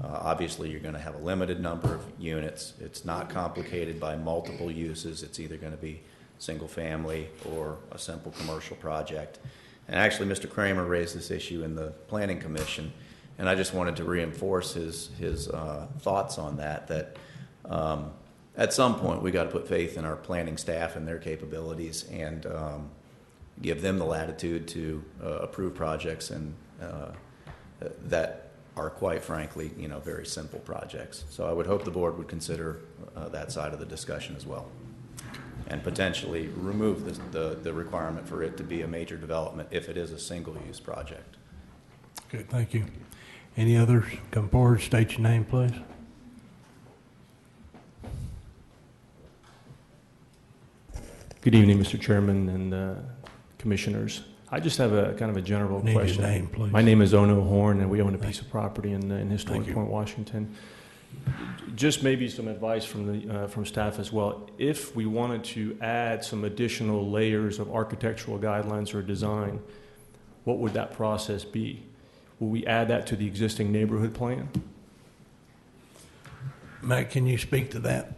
obviously you're going to have a limited number of units. It's not complicated by multiple uses. It's either going to be single family or a simple commercial project. And actually, Mr. Kramer raised this issue in the Planning Commission, and I just wanted to reinforce his thoughts on that. At some point we got to put faith in our planning staff and their capabilities, and give them the latitude to approve projects and that are, quite frankly, very simple projects. So I would hope the board would consider that side of the discussion as well, and potentially remove the requirement for it to be a major development if it is a single-use project. Okay, thank you. Any others? Come forward. State your name, please. Good evening, Mr. Chairman and commissioners. I just have a kind of a general question. Your name, please. My name is Ono Horn, and we own a piece of property in historic Point, Washington. Just maybe some advice from staff as well. If we wanted to add some additional layers of architectural guidelines or design, what would that process be? Will we add that to the existing neighborhood plan? Matt, can you speak to that?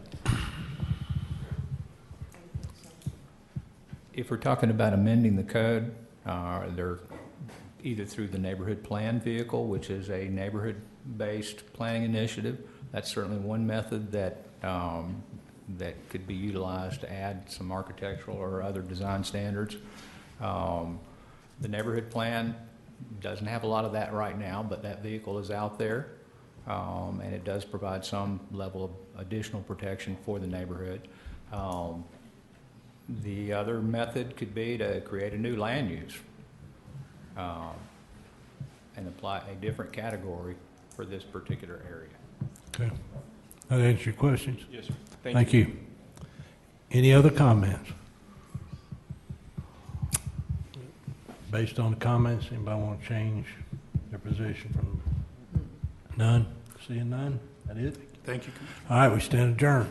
If we're talking about amending the code, they're either through the neighborhood plan vehicle, which is a neighborhood-based planning initiative. That's certainly one method that could be utilized to add some architectural or other design standards. The neighborhood plan doesn't have a lot of that right now, but that vehicle is out there, and it does provide some level of additional protection for the neighborhood. The other method could be to create a new land use and apply a different category for this particular area. Okay. That answers your questions? Yes, sir. Thank you. Any other comments? Based on the comments, anybody want to change their position from none? Seeing none? That it? Thank you. All right, we stand adjourned.